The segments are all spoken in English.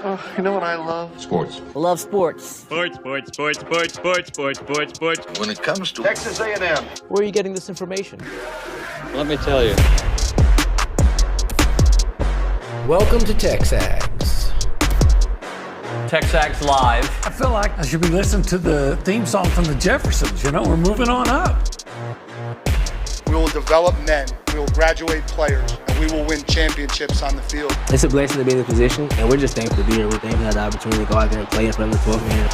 Oh, you know what I love? Sports. I love sports. Sports. When It comes to Texas A&M. Where are you getting this information? let me tell you. Welcome to TexAgs. TexAgs Live. I feel like I should be listening to the theme song from the Jeffersons. You know, we're moving on up. We will develop men, we will graduate players, and we will win championships on the field. It's a blessing to be in this position, and we're just thankful to be here. We're thankful to have the opportunity to go out there and play in front of the 12 men.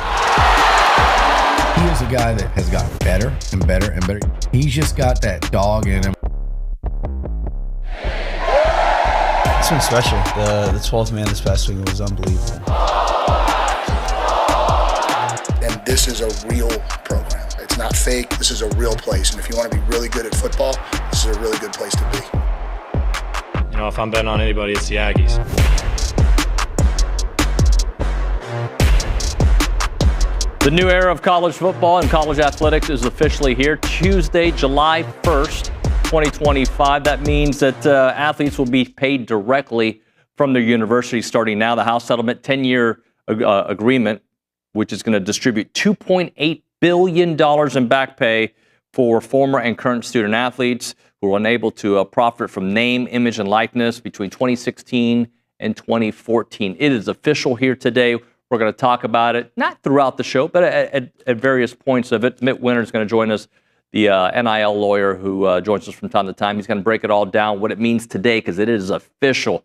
He is a guy that has gotten better and better and better. He's just got that dog in him. It's been special. The 12th man this past week was unbelievable. And this is a real program. It's not fake. This is a real place. And if you want to be really good at football, this is a really good place to be. You know, if I'm betting on anybody, it's the Aggies. The new era of college football and college athletics is officially here. Tuesday, July 1st, 2025. That means that athletes will be paid directly from their university starting now. The House settlement 10-year agreement, which is going to distribute $2.8 billion in back pay for former and current student athletes who were unable to profit from name, image, and likeness between 2016 and 2014. It is official here today. We're going to talk about it, not throughout the show, but at various points of it. Mitt Winter is going to join us, the NIL lawyer who joins us from time to time. He's going to break it all down, what it means today, because it is official.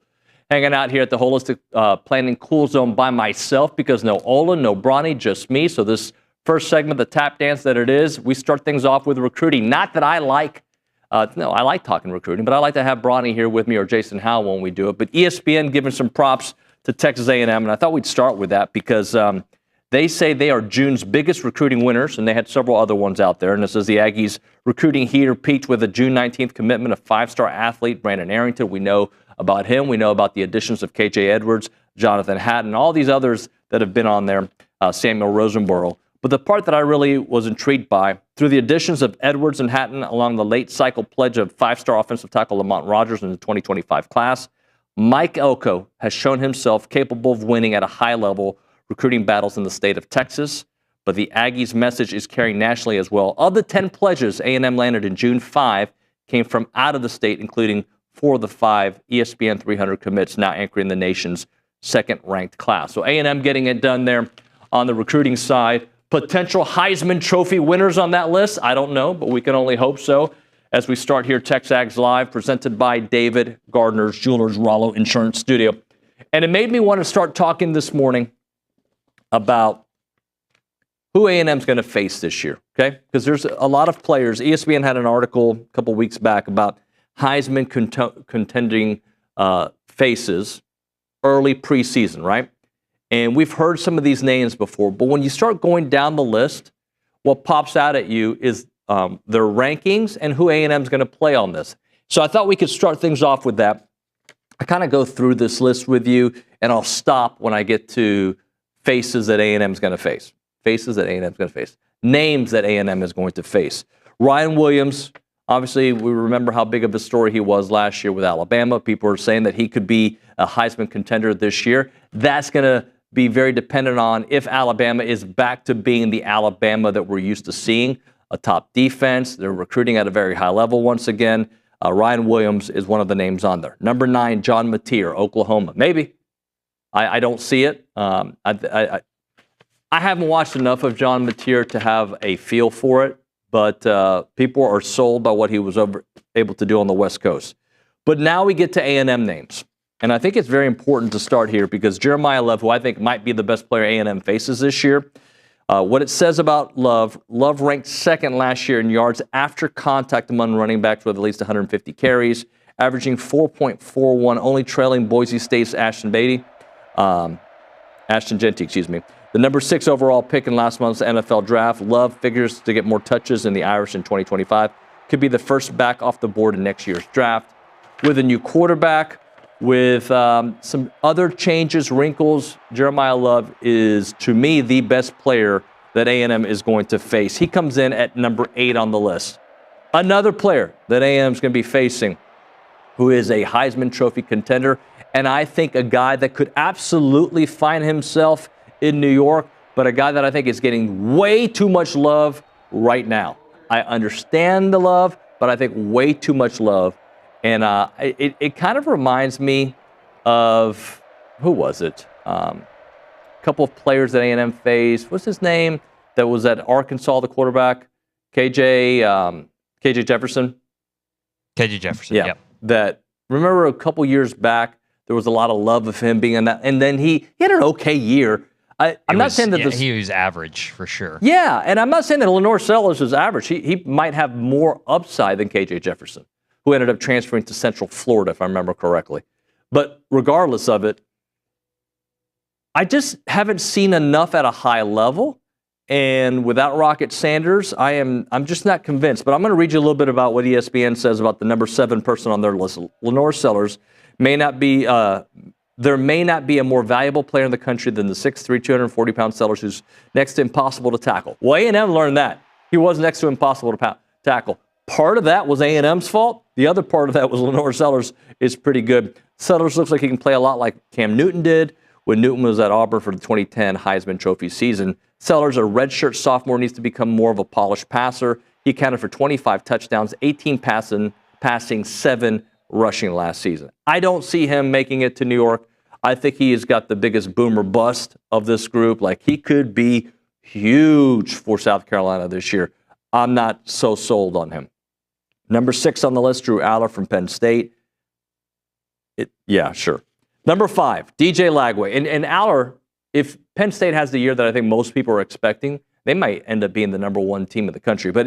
Hanging out here at the Holistic Planning Cool Zone by myself, because no Olin, no Bronny, just me. So this first segment, the tap dance that it is, we start things off with recruiting. Not that I like, I like talking recruiting, but I like to have Bronny here with me or Jason Howell when we do it. But ESPN giving some props to Texas A&M, and I thought we'd start with that because they say they are June's biggest recruiting winners, and they had several other ones out there. And this is the Aggies recruiting heater peaked with a June 19th commitment of five-star athlete Brandon Arrington. We know about him. We know about the additions of KJ Edwards, Jonathan Hatton, all these others that have been on there, Samuel Rosenborough. But the part that I really was intrigued by, through the additions of Edwards and Hatton along the late cycle pledge of five-star offensive tackle Lamont Rogers in the 2025 class, Mike Elko has shown himself capable of winning at a high level recruiting battles in the state of Texas. But the Aggies' message is carrying nationally as well. Of the 10 pledges A&M landed in June, 5 came from out of the state, including 4 of the 5 ESPN 300 commits now anchoring the nation's second-ranked class. So A&M getting it done there on the recruiting side. Potential Heisman Trophy winners on that list? I don't know, but we can only hope so. As we start here, TexAgs Live, presented by David Gardner's Jewelers Rollo Insurance Studio. And it made me want to start talking this morning about who A&M's going to face this year, okay? Because there's a lot of players. ESPN had an article a couple weeks back about Heisman contending faces early preseason, right? And we've heard some of these names before, but when you start going down the list, what pops out at you is their rankings and who A&M's going to play on this. So I thought we could start things off with that. I kind of go through this list with you, and I'll stop when I get to faces that A&M's going to face. Faces that A&M's going to face. Names that A&M is going to face. Ryan Williams, obviously, we remember how big of a story he was last year with Alabama. People are saying that he could be a Heisman contender this year. That's going to be very dependent on if Alabama is back to being the Alabama that we're used to seeing, a top defense. They're recruiting at a very high level once again. Ryan Williams is one of the names on there. Number 9, John Mateer, Oklahoma. Maybe. I don't see it. I haven't watched enough of John Mateer to have a feel for it, but people are sold by what he was able to do on the West Coast. But now we get to A&M names. And I think it's very important to start here because Jeremiah Love, who I think might be the best player A&M faces this year, what it says about Love ranked second last year in yards after contact among running backs with at least 150 carries, averaging 4.41, only trailing Boise State's Ashton Jeanty, The number 6 overall pick in last month's NFL draft. Love figures to get more touches in the Irish in 2025. Could be the first back off the board in next year's draft. With a new quarterback, with some other changes, wrinkles, Jeremiah Love is, to me, the best player that A&M is going to face. He comes in at number 8 on the list. Another player that A&M is going to be facing who is a Heisman Trophy contender And I think a guy that could absolutely find himself in New York, but a guy that I think is getting way too much love right now. I understand the love, but I think way too much love. And it kind of reminds me of, who was it? A couple of players that A&M faced. What's his name? That was at Arkansas, the quarterback, KJ Jefferson. KJ Jefferson. Yeah. Yep. That, remember a couple years back, there was a lot of love of him being in that, and then he had an okay year. I'm not saying that he was average for sure. Yeah, and I'm not saying that Lenore Sellers is average. He might have more upside than KJ Jefferson, who ended up transferring to Central Florida, if I remember correctly. But regardless of it, I just haven't seen enough at a high level. And without Rocket Sanders, I'm just not convinced. But I'm going to read you a little bit about what ESPN says about the number 7 person on their list. Lenore Sellers may not be. There may not be a more valuable player in the country than the 6'3", 240-pound Sellers, who's next to impossible to tackle. Well, A&M learned that. He was next to impossible to tackle. Part of that was A&M's fault. The other part of that was Lenore Sellers is pretty good. Sellers looks like he can play a lot like Cam Newton did when Newton was at Auburn for the 2010 Heisman Trophy season. Sellers, a redshirt sophomore, needs to become more of a polished passer. He accounted for 25 touchdowns, 18 passing, 7 rushing last season. I don't see him making it to New York. I think he has got the biggest boomer bust of this group. Like, he could be huge for South Carolina this year. I'm not so sold on him. Number 6 on the list, Drew Aller from Penn State. Yeah, sure. Number 5, DJ Lagway. And Aller, if Penn State has the year that I think most people are expecting, they might end up being the number 1 team in the country. But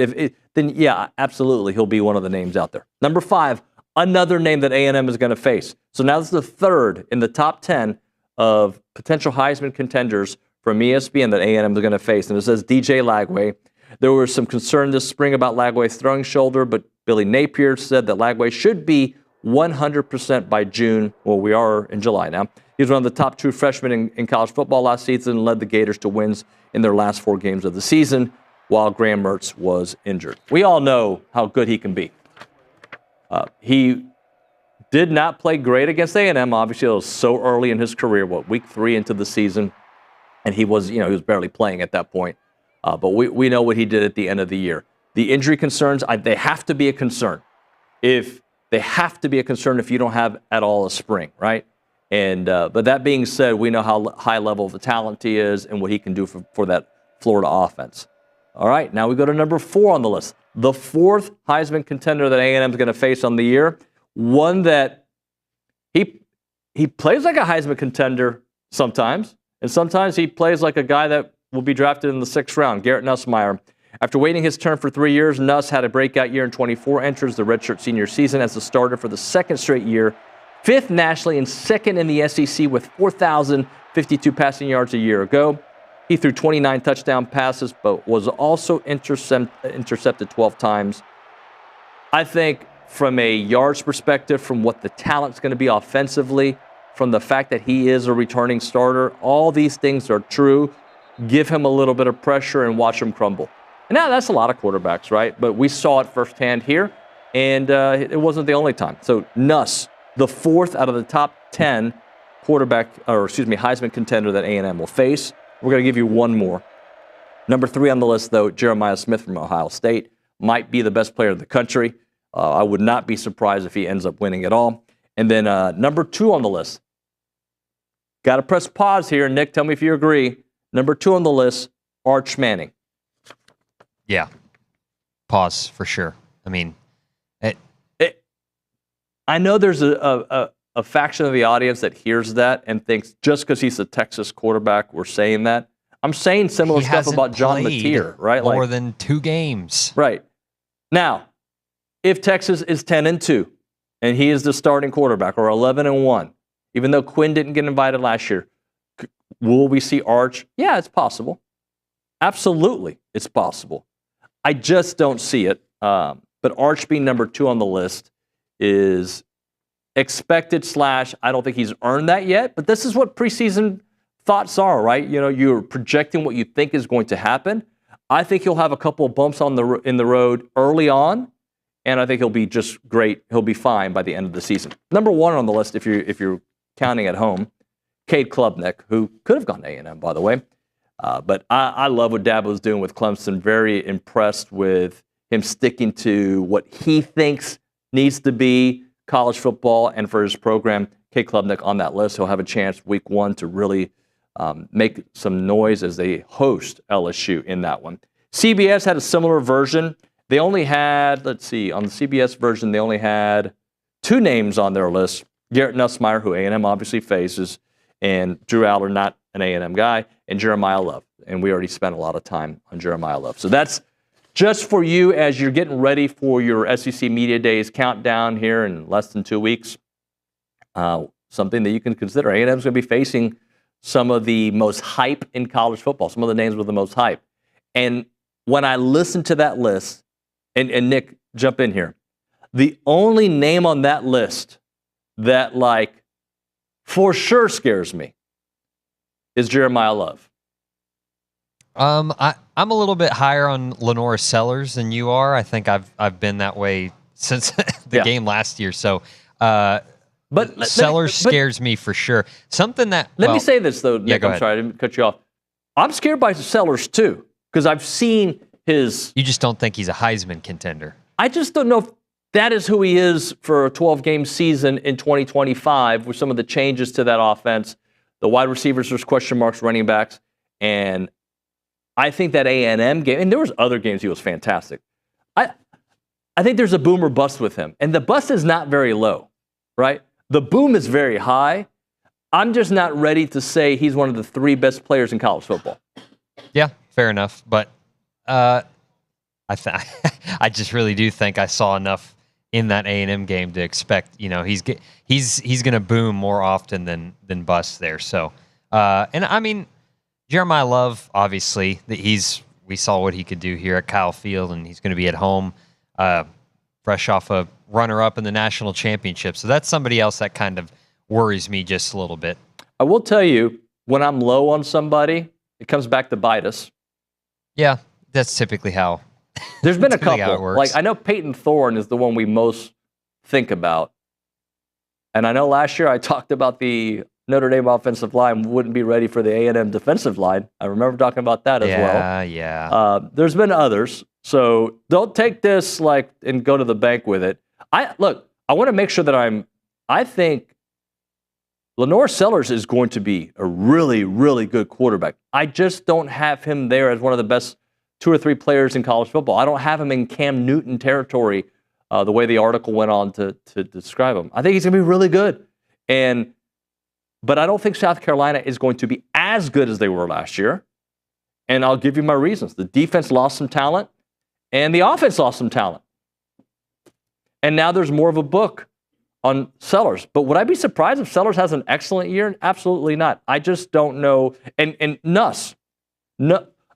then, yeah, absolutely, he'll be one of the names out there. Number 5, another name that A&M is going to face. So now this is the 3rd in the top 10 of potential Heisman contenders from ESPN that A&M is going to face. And it says DJ Lagway. There was some concern this spring about Lagway's throwing shoulder, but Billy Napier said that Lagway should be 100% by June. Well, we are in July now. He was one of the top true freshmen in college football last season and led the Gators to wins in their last 4 games of the season while Graham Mertz was injured. We all know how good he can be. He did not play great against A&M. Obviously, it was so early in his career, week 3 into the season, and he was barely playing at that point. But we know what he did at the end of the year. The injury concerns, they have to be a concern. They have to be a concern if you don't have at all a spring, right? And but that being said, we know how high level of the talent he is and what he can do for that Florida offense. All right, now we go to number 4 on the list. The 4th Heisman contender that A&M is going to face on the year. One that he plays like a Heisman contender sometimes, and sometimes he plays like a guy that will be drafted in the 6th round, Garrett Nussmeier. After waiting his turn for 3 years, Nuss had a breakout year in 24, enters the redshirt senior season as the starter for the 2nd straight year, 5th nationally and 2nd in the SEC with 4,052 passing yards a year ago. He threw 29 touchdown passes, but was also intercepted 12 times. I think from a yards perspective, from what the talent's going to be offensively, from the fact that he is a returning starter, all these things are true. Give him a little bit of pressure and watch him crumble. And now that's a lot of quarterbacks, right? But we saw it firsthand here, and it wasn't the only time. So Nuss, the 4th out of the top 10 Heisman contender that A&M will face. We're going to give you one more. Number 3 on the list, though, Jeremiah Smith from Ohio State might be the best player in the country. I would not be surprised if he ends up winning it all. And then number 2 on the list. Got to press pause here. Nick, tell me if you agree. Number 2 on the list, Arch Manning. Yeah. Pause for sure. I mean, I know there's a faction of the audience that hears that and thinks just because he's a Texas quarterback, we're saying that. I'm saying similar stuff about John Mateer, right? More than 2 games. Right. Now, if Texas is 10-2 and he is the starting quarterback, or 11-1, even though Quinn didn't get invited last year, will we see Arch? Yeah, it's possible. Absolutely, it's possible. I just don't see it. But Arch being number 2 on the list is expected / I don't think he's earned that yet. But this is what preseason thoughts are, right? You're projecting what you think is going to happen. I think he'll have a couple of bumps in the road early on, and I think he'll be just great. He'll be fine by the end of the season. Number 1 on the list, if you're counting at home. Cade Klubnik, who could have gone to A&M, by the way. But I love what Dabo's doing with Clemson. Very impressed with him sticking to what he thinks needs to be college football, and for his program, Cade Klubnik on that list. He'll have a chance week 1 to really make some noise as they host LSU in that one. CBS had a similar version. They only had, on the CBS version, they only had 2 names on their list. Garrett Nussmeier, who A&M obviously faces, and Drew Aller, not an A&M guy, and Jeremiah Love. And we already spent a lot of time on Jeremiah Love. So that's just for you as you're getting ready for your SEC Media Days countdown here in less than 2 weeks. Something that you can consider. A&M is going to be facing some of the most hype in college football, some of the names with the most hype. And when I listen to that list, and Nick, jump in here, the only name on that list that, for sure scares me is Jeremiah Love. I'm a little bit higher on Lenora Sellers than you are. I think I've been that way since the game last year. So, but Sellers scares me for sure. Something that let me say this though, Nick. I'm sorry, I didn't cut you off. I'm scared by Sellers too because I've seen his. You just don't think he's a Heisman contender. I just don't know if that is who he is for a 12-game season in 2025 with some of the changes to that offense. The wide receivers, there's question marks, running backs, and I think that A&M game, and there was other games he was fantastic. I think there's a boom or bust with him, and the bust is not very low, right? The boom is very high. I'm just not ready to say he's one of the 3 best players in college football. Yeah, fair enough, but I just really do think I saw enough in that A&M game to expect, he's going to boom more often than bust there. So, and I mean, Jeremiah Love, obviously, we saw what he could do here at Kyle Field, and he's going to be at home, fresh off a runner-up in the national championship. So that's somebody else that kind of worries me just a little bit. I will tell you, when I'm low on somebody, it comes back to bite us. Yeah, that's typically how. There's been a couple. I know Peyton Thorne is the one we most think about. And I know last year I talked about the Notre Dame offensive line wouldn't be ready for the A&M defensive line. I remember talking about that as well. Yeah. There's been others. So don't take this and go to the bank with it. I want to make sure that I think Lenore Sellers is going to be a really, really good quarterback. I just don't have him there as one of the best 2 or 3 players in college football. I don't have him in Cam Newton territory, the way the article went on to describe him. I think he's going to be really good. But I don't think South Carolina is going to be as good as they were last year. And I'll give you my reasons. The defense lost some talent, and the offense lost some talent. And now there's more of a book on Sellers. But would I be surprised if Sellers has an excellent year? Absolutely not. I just don't know. And Nuss.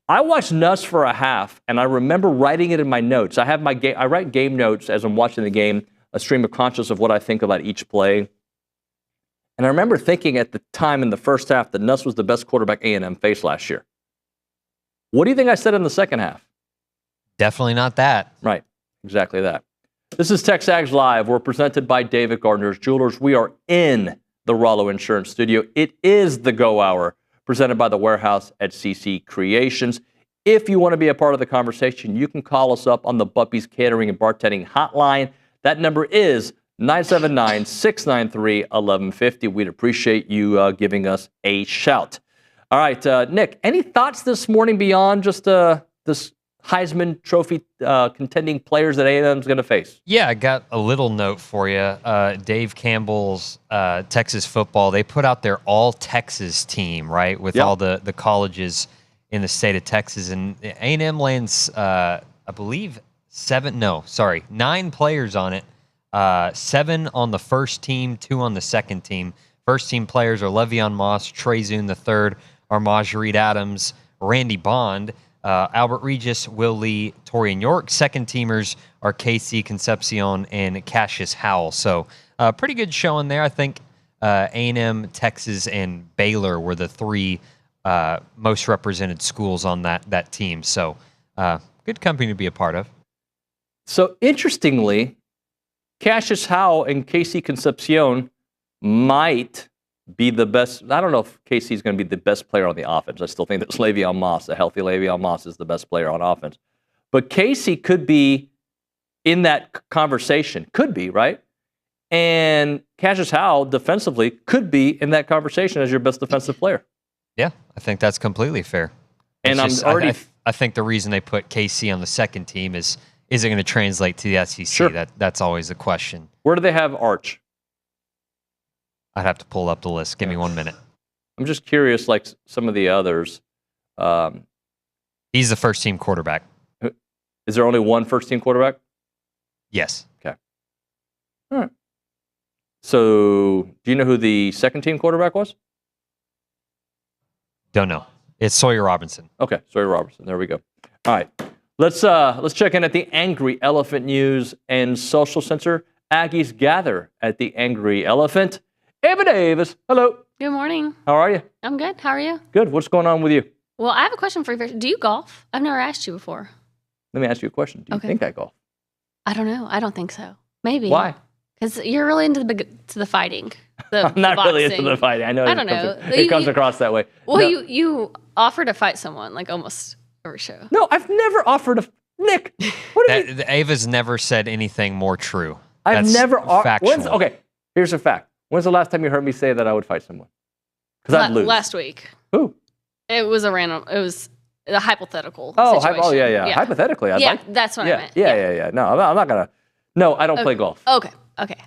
I watched Nuss for a half, and I remember writing it in my notes. I write game notes as I'm watching the game, a stream of consciousness of what I think about each play. And I remember thinking at the time in the first half that Nuss was the best quarterback A&M faced last year. What do you think I said in the second half? Definitely not that. Right. Exactly that. This is TexAgs Live. We're presented by David Gardner's Jewelers. We are in the Rollo Insurance Studio. It is the Go Hour, presented by the Warehouse at CC Creations. If you want to be a part of the conversation, you can call us up on the Buppy's Catering and Bartending Hotline. That number is 979-693-1150. We'd appreciate you giving us a shout. All right, Nick, any thoughts this morning beyond just this Heisman Trophy contending players that A&M is going to face? Yeah, I got a little note for you. Dave Campbell's Texas football, they put out their all-Texas team, right, with all the colleges in the state of Texas. And A&M lands, I believe, 9 players on it. 7 on the first team, 2 on the second team. First team players are Le'Veon Moss, Trey Zoon III, Armaj Reed Adams, Randy Bond, Albert Regis, Will Lee, Torian York. Second teamers are Casey Concepcion and Cassius Howell. So pretty good showing there. I think A&M, Texas, and Baylor were the 3 most represented schools on that team. So good company to be a part of. So interestingly, Cassius Howell and Casey Concepcion might be the best. I don't know if KC is going to be the best player on the offense. I still think that Le'Veon Moss, a healthy Le'Veon Moss, is the best player on offense. But KC could be in that conversation. Could be, right? And Cassius Howell, defensively, could be in that conversation as your best defensive player. Yeah, I think that's completely fair. And I think the reason they put KC on the second team is it going to translate to the SEC? Sure. That's always a question. Where do they have Arch? I'd have to pull up the list. Give me 1 minute. I'm just curious, like some of the others. He's the first team quarterback. Is there only one first team quarterback? Yes. Okay. All right. So, do you know who the second team quarterback was? Don't know. It's Sawyer Robinson. Okay, Sawyer Robinson. There we go. All right. Let's check in at the Angry Elephant News and Social Censor. Aggies gather at the Angry Elephant. Ava Davis, hello. Good morning. How are you? I'm good. How are you? Good. What's going on with you? Well, I have a question for you. Do you golf? I've never asked you before. Let me ask you a question. Do you think I golf? I don't know. I don't think so. Maybe. Why? Because you're really into the fighting. I'm not really into the fighting. I know. I don't know. It comes across that way. Well, no. you offer to fight someone like almost every show. No, I've never offered to. Nick, what do you? Ava's never said anything more true. I've never factual. Okay, here's a fact. When's the last time you heard me say that I would fight someone? Because I'd lose. Last week. Who? It was a hypothetical. Oh, situation. yeah. Hypothetically, that's what I meant. Yeah. No, I'm not gonna. No, I don't play golf. Okay.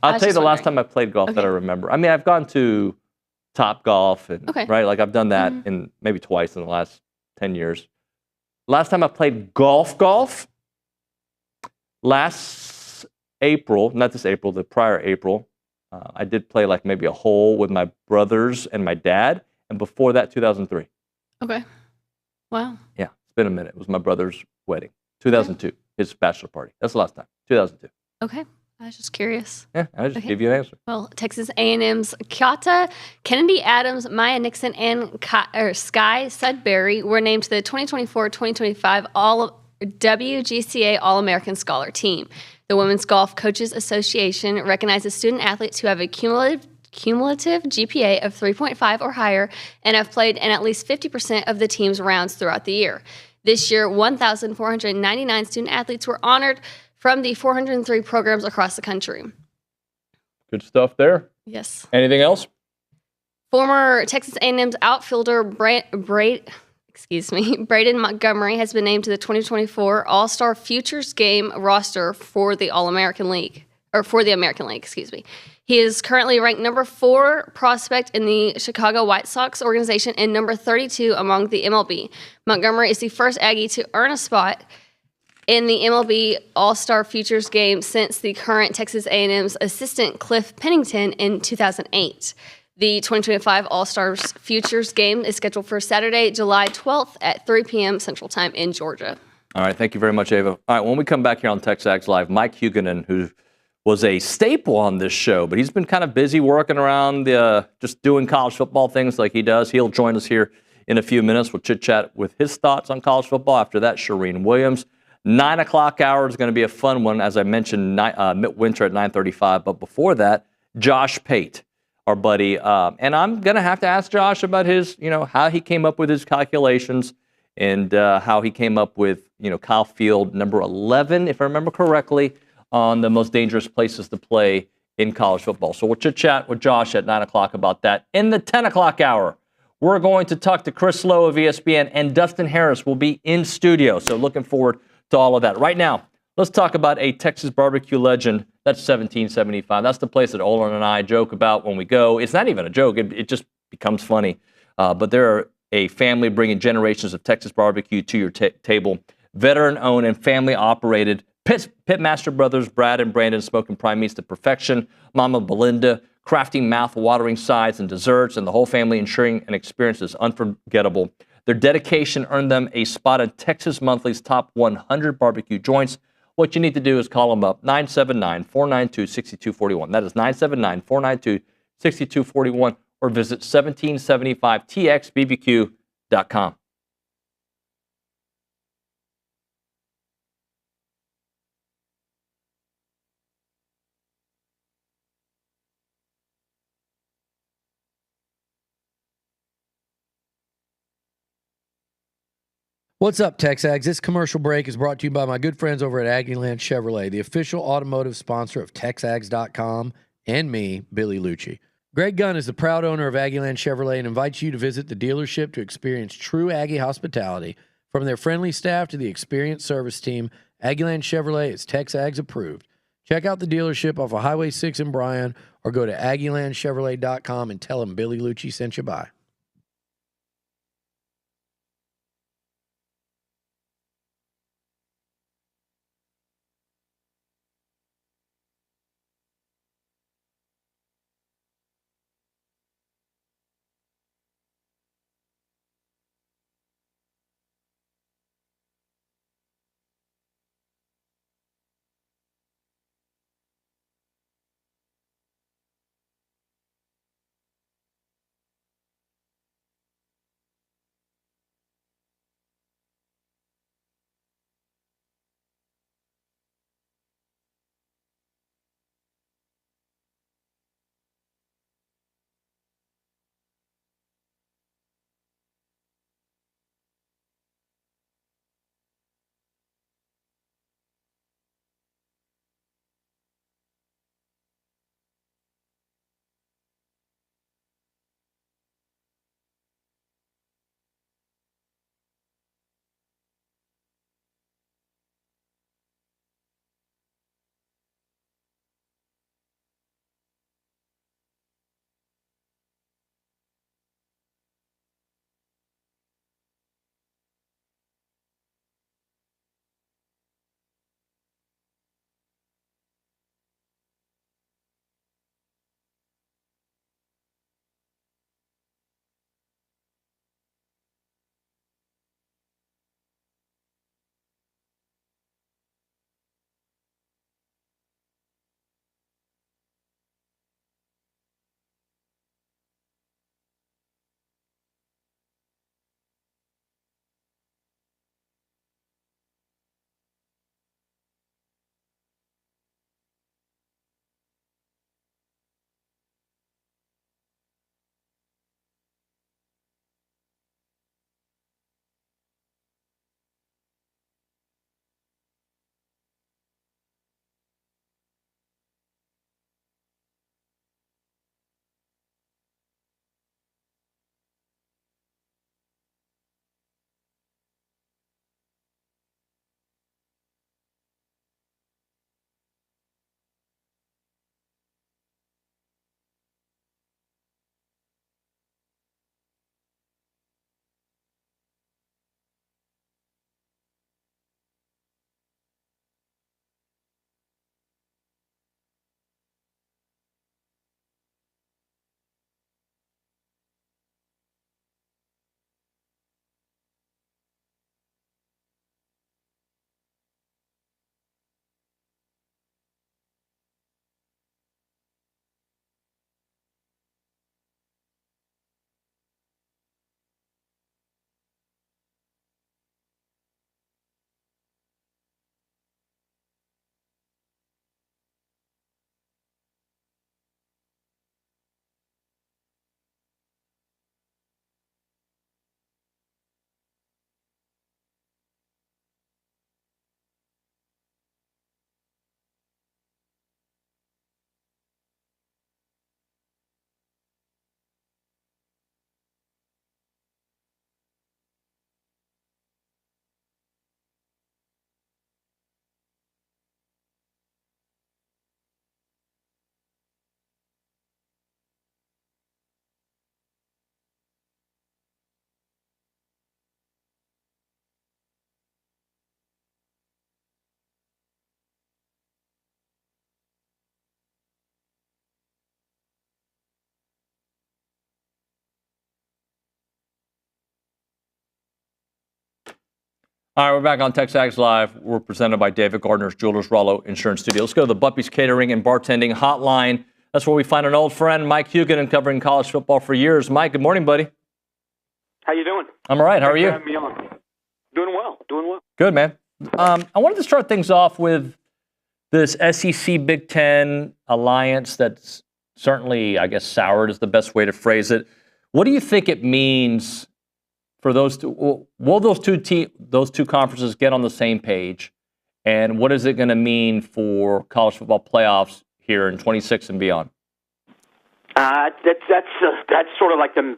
I'll tell you the last time I played golf that I remember. I mean, I've gone to Top Golf and right, like I've done that in maybe twice in the last 10 years. Last time I played golf, last April, not this April, the prior April, I did play like maybe a hole with my brothers and my dad, and before that, 2003. Okay. Wow. Yeah, it's been a minute. It was my brother's wedding, 2002, his bachelor party. That's the last time, 2002. Okay. I was just curious. Yeah, I just give you an answer. Well, Texas A&M's Kiata, Kennedy Adams, Maya Nixon, and Sky Sudbury were named to the 2024-2025 WGCA All-American Scholar Team. The Women's Golf Coaches Association recognizes student athletes who have a cumulative GPA of 3.5 or higher and have played in at least 50% of the team's rounds throughout the year. This year, 1,499 student athletes were honored from the 403 programs across the country. Good stuff there. Yes. Anything else? Former Texas A&M's outfielder Braden Montgomery has been named to the 2024 All-Star Futures Game roster for the American League. He is currently ranked number 4 prospect in the Chicago White Sox organization and number 32 among the MLB. Montgomery is the first Aggie to earn a spot in the MLB All-Star Futures Game since the current Texas A&M's assistant Cliff Pennington in 2008. The 2025 All-Stars Futures Game is scheduled for Saturday, July 12th at 3 p.m. Central Time in Georgia. All right, thank you very much, Ava. All right, when we come back here on TexAgs Live, Mike Huguenin, who was a staple on this show, but he's been kind of busy working around just doing college football things like he does. He'll join us here in a few minutes. We'll chit-chat with his thoughts on college football. After that, Charean Williams. 9 o'clock hour is going to be a fun one. As I mentioned, Winter at 9:35. But before that, Josh Pate, our buddy. And I'm going to have to ask Josh about his, how he came up with his calculations and how he came up with, Kyle Field, number 11, if I remember correctly, on the most dangerous places to play in college football. So we'll chit-chat with Josh at 9 o'clock about that. In the 10 o'clock hour, we're going to talk to Chris Lowe of ESPN, and Dustin Harris will be in studio. So looking forward to all of that. Right now, let's talk about a Texas barbecue legend. That's 1775. That's the place that Olin and I joke about when we go. It's not even a joke. It just becomes funny. But they're a family bringing generations of Texas barbecue to your table. Veteran-owned and family-operated. Pitmaster brothers Brad and Brandon smoking prime meats to perfection. Mama Belinda crafting mouth-watering sides and desserts, and the whole family ensuring an experience is unforgettable. Their dedication earned them a spot in Texas Monthly's top 100 barbecue joints. What you need to do is call them up, 979-492-6241. That is 979-492-6241, or visit 1775txbbq.com. What's up, TexAgs? This commercial break is brought to you by my good friends over at Aggieland Chevrolet, the official automotive sponsor of TexAgs.com and me, Billy Lucci. Greg Gunn is the proud owner of Aggieland Chevrolet and invites you to visit the dealership to experience true Aggie hospitality. From their friendly staff to the experienced service team, Aggieland Chevrolet is TexAgs approved. Check out the dealership off of Highway 6 in Bryan or go to AggielandChevrolet.com and tell them Billy Lucci sent you by. All right, we're back on TexAgs Live. We're presented by David Gardner's Jewelers Rollo Insurance Studio. Let's go to the Buppy's Catering and Bartending Hotline. That's where we find an old friend, Mike Huguenin, covering college football for years. Mike, good morning, buddy. How you doing? I'm all right. How are you? Thanks for having me on. Doing well. Doing well. Good, man. I wanted to start things off with this SEC Big Ten alliance that's certainly, I guess, soured is the best way to phrase it. What do you think it means for those two? Will those two conferences get on the same page? And what is it going to mean for college football playoffs here in 26 and beyond? That's sort of like the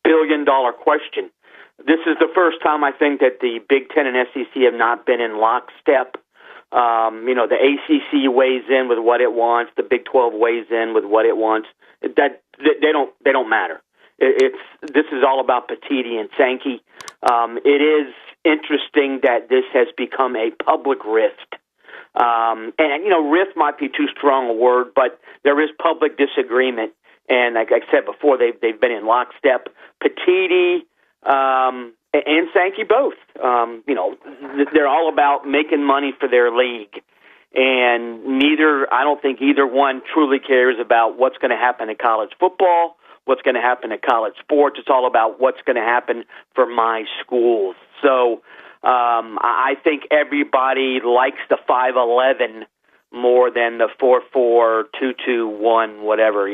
billion-dollar question. This is the first time I think that the Big Ten and SEC have not been in lockstep. The ACC weighs in with what it wants. The Big 12 weighs in with what it wants. That they don't matter. This is all about Petiti and Sankey. It is interesting that this has become a public rift. Rift might be too strong a word, but there is public disagreement. And like I said before, they've been in lockstep. Petiti and Sankey both. They're all about making money for their league. And I don't think either one truly cares about what's going to happen in college football, what's going to happen in college sports. It's all about what's going to happen for my schools. So I think everybody likes the 5-11 more than the 4-4, 2-2-1, whatever,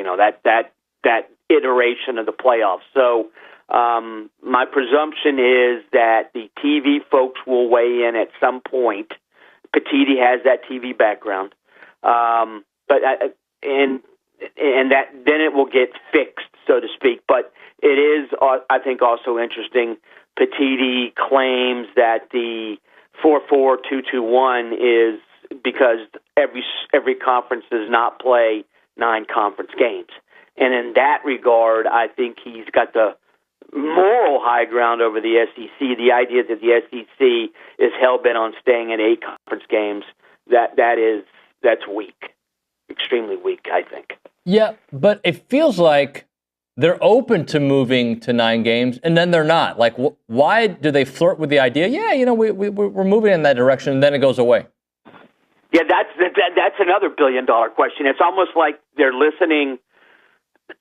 that iteration of the playoffs. So my presumption is that the TV folks will weigh in at some point. Petiti has that TV background, and that then it will get fixed, so to speak. But it is, I think, also interesting. Petiti claims that the 4-4, 2-2-1 is because every conference does not play 9 conference games, and in that regard, I think he's got the moral high ground over the SEC. The idea that the SEC is hell-bent on staying at 8 conference games, that's weak. Extremely weak, I think. Yeah, but it feels like they're open to moving to 9 games, and then they're not. Like, why do they flirt with the idea? Yeah, we're moving in that direction, and then it goes away. Yeah, that's another billion-dollar question. It's almost like they're listening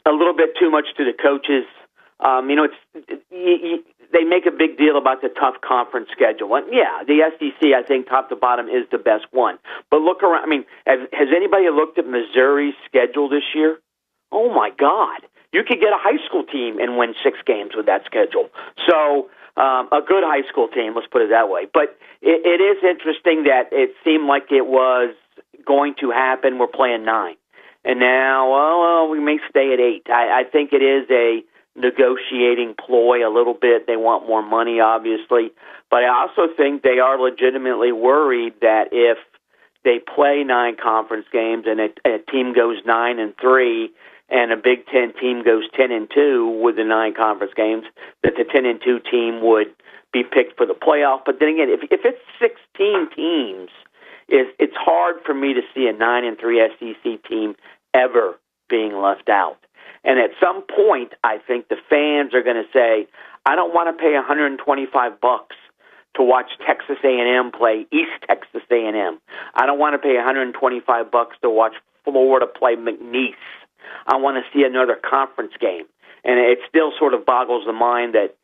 a little bit too much to the coaches. They make a big deal about the tough conference schedule. And yeah, the SEC, I think, top to bottom, is the best one. But look around. I mean, has anybody looked at Missouri's schedule this year? Oh, my God. You could get a high school team and win 6 games with that schedule. So a good high school team, let's put it that way. But it is interesting that it seemed like it was going to happen. We're playing 9. And now, we may stay at 8. I think it is a negotiating ploy a little bit. They want more money, obviously. But I also think they are legitimately worried that if they play 9 conference games and a team goes 9-3 and a Big Ten team goes 10-2 with the 9 conference games, that the 10-2 team would be picked for the playoff. But then again, if it's 16 teams, it's hard for me to see a 9-3 SEC team ever being left out. And at some point, I think the fans are going to say, I don't want to pay $125 to watch Texas A&M play East Texas A&M. I don't want to pay $125 to watch Florida play McNeese. I want to see another conference game. And it still sort of boggles the mind that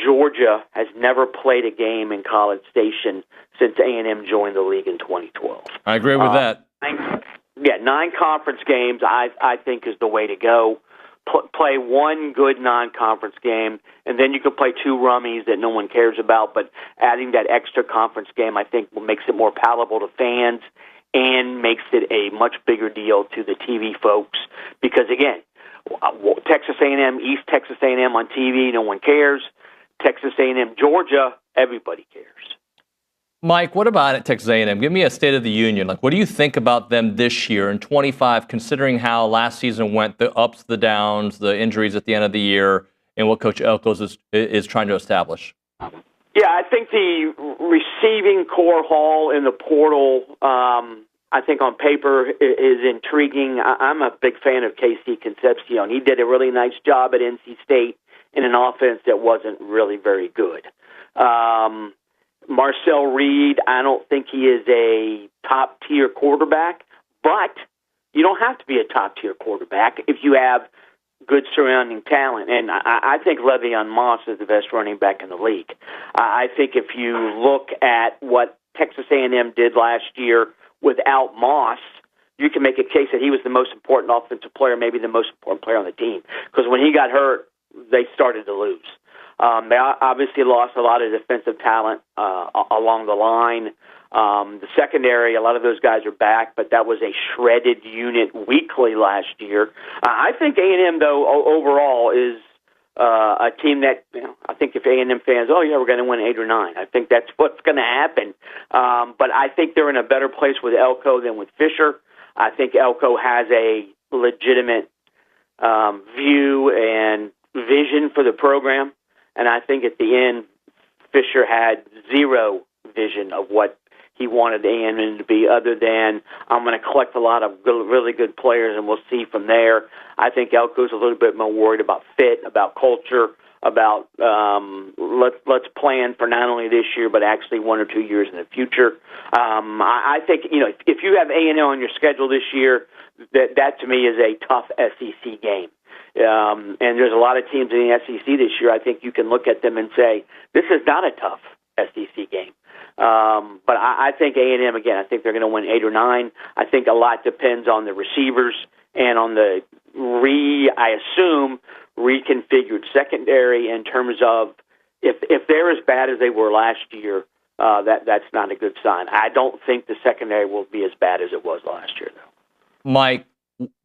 Georgia has never played a game in College Station since A&M joined the league in 2012. I agree with that. 9 conference games, I think, is the way to go. Play 1 good non-conference game, and then you can play 2 rummies that no one cares about, but adding that extra conference game, I think, makes it more palatable to fans and makes it a much bigger deal to the TV folks. Because, again, Texas A&M, East Texas A&M on TV, no one cares. Texas A&M, Georgia, everybody cares. Mike, what about at Texas A&M? Give me a State of the Union. Like, what do you think about them this year in 25, considering how last season went, the ups, the downs, the injuries at the end of the year, and what Coach Elkos is trying to establish? Yeah, I think the receiving core haul in the portal, I think on paper is intriguing. I'm a big fan of KC Concepcion. He did a really nice job at NC State in an offense that wasn't really very good. Marcel Reed, I don't think he is a top-tier quarterback, but you don't have to be a top-tier quarterback if you have good surrounding talent. And I think Le'Veon Moss is the best running back in the league. I think if you look at what Texas A&M did last year without Moss, you can make a case that he was the most important offensive player, maybe the most important player on the team. Because when he got hurt, they started to lose. They obviously lost a lot of defensive talent along the line. The secondary, a lot of those guys are back, but that was a shredded unit weekly last year. I think A&M, though, overall is a team that, I think if A&M fans, we're going to win 8 or 9. I think that's what's going to happen. But I think they're in a better place with Elko than with Fisher. I think Elko has a legitimate view and vision for the program, and I think at the end, Fisher had zero vision of what he wanted A&M to be, other than I'm going to collect a lot of really good players, and we'll see from there. I think Elko's a little bit more worried about fit, about culture, about let's plan for not only this year but actually 1 or 2 years in the future. I think if you have A&M on your schedule this year, that to me is a tough SEC game. And there's a lot of teams in the SEC this year. I think you can look at them and say this is not a tough SEC game. But I think A&M, again, I think they're going to win 8 or 9. I think a lot depends on the receivers and on the I assume, reconfigured secondary in terms of if they're as bad as they were last year, that's not a good sign. I don't think the secondary will be as bad as it was last year, though. Mike,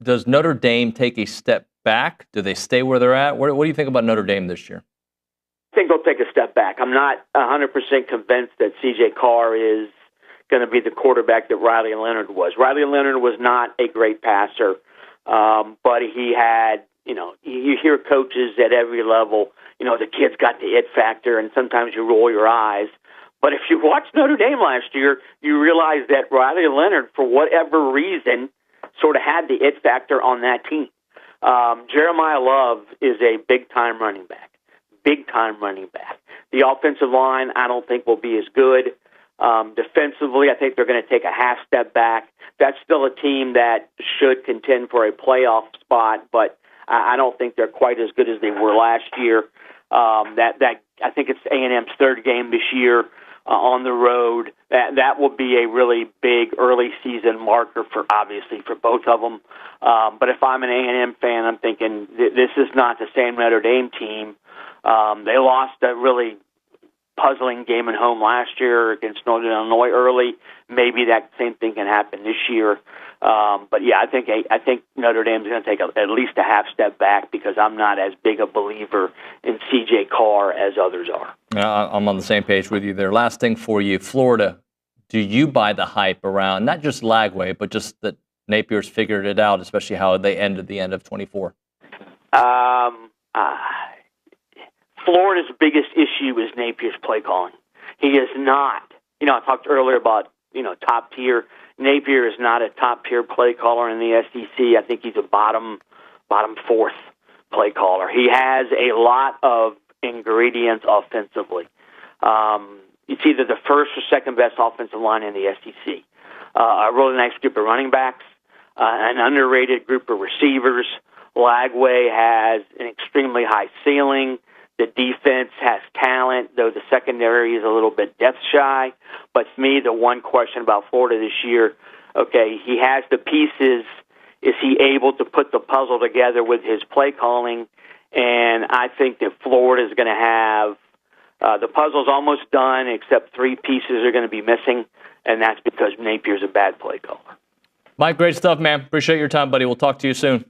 does Notre Dame take a step back? Do they stay where they're at? What do you think about Notre Dame this year? I think they'll take a step back. I'm not 100% convinced that C.J. Carr is going to be the quarterback that Riley Leonard was. Riley Leonard was not a great passer, but he had, you hear coaches at every level, the kid's got the it factor, and sometimes you roll your eyes. But if you watched Notre Dame last year, you realize that Riley Leonard, for whatever reason, sort of had the it factor on that team. Jeremiah Love is a big-time running back. Big-time running back. The offensive line, I don't think will be as good. Defensively, I think they're going to take a half step back. That's still a team that should contend for a playoff spot, but I don't think they're quite as good as they were last year. I think it's A&M's third game this year on the road. That will be a really big early season marker for both of them. But if I'm an A&M fan, I'm thinking this is not the same Notre Dame team. They lost a really puzzling game at home last year against Northern Illinois early. Maybe that same thing can happen this year. But yeah, I think Notre Dame's going to take at least a half step back because I'm not as big a believer in C.J. Carr as others are. I'm on the same page with you there. Last thing for you, Florida. Do you buy the hype around not just Lagway, but just that Napier's figured it out, especially how they ended the end of 24? Florida's biggest issue is Napier's play calling. He is not. I talked earlier about top tier. Napier is not a top tier play caller in the SEC. I think he's a bottom fourth play caller. He has a lot of ingredients offensively. It's either the first or second best offensive line in the SEC. A really nice group of running backs, an underrated group of receivers. Lagway has an extremely high ceiling. The defense has talent, though the secondary is a little bit depth shy. But to me, the one question about Florida this year, he has the pieces. Is he able to put the puzzle together with his play calling? And I think that Florida is going to have the puzzle's almost done, except 3 pieces are going to be missing, and that's because Napier's a bad play caller. Mike, great stuff, man. Appreciate your time, buddy. We'll talk to you soon.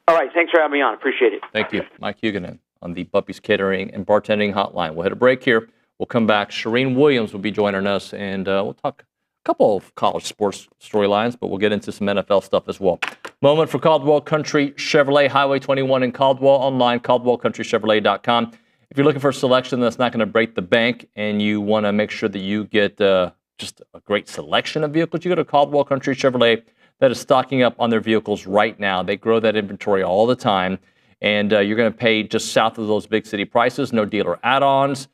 All right, thanks for having me on. Appreciate it. Thank you. Mike Huguenin on the Buppy's Catering and Bartending Hotline. We'll hit a break here. We'll come back. Charean Williams will be joining us, and we'll talk a couple of college sports storylines, but we'll get into some NFL stuff as well. Moment for Caldwell Country Chevrolet, Highway 21 in Caldwell, online, caldwellcountrychevrolet.com. If you're looking for a selection that's not going to break the bank and you want to make sure that you get just a great selection of vehicles, you go to Caldwell Country Chevrolet. That is stocking up on their vehicles right now. They grow that inventory all the time. And you're going to pay just south of those big city prices, no dealer add-ons.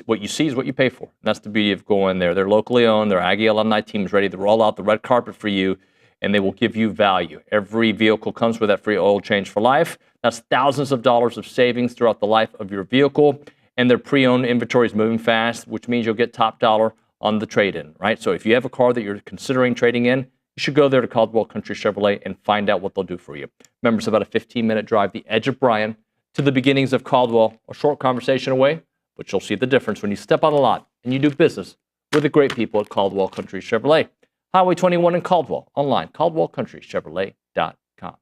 What you see is what you pay for. And that's the beauty of going there. They're locally owned. Their Aggie alumni team is ready to roll out the red carpet for you, and they will give you value. Every vehicle comes with that free oil change for life. That's thousands of dollars of savings throughout the life of your vehicle. And their pre-owned inventory is moving fast, which means you'll get top dollar on the trade-in, right? So if you have a car that you're considering trading in, you should go there to Caldwell Country Chevrolet and find out what they'll do for you. Remember, it's about a 15-minute drive, the edge of Bryan, to the beginnings of Caldwell. A short conversation away, but you'll see the difference when you step on the lot and you do business with the great people at Caldwell Country Chevrolet. Highway 21 in Caldwell. Online, caldwellcountrychevrolet.com.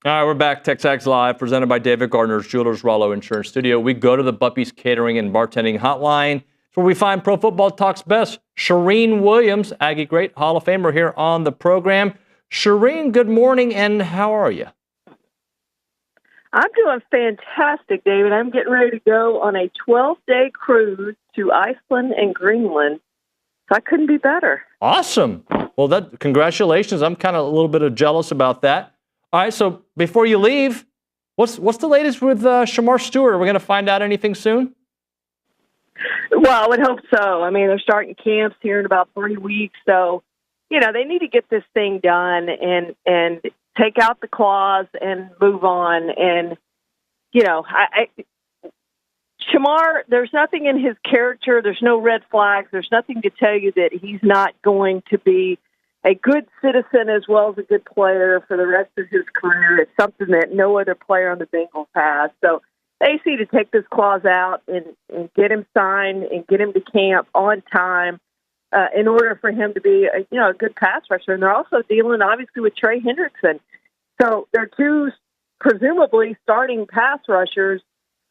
All right, we're back. TexAgs Live, presented by David Gardner's Jewelers Rollo Insurance Studio. We go to the Buppy's Catering and Bartending Hotline. It's where we find Pro Football Talk's best. Charean Williams, Aggie great, Hall of Famer here on the program. Charean, good morning, and how are you? I'm doing fantastic, David. I'm getting ready to go on a 12-day cruise to Iceland and Greenland. So I couldn't be better. Awesome. Well, congratulations. I'm kind of a little bit jealous about that. All right, so before you leave, what's the latest with Shamar Stewart? Are we going to find out anything soon? Well, I would hope so. I mean, they're starting camps here in about 3 weeks. So, they need to get this thing done and take out the clause and move on. And, Shamar, there's nothing in his character. There's no red flags. There's nothing to tell you that he's not going to be a good citizen as well as a good player for the rest of his career. It's something that no other player on the Bengals has. So they need to take this clause out and get him signed and get him to camp on time in order for him to be a good pass rusher. And they're also dealing, obviously, with Trey Hendrickson. So their two presumably starting pass rushers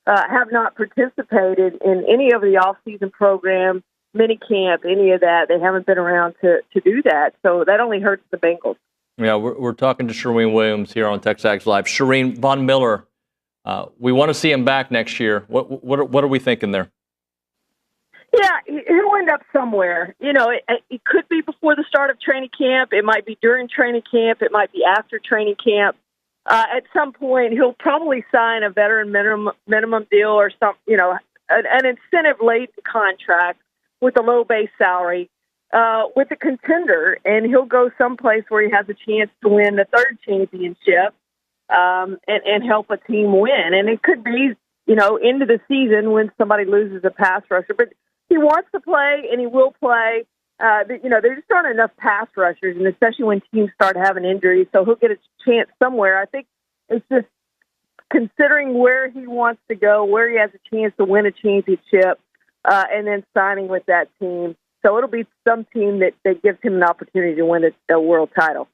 have not participated in any of the off-season program, minicamp, any of that. They haven't been around to do that. So that only hurts the Bengals. Yeah, we're talking to Charean Williams here on TexAgs Live. Charean, Von Miller, we want to see him back next year. What are we thinking there? Yeah, he'll end up somewhere. It could be before the start of training camp. It might be during training camp. It might be after training camp. At some point, he'll probably sign a veteran minimum deal or some, an incentive-laden contract with a low base salary with a contender, and he'll go someplace where he has a chance to win the third championship and help a team win. And it could be, into the season when somebody loses a pass rusher. But he wants to play, and he will play. There just aren't enough pass rushers, and especially when teams start having injuries. So he'll get a chance somewhere. I think it's just considering where he wants to go, where he has a chance to win a championship, and then signing with that team. So it'll be some team that gives him an opportunity to win a world title.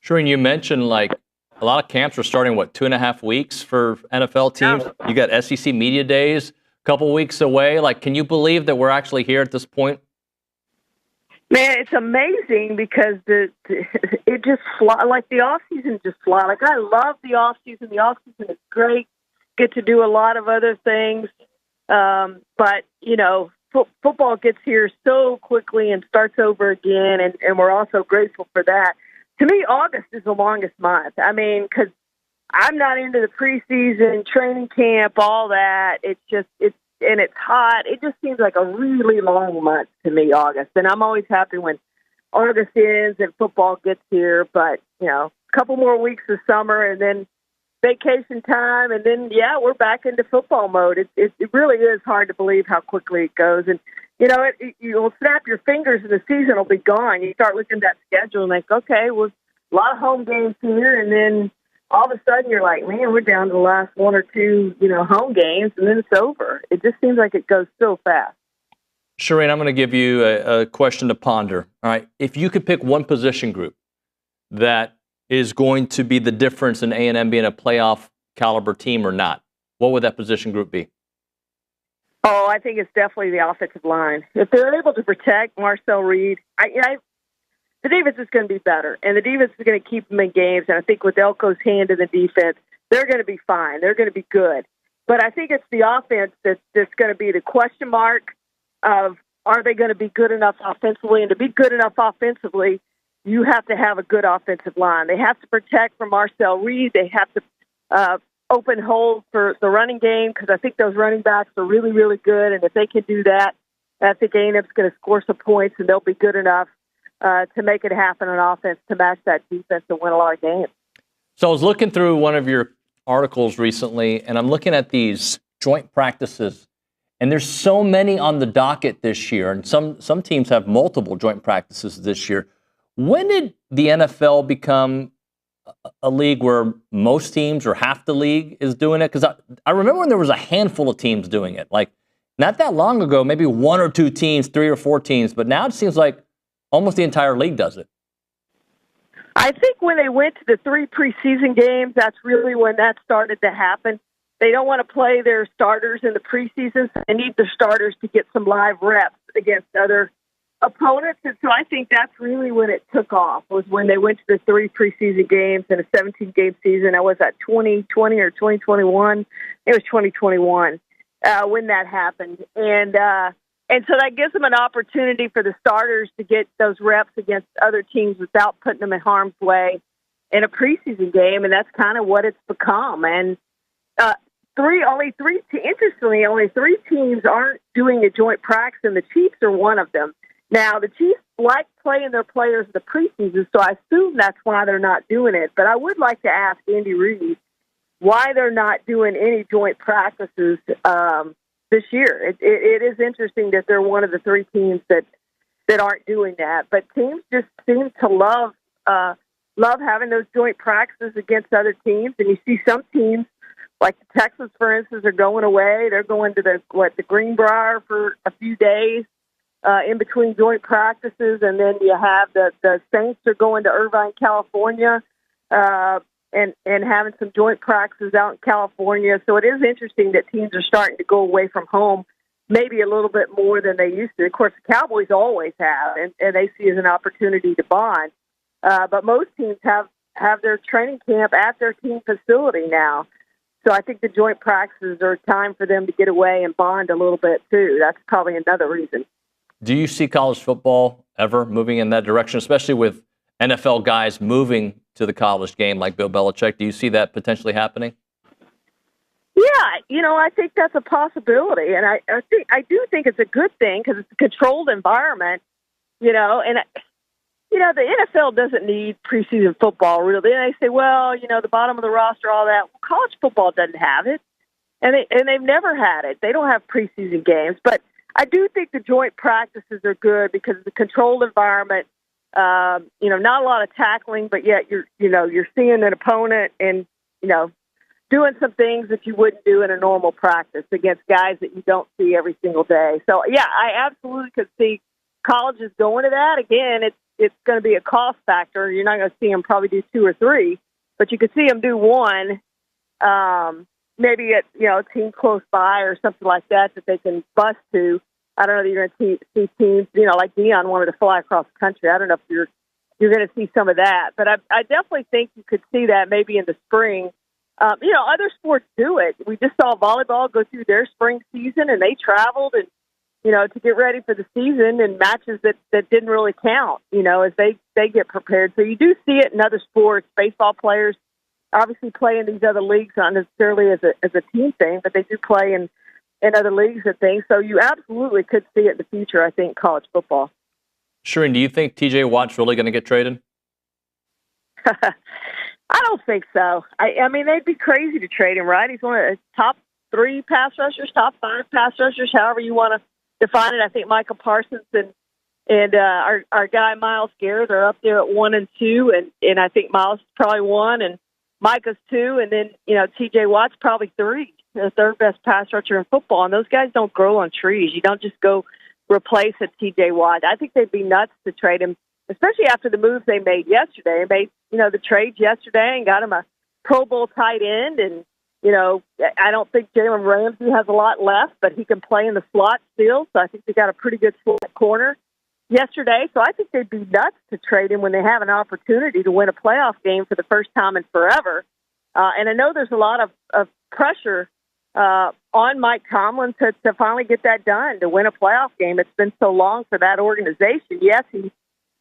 Charean, you mentioned a lot of camps are starting, 2.5 weeks for NFL teams? Yeah. You got SEC Media Days a couple weeks away. Can you believe that we're actually here at this point? Man, it's amazing because it just fly, the off season just fly. I love the off season. The off season is great. Get to do a lot of other things, but football gets here so quickly and starts over again, and we're also grateful for that. To me, August is the longest month. I mean, because I'm not into the preseason, training camp, all that. It's hot. It just seems like a really long month to me, August. And I'm always happy when August ends and football gets here. But, a couple more weeks of summer and then vacation time. And then, we're back into football mode. It really is hard to believe how quickly it goes. And, you'll snap your fingers and the season will be gone. You start looking at that schedule and think, okay, well, a lot of home games here. And then all of a sudden you're like, man, we're down to the last one or two, home games, and then it's over. It just seems like it goes so fast. Charean, I'm going to give you a question to ponder. All right. If you could pick one position group that is going to be the difference in A&M being a playoff caliber team or not, what would that position group be? Oh, I think it's definitely the offensive line. If they're able to protect Marcel Reed, the defense is going to be better, and the defense is going to keep them in games. And I think with Elko's hand in the defense, they're going to be fine. They're going to be good. But I think it's the offense that's going to be the question mark of, are they going to be good enough offensively? And to be good enough offensively, you have to have a good offensive line. They have to protect from Marcel Reed. They have to open holes for the running game, because I think those running backs are really, really good. And if they can do that, I think A&M's going to score some points, and they'll be good enough to make it happen on offense, to match that defense and win a lot of games. So I was looking through one of your articles recently, and I'm looking at these joint practices, and there's so many on the docket this year, and some teams have multiple joint practices this year. When did the NFL become a league where most teams or half the league is doing it? Because I remember when there was a handful of teams doing it. Not that long ago, maybe one or two teams, 3 or 4 teams, but now it seems like almost the entire league does it. I think when they went to the 3 preseason games, that's really when that started to happen. They don't want to play their starters in the preseason, so they need the starters to get some live reps against other opponents. And so I think that's really when it took off, was when they went to the 3 preseason games in a 17-game season. I was at 2020 or 2021. It was 2021 when that happened. And so that gives them an opportunity for the starters to get those reps against other teams without putting them in harm's way in a preseason game, and that's kind of what it's become. And interestingly, only 3 teams aren't doing a joint practice, and the Chiefs are one of them. Now, the Chiefs like playing their players in the preseason, so I assume that's why they're not doing it. But I would like to ask Andy Reid why they're not doing any joint practices this year. It is interesting that they're one of the 3 teams that aren't doing that. But teams just seem to love having those joint practices against other teams. And you see some teams, like the Texans, for instance, are going away. They're going to the Greenbrier for a few days in between joint practices. And then you have the Saints are going to Irvine, California, and having some joint practices out in California. So it is interesting that teams are starting to go away from home maybe a little bit more than they used to. Of course, the Cowboys always have, and they see it as an opportunity to bond. But most teams have their training camp at their team facility now. So I think the joint practices are time for them to get away and bond a little bit, too. That's probably another reason. Do you see college football ever moving in that direction, especially with NFL guys moving to the college game like Bill Belichick? Do you see that potentially happening? Yeah, I think that's a possibility, and I do think it's a good thing because it's a controlled environment, and the NFL doesn't need preseason football really. And they say, well, the bottom of the roster, all that. Well, college football doesn't have it, and they've never had it. They don't have preseason games, but I do think the joint practices are good because it's a controlled environment. Not a lot of tackling, but yet you're seeing an opponent and, doing some things that you wouldn't do in a normal practice against guys that you don't see every single day. So, yeah, I absolutely could see colleges going to that. Again, it's going to be a cost factor. You're not going to see them probably do 2 or 3, but you could see them do 1, maybe at, a team close by or something like that they can bus to. I don't know that you're going to see teams, like Deion wanted to fly across the country. I don't know if you're going to see some of that. But I definitely think you could see that maybe in the spring. Other sports do it. We just saw volleyball go through their spring season, and they traveled and, to get ready for the season and matches that didn't really count, as they get prepared. So you do see it in other sports. Baseball players obviously play in these other leagues, not necessarily as a team thing, but they do play in other leagues and things. So you absolutely could see it in the future, I think, college football. Charean, do you think T.J. Watt's really going to get traded? I don't think so. I mean, they'd be crazy to trade him, right? He's one of the top 3 pass rushers, top 5 pass rushers, however you want to define it. I think Michael Parsons and our guy Myles Garrett are up there at 1 and 2, and I think Myles is probably 1, and Micah's 2, and then, T.J. Watt's probably 3. The 3rd best pass rusher in football, and those guys don't grow on trees. You don't just go replace a T.J. Watt. I think they'd be nuts to trade him, especially after the moves they made yesterday. They made, the trades yesterday and got him a Pro Bowl tight end, and, I don't think Jalen Ramsey has a lot left, but he can play in the slot still, so I think they got a pretty good slot corner yesterday. So I think they'd be nuts to trade him when they have an opportunity to win a playoff game for the first time in forever. And I know there's a lot of pressure on Mike Tomlin to finally get that done, to win a playoff game. It's been so long for that organization. Yes, he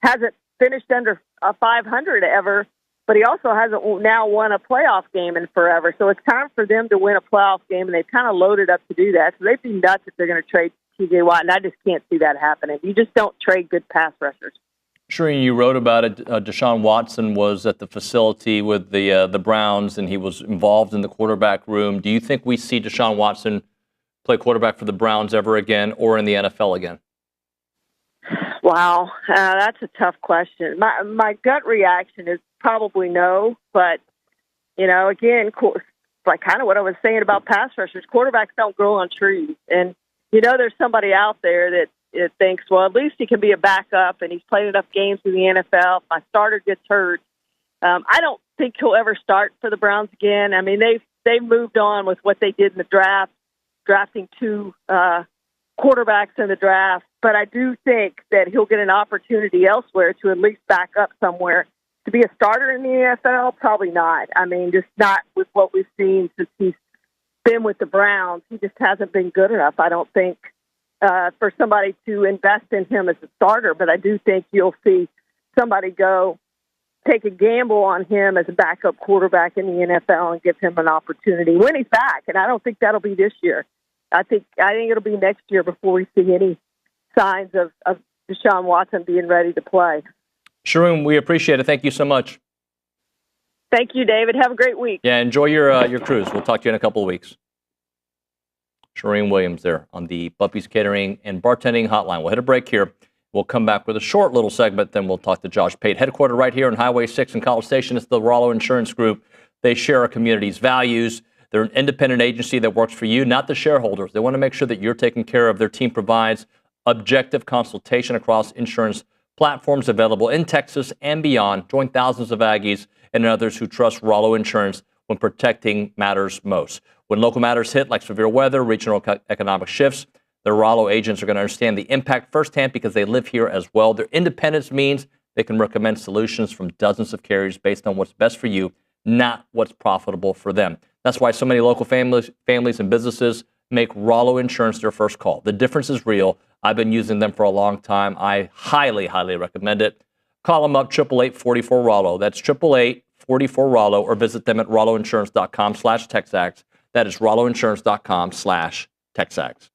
hasn't finished under 500 ever, but he also hasn't now won a playoff game in forever. So it's time for them to win a playoff game, and they've kind of loaded up to do that. So they'd be nuts if they're going to trade T.J. Watt, and I just can't see that happening. You just don't trade good pass rushers. Charean, you wrote about it. Deshaun Watson was at the facility with the Browns, and he was involved in the quarterback room. Do you think we see Deshaun Watson play quarterback for the Browns ever again, or in the NFL again? Wow, that's a tough question. My gut reaction is probably no, but, again, like kind of what I was saying about pass rushers, quarterbacks don't grow on trees. And, there's somebody out there that thinks, well, at least he can be a backup, and he's played enough games in the NFL. If my starter gets hurt, I don't think he'll ever start for the Browns again. I mean, they've moved on with what they did in the draft, drafting 2 quarterbacks in the draft. But I do think that he'll get an opportunity elsewhere to at least back up somewhere. To be a starter in the NFL, probably not. I mean, just not with what we've seen since he's been with the Browns. He just hasn't been good enough, I don't think, for somebody to invest in him as a starter. But I do think you'll see somebody go take a gamble on him as a backup quarterback in the NFL and give him an opportunity when he's back. And I don't think that'll be this year. I think it'll be next year before we see any signs of Deshaun Watson being ready to play. Charean, we appreciate it. Thank you so much. Thank you, David. Have a great week. Yeah, enjoy your cruise. We'll talk to you in a couple of weeks. Charean Williams there on the Buffy's Catering and Bartending Hotline. We'll hit a break here. We'll come back with a short little segment, then we'll talk to Josh Pate. Headquartered right here on Highway 6 in College Station. It's the Rollo Insurance Group. They share our community's values. They're an independent agency that works for you, not the shareholders. They want to make sure that you're taken care of. Their team provides objective consultation across insurance platforms available in Texas and beyond. Join thousands of Aggies and others who trust Rollo Insurance when protecting matters most. When local matters hit, like severe weather, regional economic shifts, the Rollo agents are going to understand the impact firsthand because they live here as well. Their independence means they can recommend solutions from dozens of carriers based on what's best for you, not what's profitable for them. That's why so many local families and businesses make Rollo Insurance their first call. The difference is real. I've been using them for a long time. I highly, highly recommend it. Call them up, 888-44-ROLLO. That's 888-44-ROLLO, or visit them at rolloinsurance.com/TexAgs. That is rolloinsurance.com/TexAgs.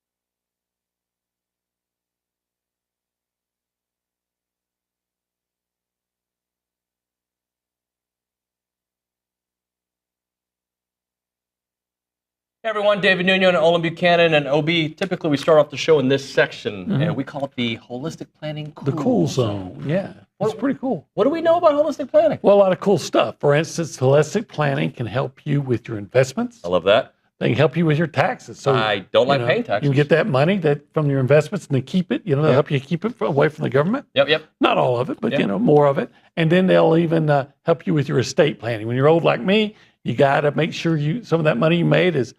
Hey everyone, David Nuño and Olin Buchanan and OB. Typically we start off the show in this section, and we call it the Holistic Planning Cool The cool zone, yeah. It's pretty cool. What do we know about holistic planning? Well, a lot of cool stuff. For instance, holistic planning can help you with your investments. I love that. They can help you with your taxes. So I don't like paying taxes. You can get that money from your investments and they keep it. They'll help you keep it away from the government. Yep. Not all of it, but more of it. And then they'll even help you with your estate planning. When you're old like me, you got to make sure some of that money you made is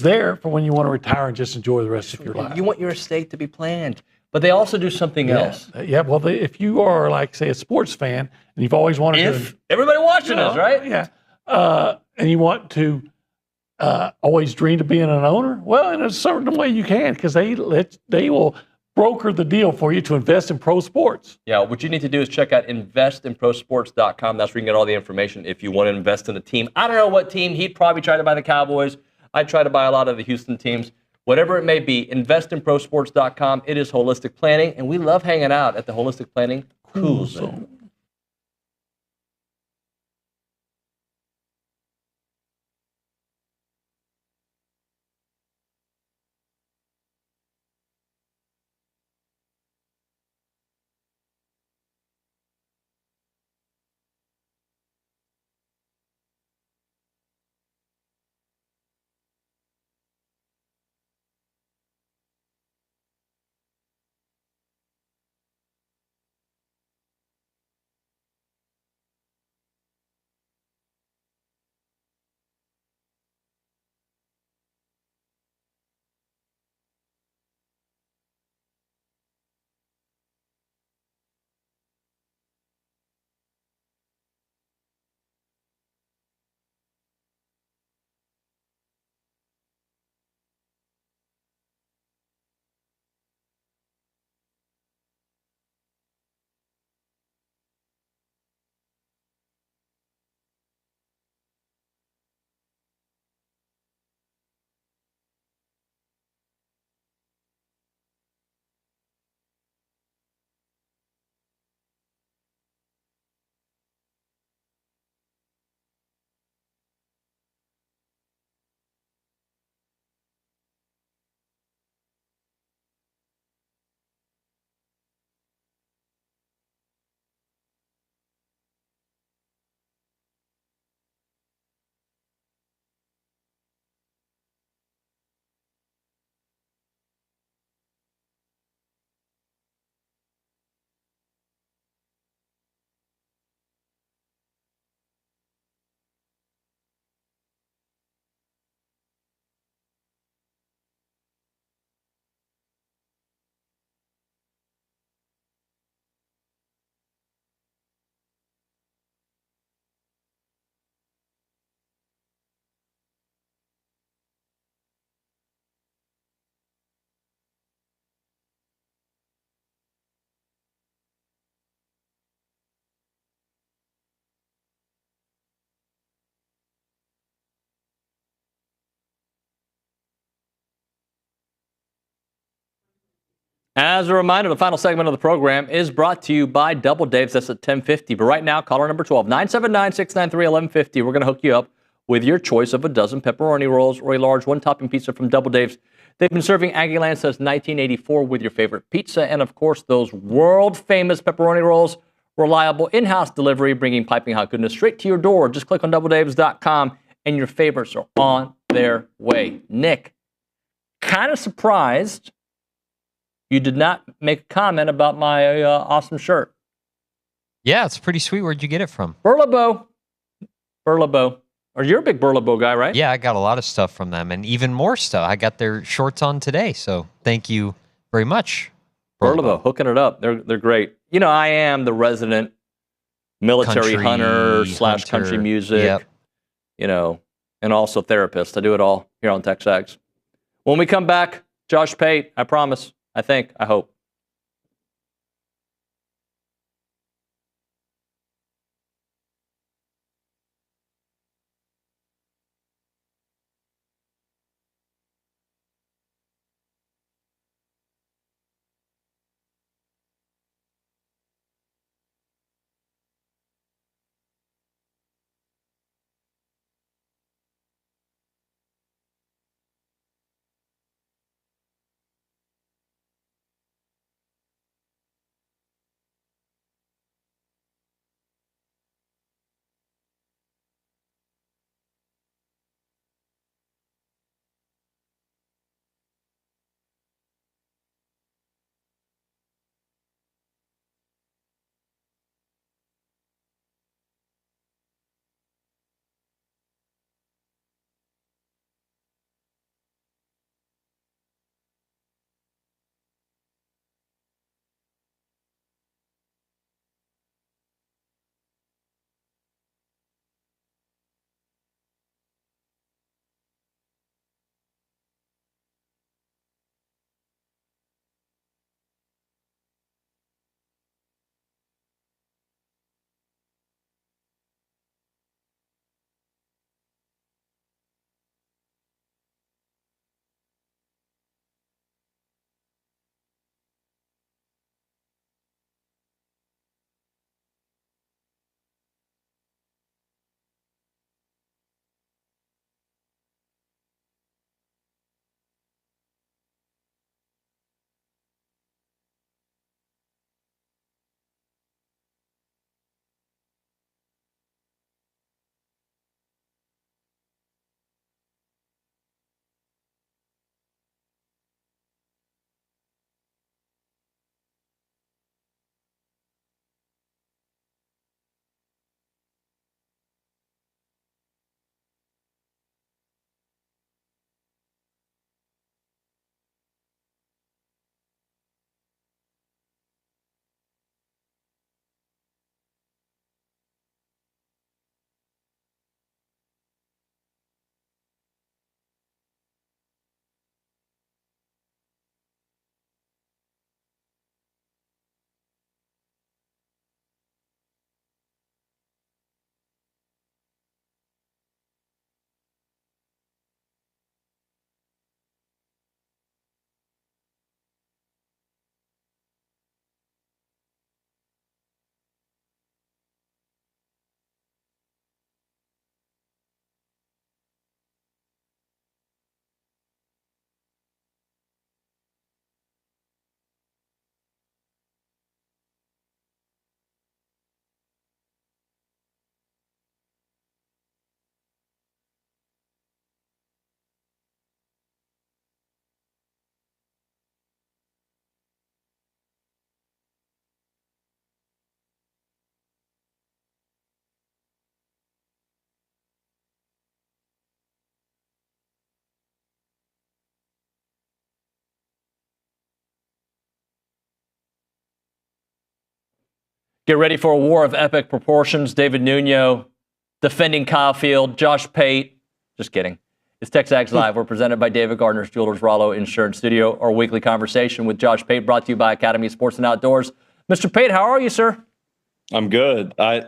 there for when you want to retire and just enjoy the rest of your life. You want your estate to be planned. But they also do something else. Yeah, well, if you are, like, say, a sports fan, and you've always wanted to... Everybody watching us, right? Yeah. And you want to always dream of being an owner, well, in a certain way you can, because they will broker the deal for you to invest in pro sports. Yeah, what you need to do is check out investinprosports.com. That's where you can get all the information if you want to invest in a team. I don't know what team. He'd probably try to buy the Cowboys. I'd try to buy a lot of the Houston teams. Whatever it may be, investinprosports.com. It is holistic planning, and we love hanging out at the Holistic Planning Cool Zone. As a reminder, the final segment of the program is brought to you by Double Dave's. That's at 10:50. But right now, caller number 12, 979-693-1150. We're going to hook you up with your choice of a dozen pepperoni rolls or a large one-topping pizza from Double Dave's. They've been serving Aggieland since 1984 with your favorite pizza and, of course, those world-famous pepperoni rolls. Reliable in-house delivery, bringing piping hot goodness straight to your door. Just click on doubledaves.com and your favorites are on their way. Nick, kind of surprised you did not make a comment about my awesome shirt. Yeah, it's pretty sweet. Where'd you get it from? Burlebo. Or you're a big Burlebo guy, right? Yeah, I got a lot of stuff from them and even more stuff. I got their shorts on today, so thank you very much. Burlebo, hooking it up. They're great. You know, I am the resident military hunter / country music, you know, and also therapist. I do it all here on TexAgs. When we come back, Josh Pate, I promise. I hope. Get ready for a war of epic proportions. David Nuño defending Kyle Field. Josh Pate. Just kidding. It's TexAgs Live. We're presented by David Gardner's Jewelers Rollo Insurance Studio. Our weekly conversation with Josh Pate brought to you by Academy Sports and Outdoors. Mr. Pate, how are you, sir? I'm good. I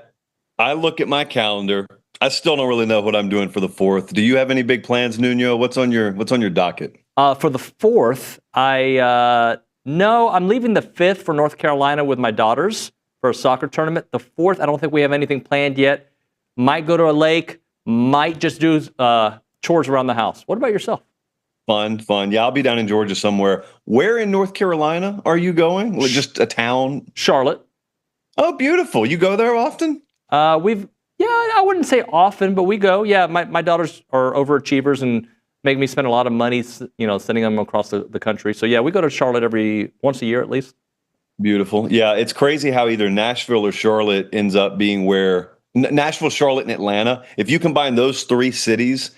look at my calendar. I still don't really know what I'm doing for the 4th. Do you have any big plans, Nuño? What's on your docket? For the 4th, I No, I'm leaving the 5th for North Carolina with my daughters for a soccer tournament. The 4th, I don't think we have anything planned yet. Might go to a lake, might just do chores around the house. What about yourself? Fun. Yeah, I'll be down in Georgia somewhere. Where in North Carolina are you going? Like just a town? Charlotte. Oh, beautiful. You go there often? I wouldn't say often, but we go. Yeah, my daughters are overachievers and make me spend a lot of money, sending them across the country. So yeah, we go to Charlotte once a year at least. Beautiful. Yeah, it's crazy how either Nashville or Charlotte ends up being where Nashville, Charlotte, and Atlanta. If you combine those 3 cities,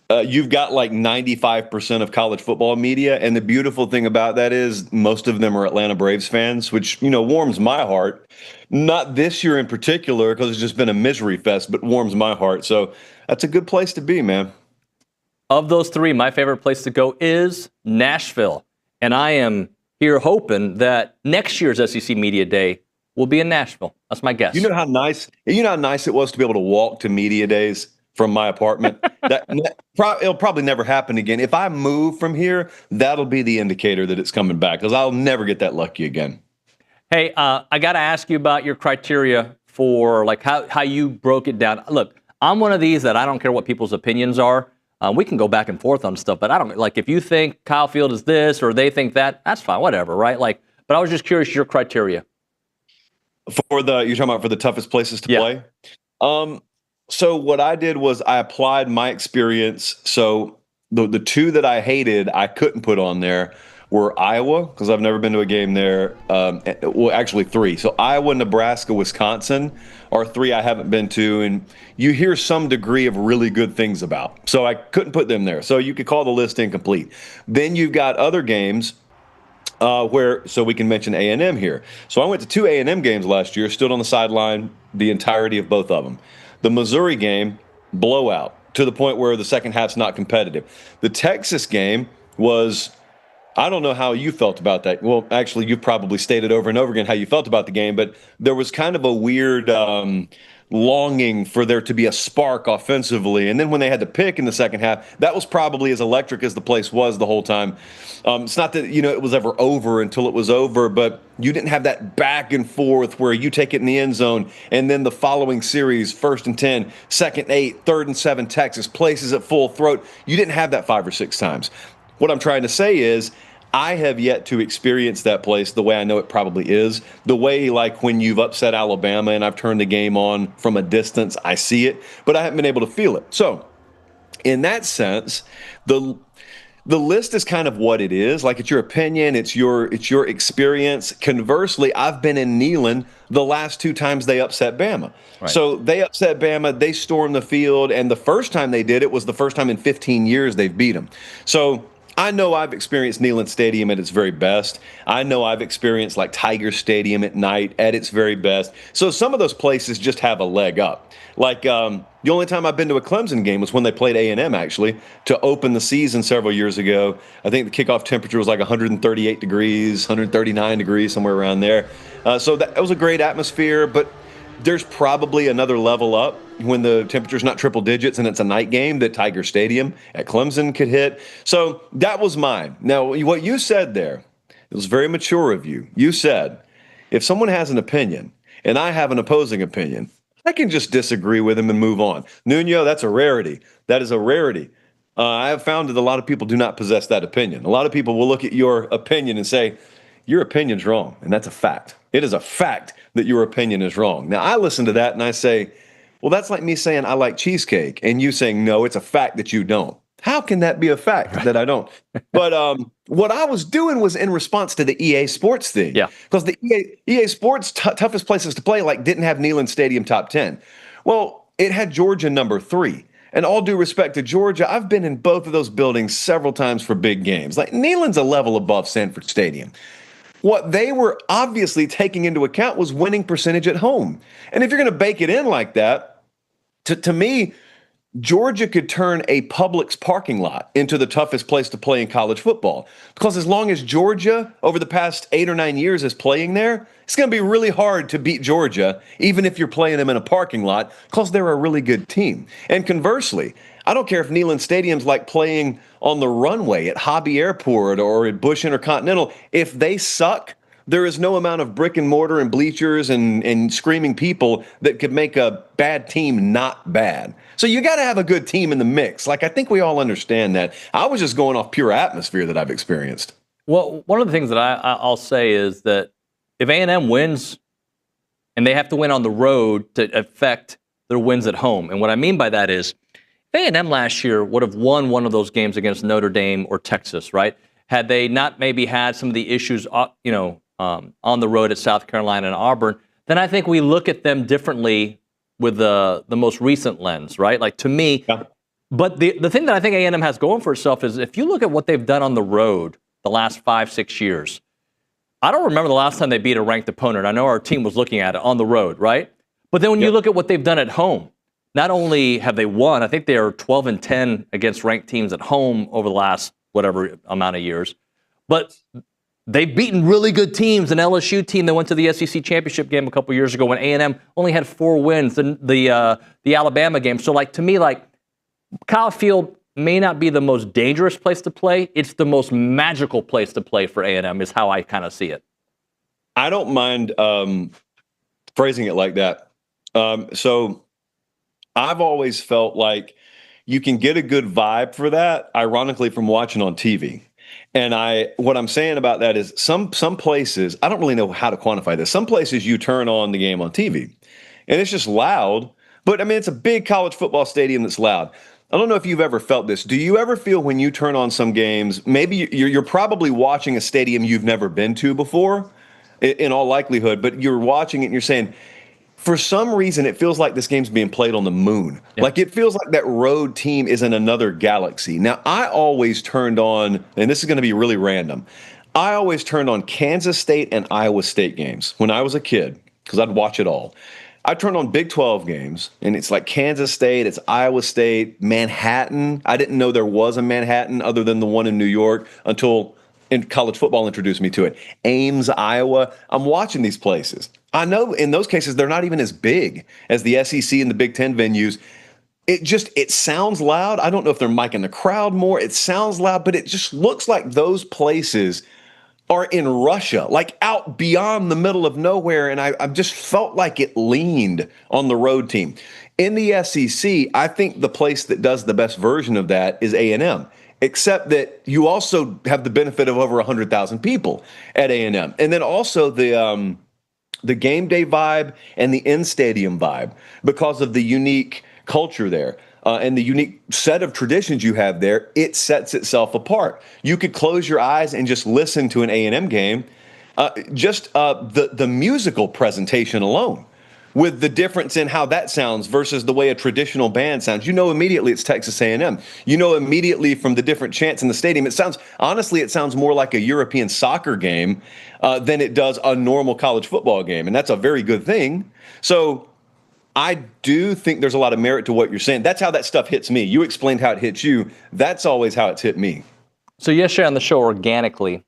you've got like 95% of college football media. And the beautiful thing about that is most of them are Atlanta Braves fans, which, warms my heart. Not this year in particular, because it's just been a misery fest, but warms my heart. So that's a good place to be, man. Of those 3, my favorite place to go is Nashville. And I am here hoping that next year's SEC Media Day will be in Nashville. That's my guess. You know how nice it was to be able to walk to media days from my apartment? It'll probably never happen again. If I move from here, that'll be the indicator that it's coming back, because I'll never get that lucky again. Hey, I got to ask you about your criteria for like how you broke it down. Look, I'm one of these that I don't care what people's opinions are. We can go back and forth on stuff, but I don't like if you think Kyle Field is this or they think that, that's fine, whatever, right? Like, but I was just curious your criteria. You're talking about for the toughest places to play? So what I did was I applied my experience. So the 2 that I hated, I couldn't put on there were Iowa, because I've never been to a game there. Well, actually 3. So Iowa, Nebraska, Wisconsin are 3 I haven't been to, and you hear some degree of really good things about. So I couldn't put them there. So you could call the list incomplete. Then you've got other games so we can mention A&M here. So I went to 2 A&M games last year, stood on the sideline the entirety of both of them. The Missouri game, blowout, to the point where the second half's not competitive. The Texas game was, I don't know how you felt about that. Well, actually, you've probably stated over and over again how you felt about the game, but there was kind of a weird longing for there to be a spark offensively. And then when they had to pick in the second half, that was probably as electric as the place was the whole time. It's not that, it was ever over until it was over, but you didn't have that back and forth where you take it in the end zone and then the following series, 1st and 10, 2nd and 8, 3rd and 7, Texas, places at full throat. You didn't have that 5 or 6 times. What I'm trying to say is, I have yet to experience that place the way I know it probably is. The way, like, when you've upset Alabama and I've turned the game on from a distance, I see it, but I haven't been able to feel it. So, in that sense, the list is kind of what it is. Like, it's your opinion, it's your experience. Conversely, I've been in Neyland the last 2 times they upset Bama. Right. So they upset Bama, they stormed the field, and the first time they did it was the first time in 15 years they've beat them. So I know I've experienced Neyland Stadium at its very best. I know I've experienced like Tiger Stadium at night at its very best. So some of those places just have a leg up. Like the only time I've been to a Clemson game was when they played A&M, actually, to open the season several years ago. I think the kickoff temperature was like 138 degrees, 139 degrees, somewhere around there. So that was a great atmosphere, but there's probably another level up when the temperature's not triple digits and it's a night game that Tiger Stadium at Clemson could hit. So that was mine. Now, what you said there, it was very mature of you. You said, if someone has an opinion and I have an opposing opinion, I can just disagree with him and move on. Nuño, that's a rarity. That is a rarity. I have found that a lot of people do not possess that opinion. A lot of people will look at your opinion and say, your opinion's wrong, and that's a fact. It is a fact that your opinion is wrong. Now, I listen to that and I say, well, that's like me saying I like cheesecake, and you saying, no, it's a fact that you don't. How can that be a fact that I don't? But what I was doing was in response to the EA Sports thing. Yeah. Because the EA Sports toughest places to play didn't have Neyland Stadium top 10. Well, it had Georgia number 3. And all due respect to Georgia, I've been in both of those buildings several times for big games. Like, Neyland's a level above Sanford Stadium. What they were obviously taking into account was winning percentage at home. And if you're going to bake it in like that, to me, Georgia could turn a Publix parking lot into the toughest place to play in college football. Because as long as Georgia, over the past 8 or 9 years, is playing there, it's going to be really hard to beat Georgia, even if you're playing them in a parking lot, because they're a really good team. And conversely, I don't care if Neyland Stadium's like playing on the runway at Hobby Airport or at Busch Intercontinental. If they suck, there is no amount of brick and mortar and bleachers and screaming people that could make a bad team not bad. So you got to have a good team in the mix. Like, I think we all understand that. I was just going off pure atmosphere that I've experienced. Well, one of the things that I'll say is that if A&M wins, and they have to win on the road to affect their wins at home. And what I mean by that is, if A&M last year would have won one of those games against Notre Dame or Texas, right? Had they not maybe had some of the issues, on the road at South Carolina and Auburn, then I think we look at them differently with the most recent lens, right? Like, to me, but the thing that I think A&M has going for itself is if you look at what they've done on the road the last 5-6 years, I don't remember the last time they beat a ranked opponent. I know our team was looking at it on the road, right? But then when you look at what they've done at home, not only have they won, I think they are 12-10 against ranked teams at home over the last whatever amount of years, but they've beaten really good teams. An LSU team that went to the SEC championship game a couple years ago when A&M only had 4 wins. The Alabama game. So, like, to me, like, Kyle Field may not be the most dangerous place to play. It's the most magical place to play for A&M is how I kind of see it. I don't mind phrasing it like that. So I've always felt like you can get a good vibe for that, ironically, from watching on TV. And what I'm saying about that is some places, I don't really know how to quantify this. Some places you turn on the game on TV and it's just loud, but I mean, it's a big college football stadium that's loud. I don't know if you've ever felt this. Do you ever feel when you turn on some games, maybe you're probably watching a stadium you've never been to before, in all likelihood, but you're watching it and you're saying, for some reason, it feels like this game's being played on the moon. Yeah. Like, it feels like that road team is in another galaxy. Now, I always turned on, and this is going to be really random, I always turned on Kansas State and Iowa State games when I was a kid, because I'd watch it all. I turned on Big 12 games, and it's like Kansas State, it's Iowa State, Manhattan. I didn't know there was a Manhattan other than the one in New York until college football introduced me to it. Ames, Iowa. I'm watching these places. I know in those cases they're not even as big as the SEC and the Big Ten venues. It sounds loud. I don't know if they're miking the crowd more. It sounds loud, but it just looks like those places are in Russia, like out beyond the middle of nowhere. And I just felt like it leaned on the road team. In the SEC, I think the place that does the best version of that is A&M, except that you also have the benefit of over 100,000 people at A&M. And then also the game day vibe and the in-stadium vibe because of the unique culture there. And the unique set of traditions you have there, it sets itself apart. You could close your eyes and just listen to an A&M game, the musical presentation alone, with the difference in how that sounds versus the way a traditional band sounds. You know immediately it's Texas A&M. You know immediately from the different chants in the stadium. It sounds more like a European soccer game than it does a normal college football game, and that's a very good thing. So I do think there's a lot of merit to what you're saying. That's how that stuff hits me. You explained how it hits you. That's always how it's hit me. So yesterday on the show, organically,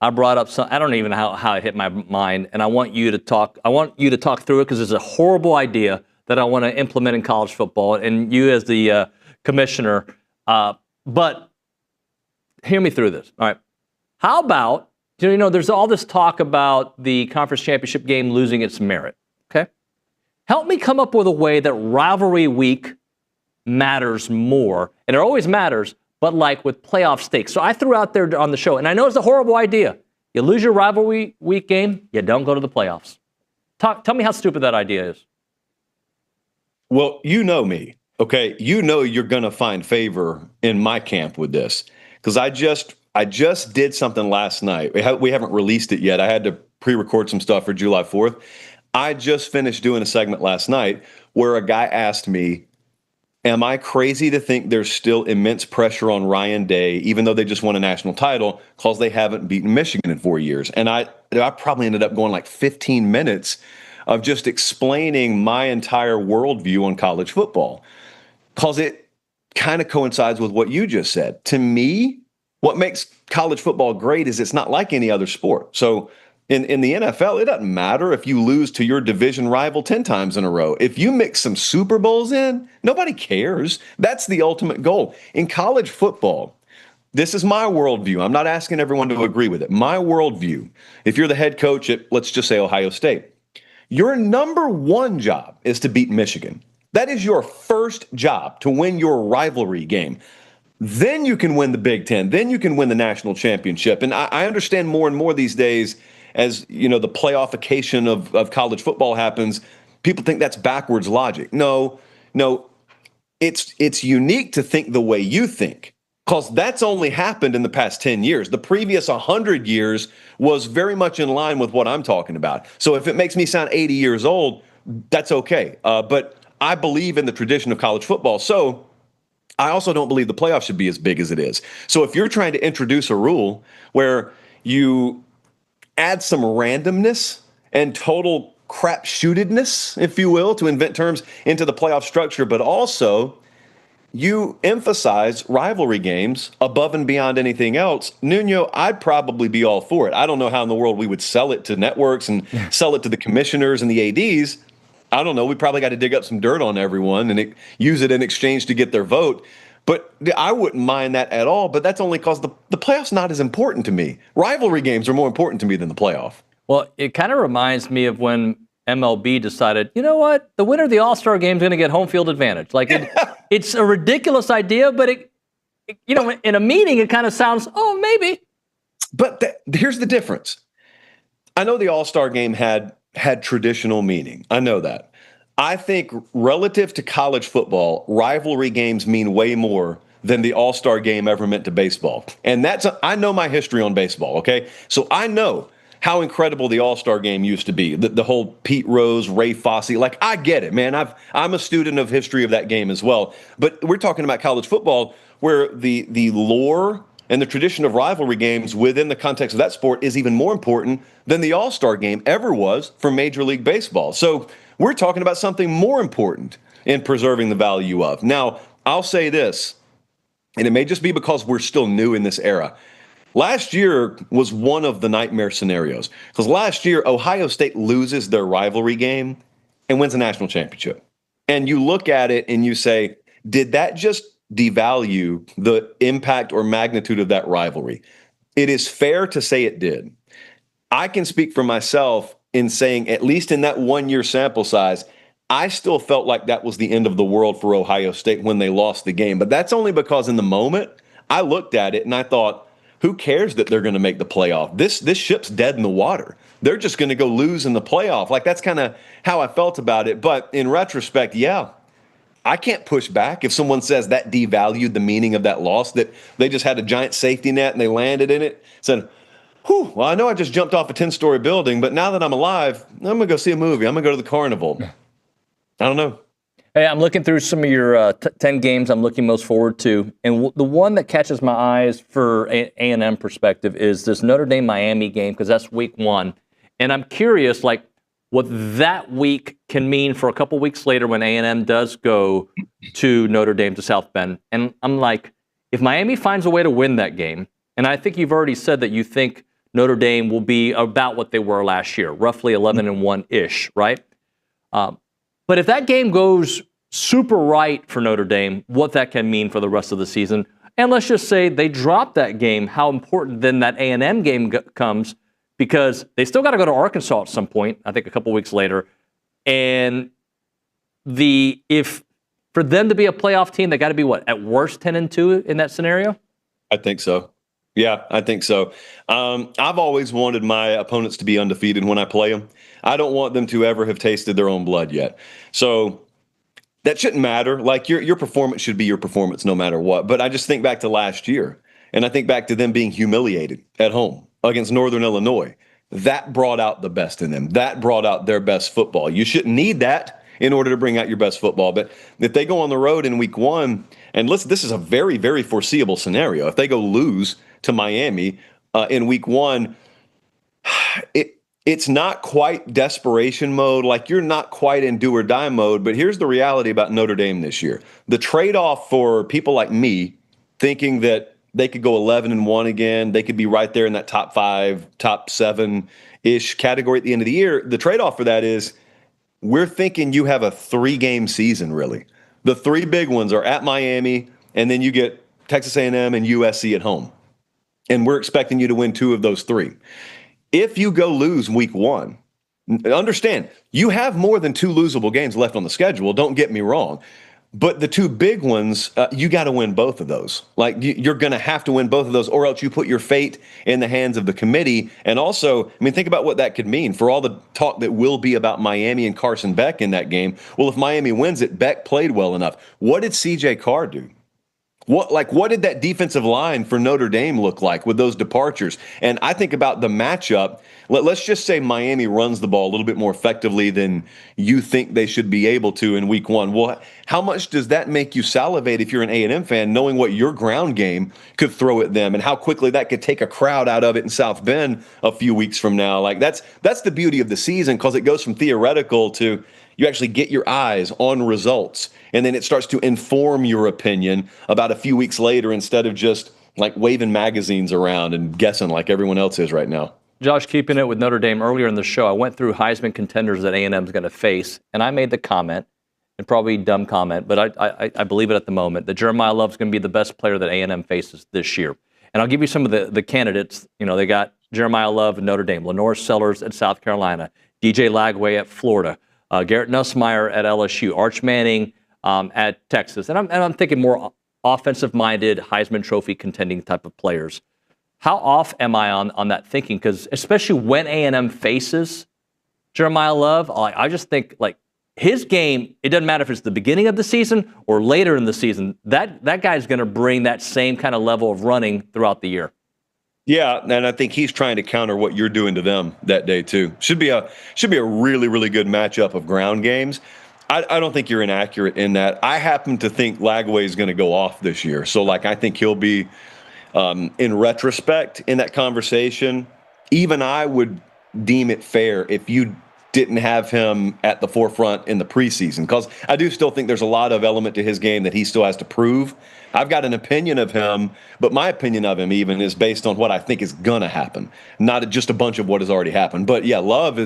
I brought up I don't even know how it hit my mind, and I want you to talk through it because it's a horrible idea that I want to implement in college football, and you as the commissioner. But hear me through this. All right. How about, there's all this talk about the conference championship game losing its merit. Okay. Help me come up with a way that rivalry week matters more, and it always matters, but like with playoff stakes. So I threw out there on the show, and I know it's a horrible idea. You lose your rivalry week game, you don't go to the playoffs. Tell me how stupid that idea is. Well, you know me, okay? You know you're going to find favor in my camp with this because I just did something last night. We haven't released it yet. I had to pre-record some stuff for July 4th. I just finished doing a segment last night where a guy asked me, am I crazy to think there's still immense pressure on Ryan Day, even though they just won a national title, because they haven't beaten Michigan in 4 years? And I probably ended up going like 15 minutes of just explaining my entire worldview on college football, because it kind of coincides with what you just said. To me, what makes college football great is it's not like any other sport. So In the NFL, it doesn't matter if you lose to your division rival 10 times in a row. If you mix some Super Bowls in, nobody cares. That's the ultimate goal. In college football, this is my worldview. I'm not asking everyone to agree with it. My worldview, if you're the head coach at, let's just say, Ohio State, your number one job is to beat Michigan. That is your first job, to win your rivalry game. Then you can win the Big Ten. Then you can win the national championship. And I understand more and more these days, as you know, the playofffication of college football happens, people think that's backwards logic. No, it's unique to think the way you think, because that's only happened in the past 10 years. The previous 100 years was very much in line with what I'm talking about. So if it makes me sound 80 years old, that's okay. But I believe in the tradition of college football. So I also don't believe the playoffs should be as big as it is. So if you're trying to introduce a rule where you add some randomness and total crapshootedness, if you will, to invent terms, into the playoff structure, but also you emphasize rivalry games above and beyond anything else, Nuño, I'd probably be all for it. I don't know how in the world we would sell it to networks and sell it to the commissioners and the ADs. I don't know. We probably got to dig up some dirt on everyone and use it in exchange to get their vote. But I wouldn't mind that at all. But that's only because the playoff's not as important to me. Rivalry games are more important to me than the playoff. Well, it kind of reminds me of when MLB decided, you know what, the winner of the All-Star game is going to get home field advantage. Like it's a ridiculous idea, but in a meeting, it kind of sounds, oh, maybe. But here's the difference. I know the All-Star game had traditional meaning. I know that. I think relative to college football, rivalry games mean way more than the All-Star game ever meant to baseball. And I know my history on baseball, okay? So I know how incredible the All-Star game used to be. The whole Pete Rose, Ray Fosse, like I get it, man. I'm a student of history of that game as well. But we're talking about college football where the lore and the tradition of rivalry games within the context of that sport is even more important than the All-Star game ever was for Major League Baseball. So we're talking about something more important in preserving the value of. Now, I'll say this, and it may just be because we're still new in this era. Last year was one of the nightmare scenarios, because last year Ohio State loses their rivalry game and wins a national championship. And you look at it and you say, did that just devalue the impact or magnitude of that rivalry? It is fair to say it did. I can speak for myself in saying, at least in that 1 year sample size, I still felt like that was the end of the world for Ohio State when they lost the game. But that's only because in the moment I looked at it and I thought, who cares that they're going to make the playoff? This ship's dead in the water. They're just going to go lose in the playoff. Like, that's kind of how I felt about it. But in retrospect, yeah, I can't push back if someone says that devalued the meaning of that loss, that they just had a giant safety net and they landed in it. Said, whew, well, I know I just jumped off a 10-story building, but now that I'm alive, I'm going to go see a movie. I'm going to go to the carnival. I don't know. Hey, I'm looking through some of your 10 games I'm looking most forward to. And the one that catches my eyes for A&M perspective is this Notre Dame-Miami game, because that's week one. And I'm curious, like, what that week can mean for a couple weeks later when A&M does go to Notre Dame to South Bend. And I'm like, if Miami finds a way to win that game, and I think you've already said that you think Notre Dame will be about what they were last year, roughly 11-1-ish, right? But if that game goes super right for Notre Dame, what that can mean for the rest of the season, and let's just say they drop that game, how important then that A&M game comes, because they still got to go to Arkansas at some point, I think a couple weeks later. And if for them to be a playoff team, they got to be what, at worst 10-2 in that scenario? I think so. Yeah, I think so. I've always wanted my opponents to be undefeated when I play them. I don't want them to ever have tasted their own blood yet. So that shouldn't matter. Like, your performance should be your performance no matter what. But I just think back to last year, and I think back to them being humiliated at home against Northern Illinois. That brought out the best in them. That brought out their best football. You shouldn't need that in order to bring out your best football. But if they go on the road in week one, and listen, this is a very, very foreseeable scenario. If they go lose to Miami in week one, it's not quite desperation mode. Like, you're not quite in do or die mode. But here's the reality about Notre Dame this year. The trade-off for people like me thinking that they could go 11-1 again. They could be right there in that top 5, top 7-ish category at the end of the year. The trade-off for that is we're thinking you have a 3-game season, really. The 3 big ones are at Miami, and then you get Texas A&M and USC at home. And we're expecting you to win 2 of those 3. If you go lose week 1, understand, you have more than 2 losable games left on the schedule. Don't get me wrong. But the 2 big ones, you got to win both of those. Like, you're going to have to win both of those, or else you put your fate in the hands of the committee. And also, I mean, think about what that could mean for all the talk that will be about Miami and Carson Beck in that game. Well, if Miami wins it, Beck played well enough. What did C.J. Carr do? What did that defensive line for Notre Dame look like with those departures? And I think about the matchup. Let's just say Miami runs the ball a little bit more effectively than you think they should be able to in week 1. Well, how much does that make you salivate if you're an A&M fan, knowing what your ground game could throw at them and how quickly that could take a crowd out of it in South Bend a few weeks from now? Like, that's the beauty of the season, because it goes from theoretical to you actually get your eyes on results, and then it starts to inform your opinion about a few weeks later instead of just like waving magazines around and guessing like everyone else is right now. Josh, keeping it with Notre Dame, earlier in the show, I went through Heisman contenders that A&M is going to face, and I made the comment, and probably a dumb comment, but I believe it at the moment, that Jeremiah Love's going to be the best player that A&M faces this year. And I'll give you some of the candidates. You know, they got Jeremiah Love at Notre Dame, Lenore Sellers at South Carolina, DJ Lagway at Florida, Garrett Nussmeier at LSU, Arch Manning at Texas. And I'm thinking more offensive-minded, Heisman Trophy contending type of players. How off am I on that thinking? Because especially when A&M faces Jeremiah Love, I just think like his game, it doesn't matter if it's the beginning of the season or later in the season, that guy's going to bring that same kind of level of running throughout the year. Yeah, and I think he's trying to counter what you're doing to them that day too. Should be a really, really good matchup of ground games. I don't think you're inaccurate in that. I happen to think Lagway is going to go off this year. So, like, I think he'll be, in retrospect, in that conversation. Even I would deem it fair if you didn't have him at the forefront in the preseason, because I do still think there's a lot of element to his game that he still has to prove. I've got an opinion of him, but my opinion of him even is based on what I think is going to happen, not just a bunch of what has already happened. But yeah, Love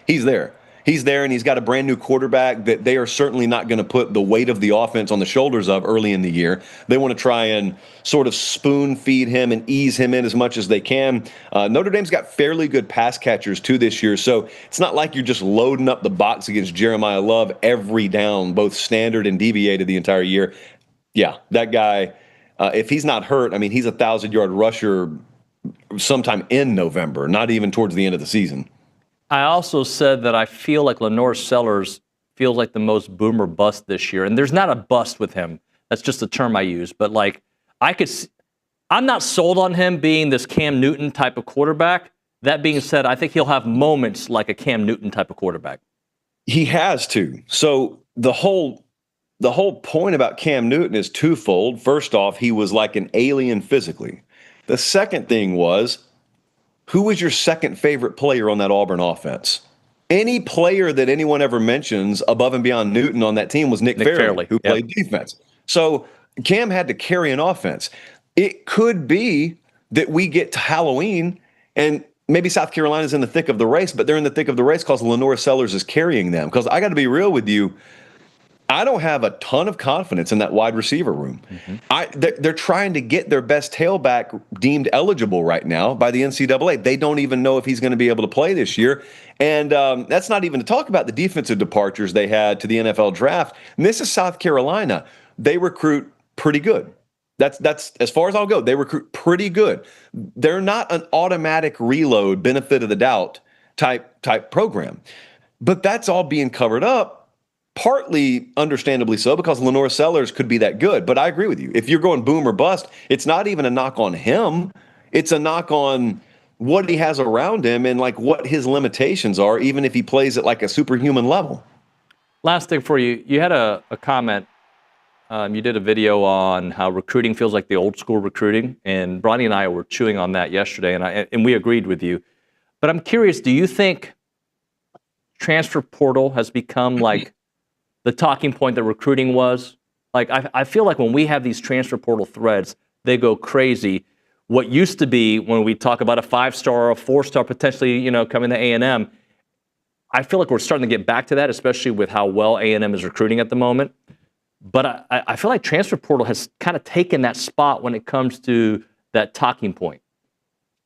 he's there. He's there, and he's got a brand new quarterback that they are certainly not going to put the weight of the offense on the shoulders of early in the year. They want to try and sort of spoon feed him and ease him in as much as they can. Notre Dame's got fairly good pass catchers too this year, so it's not like you're just loading up the box against Jeremiah Love every down, both standard and deviated the entire year. Yeah, that guy, if he's not hurt, I mean, he's a 1,000-yard rusher sometime in November, not even towards the end of the season. I also said that I feel like Lenore Sellers feels like the most boomer bust this year. And there's not a bust with him. That's just a term I use. But like, I'm not sold on him being this Cam Newton type of quarterback. That being said, I think he'll have moments like a Cam Newton type of quarterback. He has to. So the whole point about Cam Newton is twofold. First off, he was like an alien physically. The second thing was, who was your second favorite player on that Auburn offense? Any player that anyone ever mentions above and beyond Newton on that team was Nick Fairley, who played defense. So Cam had to carry an offense. It could be that we get to Halloween and maybe South Carolina's in the thick of the race, but they're in the thick of the race because Lenore Sellers is carrying them. Because I got to be real with you, I don't have a ton of confidence in that wide receiver room. They're trying to get their best tailback deemed eligible right now by the NCAA. They don't even know if he's going to be able to play this year. And that's not even to talk about the defensive departures they had to the NFL draft. And this is South Carolina. They recruit pretty good. That's as far as I'll go. They recruit pretty good. They're not an automatic reload, benefit of the doubt type program. But that's all being covered up. Partly understandably so, because Lenore Sellers could be that good. But I agree with you. If you're going boom or bust, it's not even a knock on him. It's a knock on what he has around him and like what his limitations are, even if he plays at like a superhuman level. Last thing for you. You had a comment. You did a video on how recruiting feels like the old school recruiting. And Bronny and I were chewing on that yesterday, and we agreed with you. But I'm curious, do you think transfer portal has become like the talking point that recruiting was? Like, I feel like when we have these transfer portal threads, they go crazy. What used to be when we talk about a 5-star or a 4-star potentially, coming to A&M, I feel like we're starting to get back to that, especially with how well A&M is recruiting at the moment. But I feel like transfer portal has kind of taken that spot when it comes to that talking point.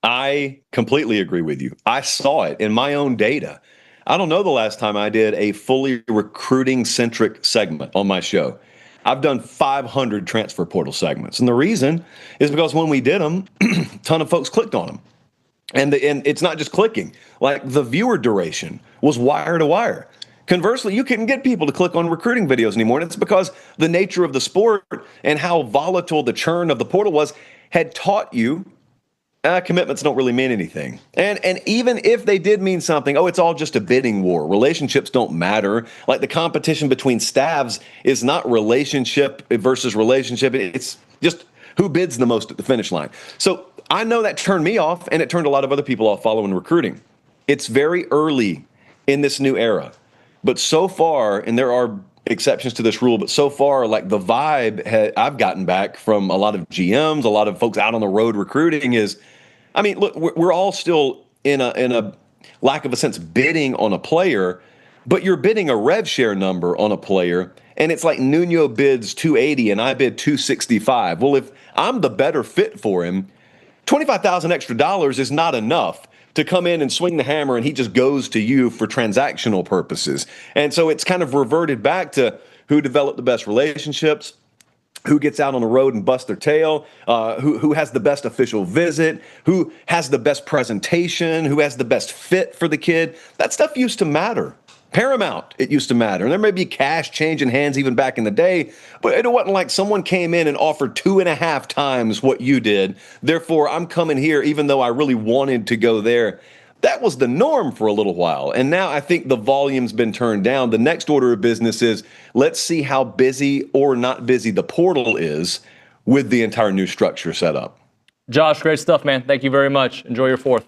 I completely agree with you. I saw it in my own data. I don't know the last time I did a fully recruiting-centric segment on my show. I've done 500 transfer portal segments. And the reason is because when we did them, a ton of folks clicked on them. And it's not just clicking. Like the viewer duration was wire to wire. Conversely, you couldn't get people to click on recruiting videos anymore. And it's because the nature of the sport and how volatile the churn of the portal was had taught you commitments don't really mean anything. And even if they did mean something, it's all just a bidding war. Relationships don't matter. Like the competition between staffs is not relationship versus relationship. It's just who bids the most at the finish line. So I know that turned me off, and it turned a lot of other people off following recruiting. It's very early in this new era. But so far, and there are exceptions to this rule, but so far, like the vibe I've gotten back from a lot of GMs, a lot of folks out on the road recruiting is, I mean, look, we're all still in a lack of a sense bidding on a player, but you're bidding a rev share number on a player, and it's like Nuño bids 280 and I bid 265. Well, if I'm the better fit for him, $25,000 extra is not enough to come in and swing the hammer, and he just goes to you for transactional purposes. And so it's kind of reverted back to who developed the best relationships, who gets out on the road and busts their tail, who has the best official visit, who has the best presentation, who has the best fit for the kid. That stuff used to matter. Paramount, it used to matter. And there may be cash changing hands even back in the day, but it wasn't like someone came in and offered 2.5 times what you did. Therefore, I'm coming here even though I really wanted to go there. That was the norm for a little while. And now I think the volume's been turned down. The next order of business is let's see how busy or not busy the portal is with the entire new structure set up. Josh, great stuff, man. Thank you very much. Enjoy your 4th.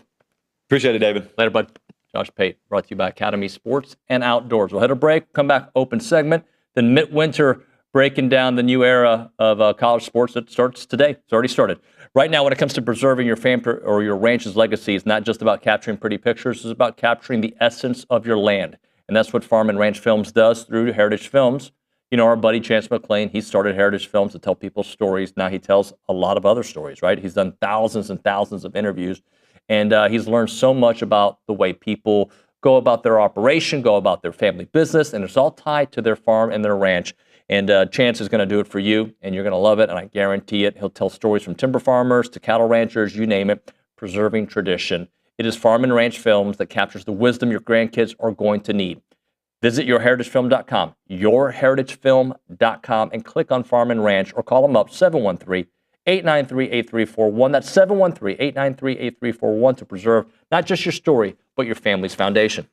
Appreciate it, David. Later, bud. Josh Pate, brought to you by Academy Sports and Outdoors. We'll hit a break, come back, open segment. Then midwinter, breaking down the new era of college sports that starts today. It's already started. Right now, when it comes to preserving your family or your ranch's legacy, it's not just about capturing pretty pictures. It's about capturing the essence of your land. And that's what Farm and Ranch Films does through Heritage Films. You know, our buddy Chance McClain, he started Heritage Films to tell people stories. Now he tells a lot of other stories, right? He's done thousands and thousands of interviews. And he's learned so much about the way people go about their operation, go about their family business, and it's all tied to their farm and their ranch. And Chance is going to do it for you, and you're going to love it, and I guarantee it. He'll tell stories from timber farmers to cattle ranchers, you name it, preserving tradition. It is Farm and Ranch Films that captures the wisdom your grandkids are going to need. Visit yourheritagefilm.com, yourheritagefilm.com, and click on Farm and Ranch or call them up, 713-893-8341. That's 713-893-8341 to preserve not just your story, but your family's foundation.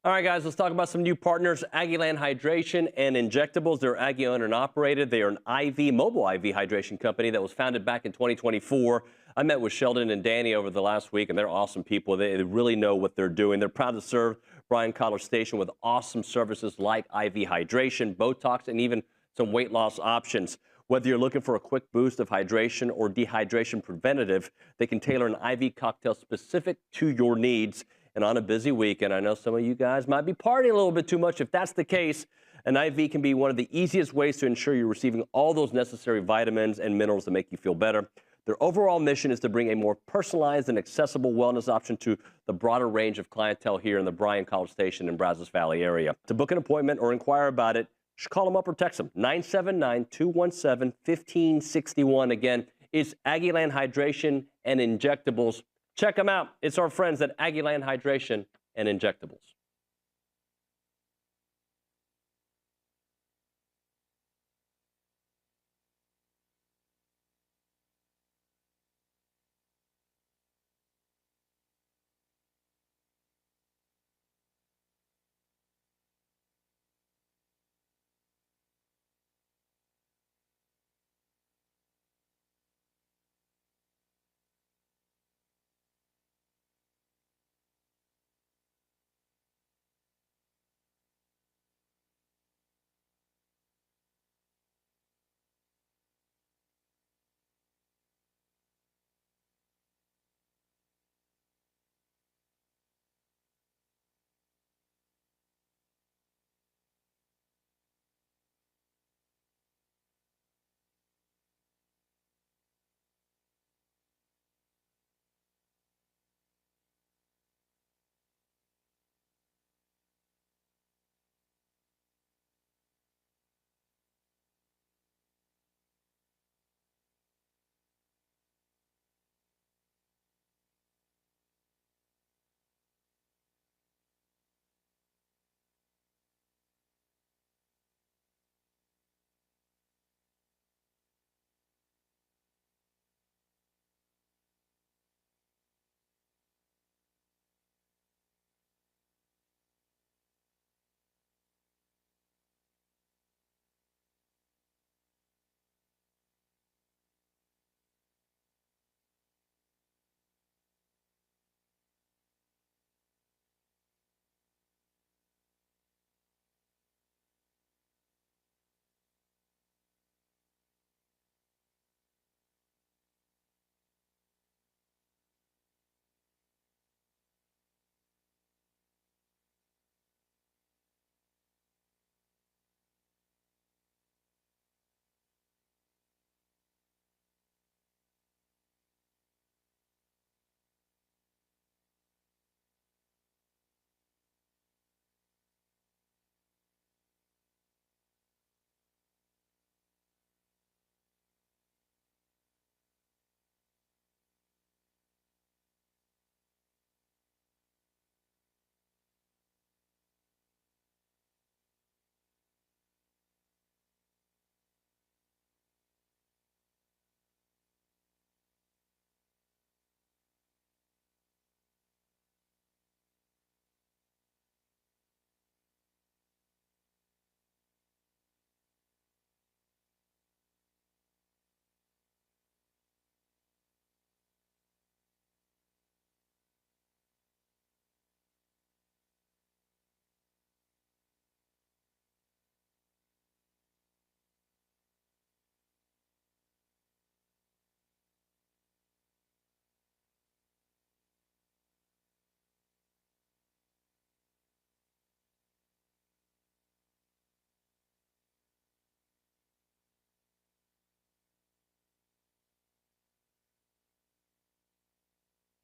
All right, guys, let's talk about some new partners. Aggieland Hydration and Injectables. They're Aggie owned and operated. They are an mobile IV hydration company that was founded back in 2024. I met with Sheldon and Danny over the last week, and they're awesome people. They really know what they're doing. They're proud to serve Bryan College Station with awesome services like IV hydration, Botox, and even some weight loss options. Whether you're looking for a quick boost of hydration or dehydration preventative, they can tailor an IV cocktail specific to your needs. And on a busy weekend, I know some of you guys might be partying a little bit too much. If that's the case, an IV can be one of the easiest ways to ensure you're receiving all those necessary vitamins and minerals that make you feel better. Their overall mission is to bring a more personalized and accessible wellness option to the broader range of clientele here in the Bryan College Station and Brazos Valley area. To book an appointment or inquire about it, just call them up or text them, 979-217-1561. Again, it's Aggieland Hydration and Injectables. Check them out. It's our friends at Aggieland Hydration and Injectables.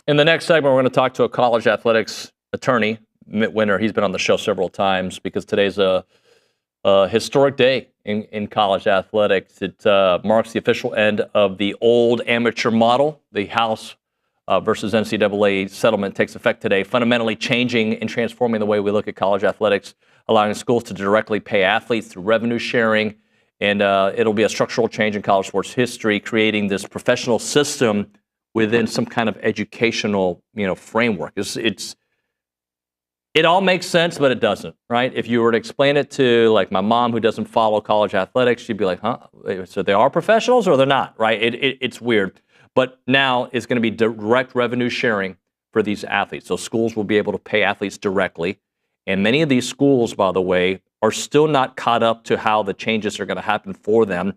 In the next segment, we're going to talk to a college athletics attorney, Mitt Winter. He's been on the show several times because today's a historic day in college athletics. It marks the official end of the old amateur model. The House versus NCAA settlement takes effect today, fundamentally changing and transforming the way we look at college athletics, allowing schools to directly pay athletes through revenue sharing. And it'll be a structural change in college sports history, creating this professional system within some kind of educational, framework. It all makes sense, but it doesn't, right? If you were to explain it to like my mom who doesn't follow college athletics, she'd be like, huh? So they are professionals or they're not, right? It's weird. But now it's going to be direct revenue sharing for these athletes. So schools will be able to pay athletes directly. And many of these schools, by the way, are still not caught up to how the changes are going to happen for them.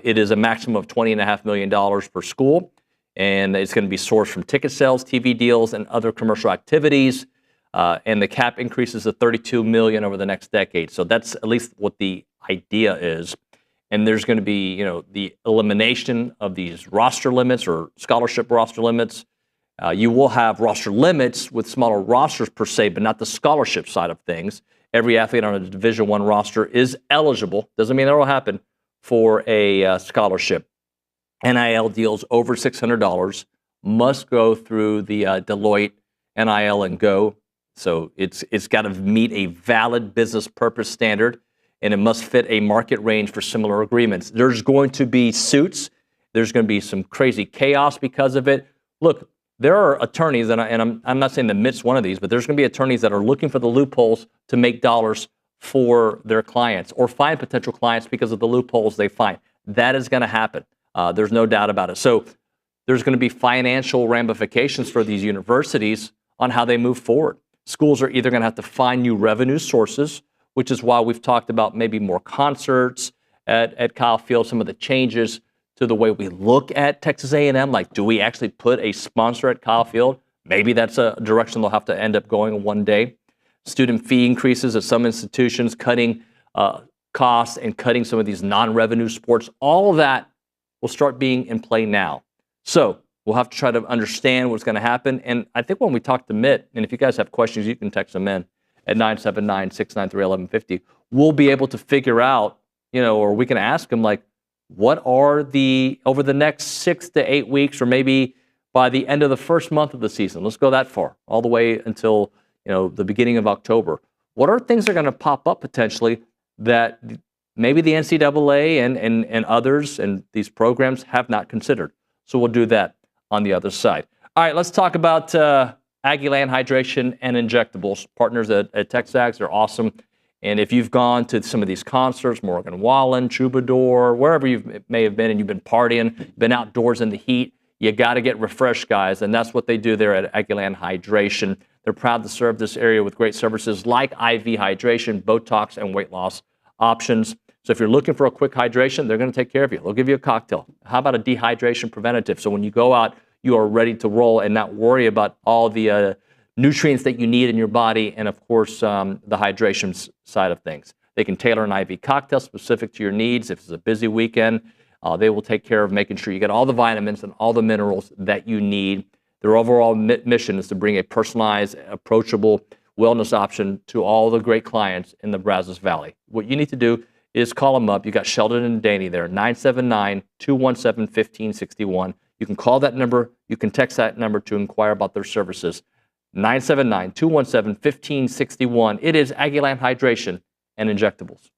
It is a maximum of $20.5 million per school. And it's going to be sourced from ticket sales, TV deals, and other commercial activities. And the cap increases to $32 million over the next decade. So that's at least what the idea is. And there's going to be, the elimination of these roster limits or scholarship roster limits. You will have roster limits with smaller rosters per se, but not the scholarship side of things. Every athlete on a Division I roster is eligible. Doesn't mean that will happen for a scholarship. NIL deals over $600 must go through the Deloitte NIL and Go. So it's got to meet a valid business purpose standard, and it must fit a market range for similar agreements. There's going to be suits. There's going to be some crazy chaos because of it. Look, there are attorneys, and I'm not saying that Mitt's one of these, but there's going to be attorneys that are looking for the loopholes to make dollars for their clients or find potential clients because of the loopholes they find. That is going to happen. There's no doubt about it. So there's going to be financial ramifications for these universities on how they move forward. Schools are either going to have to find new revenue sources, which is why we've talked about maybe more concerts at Kyle Field, some of the changes to the way we look at Texas A&M. Like, do we actually put a sponsor at Kyle Field? Maybe that's a direction they'll have to end up going one day. Student fee increases at some institutions, cutting costs and cutting some of these non-revenue sports. All of that will start being in play now. So we'll have to try to understand what's going to happen. And I think when we talk to Mitt, and if you guys have questions, you can text them in at 979-693-1150. We'll be able to figure out, or we can ask him, like, what are over the next 6 to 8 weeks, or maybe by the end of the first month of the season, let's go that far, all the way until, the beginning of October. What are things that are going to pop up potentially that maybe the NCAA and others and these programs have not considered? So we'll do that on the other side. All right, let's talk about Aggie Land Hydration and Injectables, partners at TexAgs. They're awesome. And if you've gone to some of these concerts, Morgan Wallen, Troubadour, wherever you may have been, and you've been partying, been outdoors in the heat, you got to get refreshed, guys. And that's what they do there at Aggie Land Hydration. They're proud to serve this area with great services like IV hydration, Botox, and weight loss options. So if you're looking for a quick hydration, they're going to take care of you. They'll give you a cocktail. How about a dehydration preventative? So when you go out, you are ready to roll and not worry about all the nutrients that you need in your body, and of course, the hydration side of things. They can tailor an IV cocktail specific to your needs. If it's a busy weekend, they will take care of making sure you get all the vitamins and all the minerals that you need. Their overall mission is to bring a personalized, approachable wellness option to all the great clients in the Brazos Valley. What you need to do is call them up. You got Sheldon and Danny there, 979-217-1561. You can call that number. You can text that number to inquire about their services. 979-217-1561. It is Aggie Land Hydration and Injectables.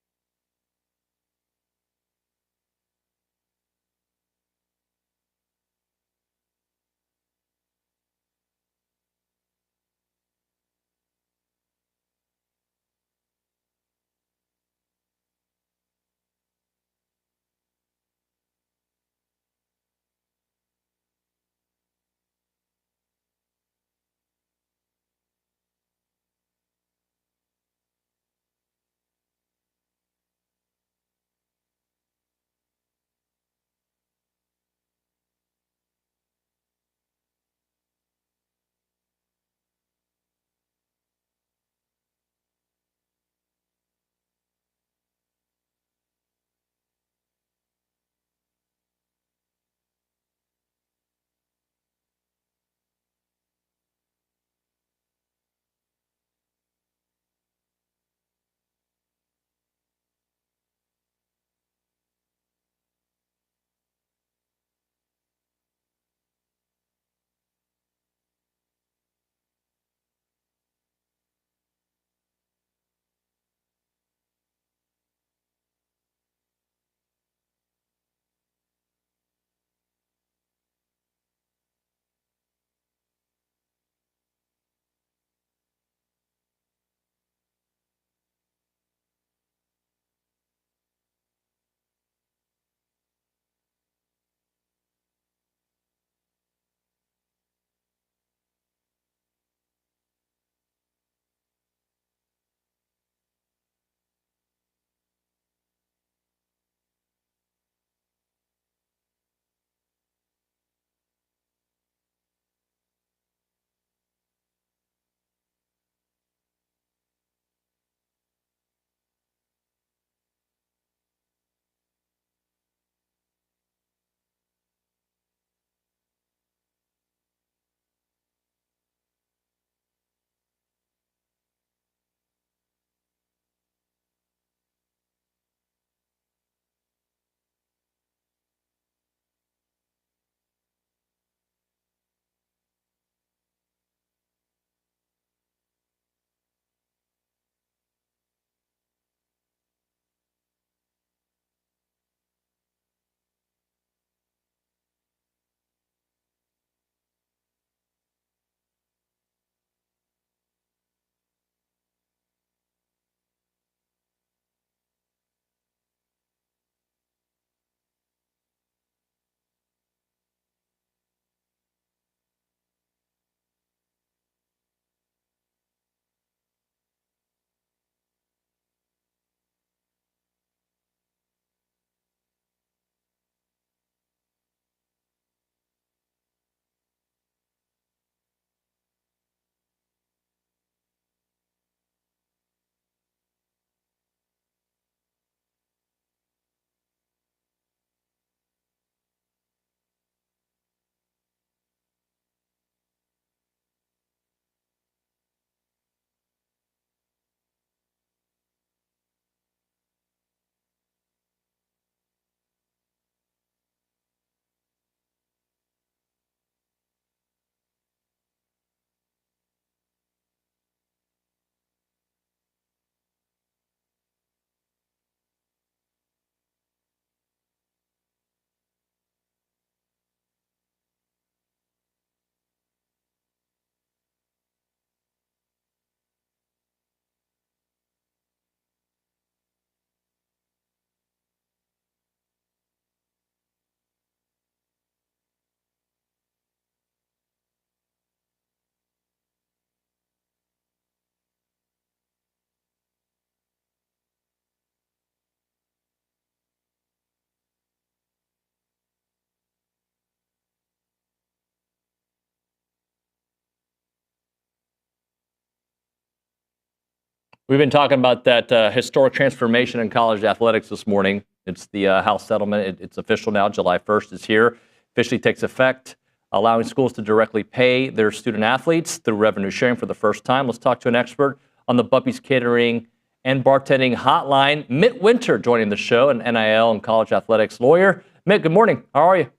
We've been talking about that historic transformation in college athletics this morning. It's the House settlement. It's official now. July 1st is here. Officially takes effect, allowing schools to directly pay their student athletes through revenue sharing for the first time. Let's talk to an expert on the Buppy's Catering and Bartending Hotline. Mitt Winter joining the show, an NIL and college athletics lawyer. Mitt, good morning. How are you?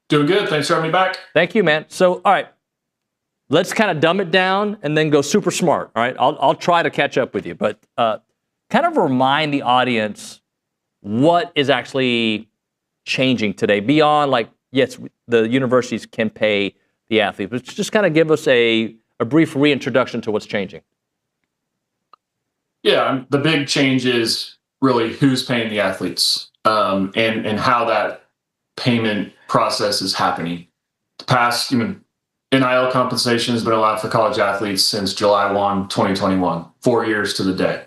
Doing good. Thanks for having me back. Thank you, man. So, all right. Let's kind of dumb it down and then go super smart. All right, I'll try to catch up with you, but kind of remind the audience what is actually changing today beyond, like, yes, the universities can pay the athletes, but just kind of give us a brief reintroduction to what's changing. Yeah, the big change is really who's paying the athletes and how that payment process is happening. The past, NIL compensation has been allowed for college athletes since July 1, 2021, 4 years to the day.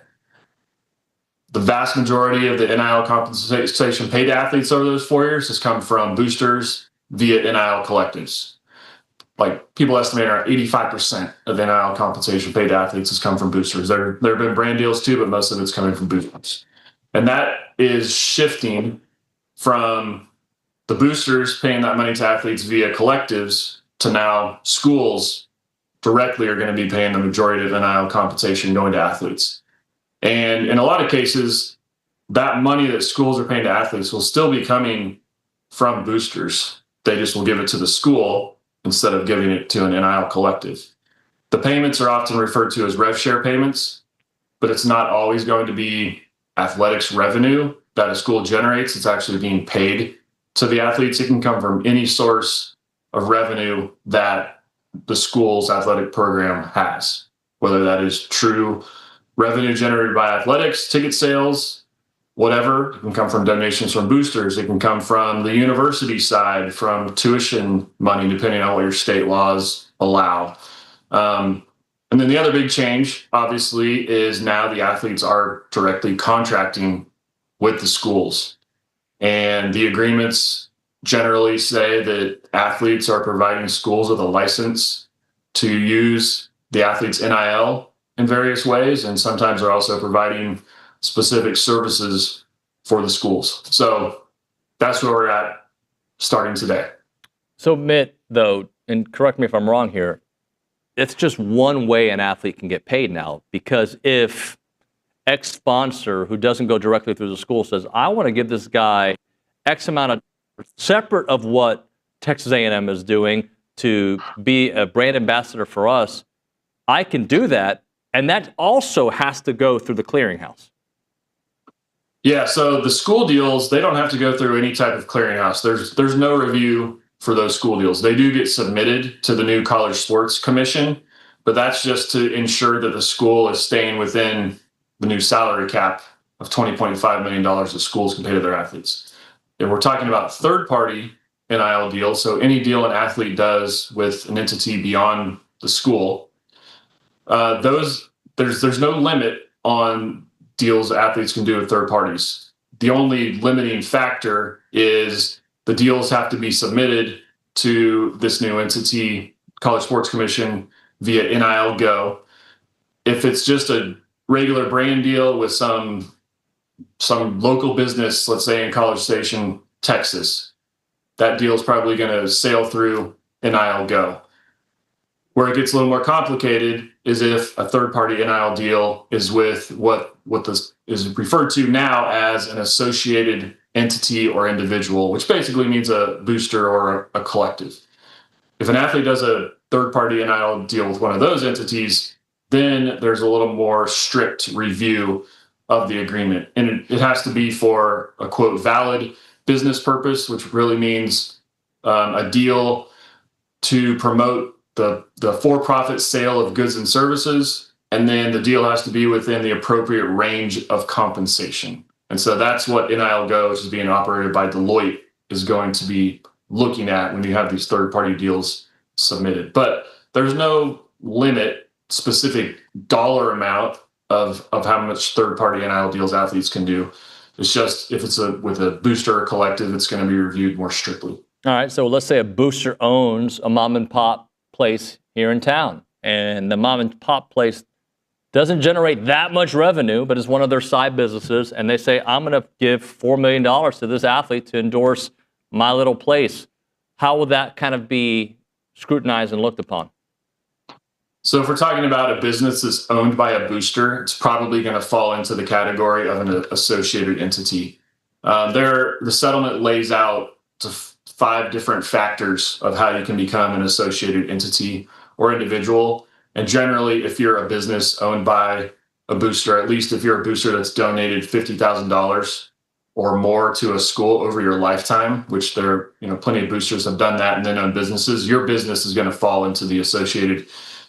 The vast majority of the NIL compensation paid to athletes over those 4 years has come from boosters via NIL collectives. Like, people estimate around 85% of NIL compensation paid to athletes has come from boosters. There have been brand deals too, but most of it's coming from boosters. And that is shifting from the boosters paying that money to athletes via collectives to now schools directly are going to be paying the majority of NIL compensation going to athletes. And in a lot of cases, that money that schools are paying to athletes will still be coming from boosters. They just will give it to the school instead of giving it to an NIL collective. The payments are often referred to as rev share payments, but it's not always going to be athletics revenue that a school generates. It's actually being paid to the athletes. It can come from any source of revenue that the school's athletic program has, whether that is true revenue generated by athletics, ticket sales, whatever. It can come from donations from boosters. It can come from the university side, from tuition money, depending on what your state laws allow. And then the other big change, obviously, is now the athletes are directly contracting with the schools. And the agreements generally say that athletes are providing schools with a license to use the athletes' NIL in various ways, and sometimes they're also providing specific services for the schools. So that's where we're at starting today. So, Mitt, though, and correct me if I'm wrong here, it's just one way an athlete can get paid now, because if X sponsor who doesn't go directly through the school says, I want to give this guy X amount of separate of what Texas A&M is doing to be a brand ambassador for us, I can do that. And that also has to go through the clearinghouse. Yeah, so the school deals, they don't have to go through any type of clearinghouse. There's no review for those school deals. They do get submitted to the new College Sports Commission, but that's just to ensure that the school is staying within the new salary cap of $20.5 million that schools can pay to their athletes. And we're talking about third-party NIL deals, so any deal an athlete does with an entity beyond the school, there's no limit on deals athletes can do with third parties. The only limiting factor is the deals have to be submitted to this new entity, College Sports Commission, via NIL Go. If it's just a regular brand deal with some local business, let's say in College Station, Texas, that deal is probably going to sail through NIL Go. Where it gets a little more complicated is if a third-party NIL deal is with what this is referred to now as an associated entity or individual, which basically means a booster or a collective. If an athlete does a third-party NIL deal with one of those entities, then there's a little more strict review of the agreement. And it has to be for a, quote, valid business purpose, which really means a deal to promote the for-profit sale of goods and services, and then the deal has to be within the appropriate range of compensation. And so that's what NIL Go, which is being operated by Deloitte, is going to be looking at when you have these third-party deals submitted. But there's no limit, specific dollar amount of how much third-party NIL deals athletes can do. It's just if it's with a booster or collective, it's going to be reviewed more strictly. All right, so let's say a booster owns a mom and pop place here in town, and the mom and pop place doesn't generate that much revenue, but is one of their side businesses, and they say, I'm going to give $4 million to this athlete to endorse my little place. How will that kind of be scrutinized and looked upon? So if we're talking about a business that's owned by a booster, it's probably going to fall into the category of an associated entity. The settlement lays out 5 different factors of how you can become an associated entity or individual. And generally, if you're a business owned by a booster, at least if you're a booster that's donated $50,000 or more to a school over your lifetime, which there, plenty of boosters have done that and then own businesses, your business is going to fall into the associated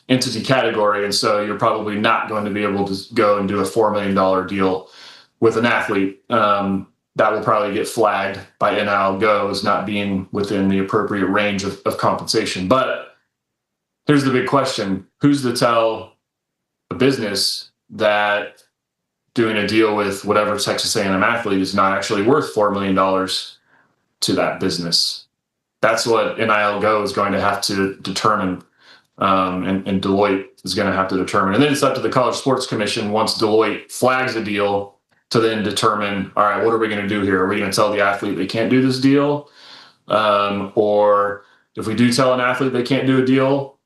entity category. And so you're probably not going to be able to go and do a $4 million deal with an athlete. That will probably get flagged by NIL Go as not being within the appropriate range of compensation. But here's the big question. Who's to tell a business that doing a deal with whatever Texas A&M athlete is not actually worth $4 million to that business? That's what NIL Go is going to have to determine, and Deloitte is going to have to determine. And then it's up to the College Sports Commission, once Deloitte flags a deal, to then determine, all right, what are we going to do here? Are we going to tell the athlete they can't do this deal? Or if we do tell an athlete they can't do a deal,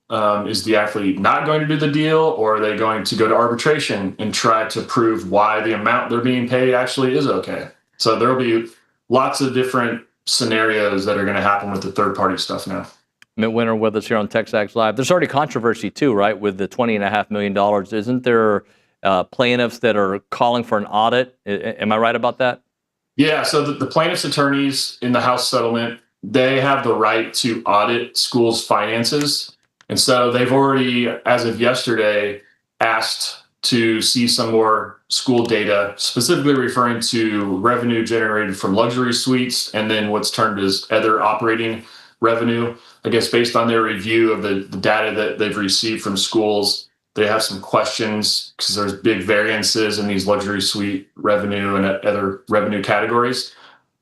is the athlete not going to do the deal, or are they going to go to arbitration and try to prove why the amount they're being paid actually is okay? So there will be lots of different scenarios that are going to happen with the third-party stuff now. Mitt Winter with us here on TexAgs Live. There's already controversy too, right, with the $20.5 million. Isn't there plaintiffs that are calling for an audit? Am I right about that? Yeah, so the plaintiffs' attorneys in the House settlement, they have the right to audit schools' finances. And so they've already, as of yesterday, asked to see some more school data, specifically referring to revenue generated from luxury suites and then what's termed as other operating revenue. I guess based on their review of the data that they've received from schools, they have some questions because there's big variances in these luxury suite revenue and other revenue categories.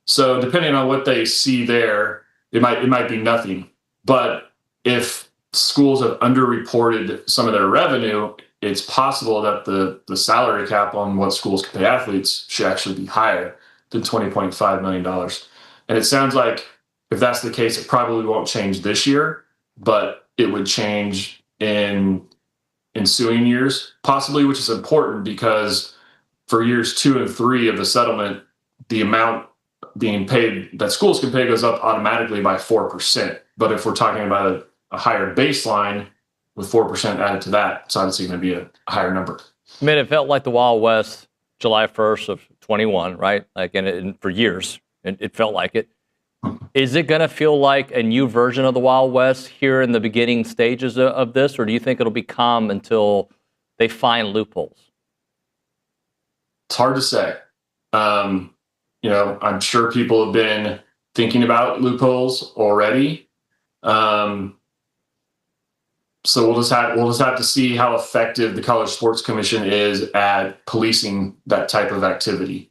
So depending on what they see there, it might be nothing. But if schools have underreported some of their revenue, it's possible that the salary cap on what schools can pay athletes should actually be higher than $20.5 million. And it sounds like if that's the case, it probably won't change this year, but it would change in ensuing years, possibly, which is important because for years 2 and 3 of the settlement, the amount being paid that schools can pay goes up automatically by 4%. But if we're talking about a higher baseline with 4% added to that, it's obviously going to be a higher number. I mean, it felt like the Wild West, July 1st of 21, right? Like, and for years, it felt like it. Is it going to feel like a new version of the Wild West here in the beginning stages of this, or do you think it'll be calm until they find loopholes? It's hard to say. I'm sure people have been thinking about loopholes already. So we'll just have to see how effective the College Sports Commission is at policing that type of activity.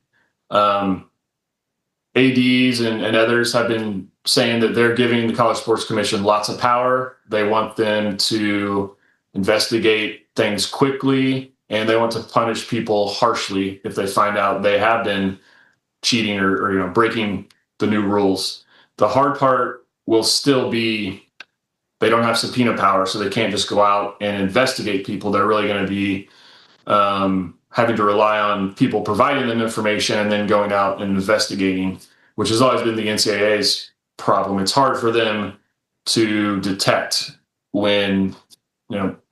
ADs and others have been saying that they're giving the College Sports Commission lots of power. They want them to investigate things quickly, and they want to punish people harshly if they find out they have been cheating or breaking the new rules. The hard part will still be they don't have subpoena power, so they can't just go out and investigate people. They're really going to be having to rely on people providing them information and then going out and investigating, which has always been the NCAA's problem. It's hard for them to detect when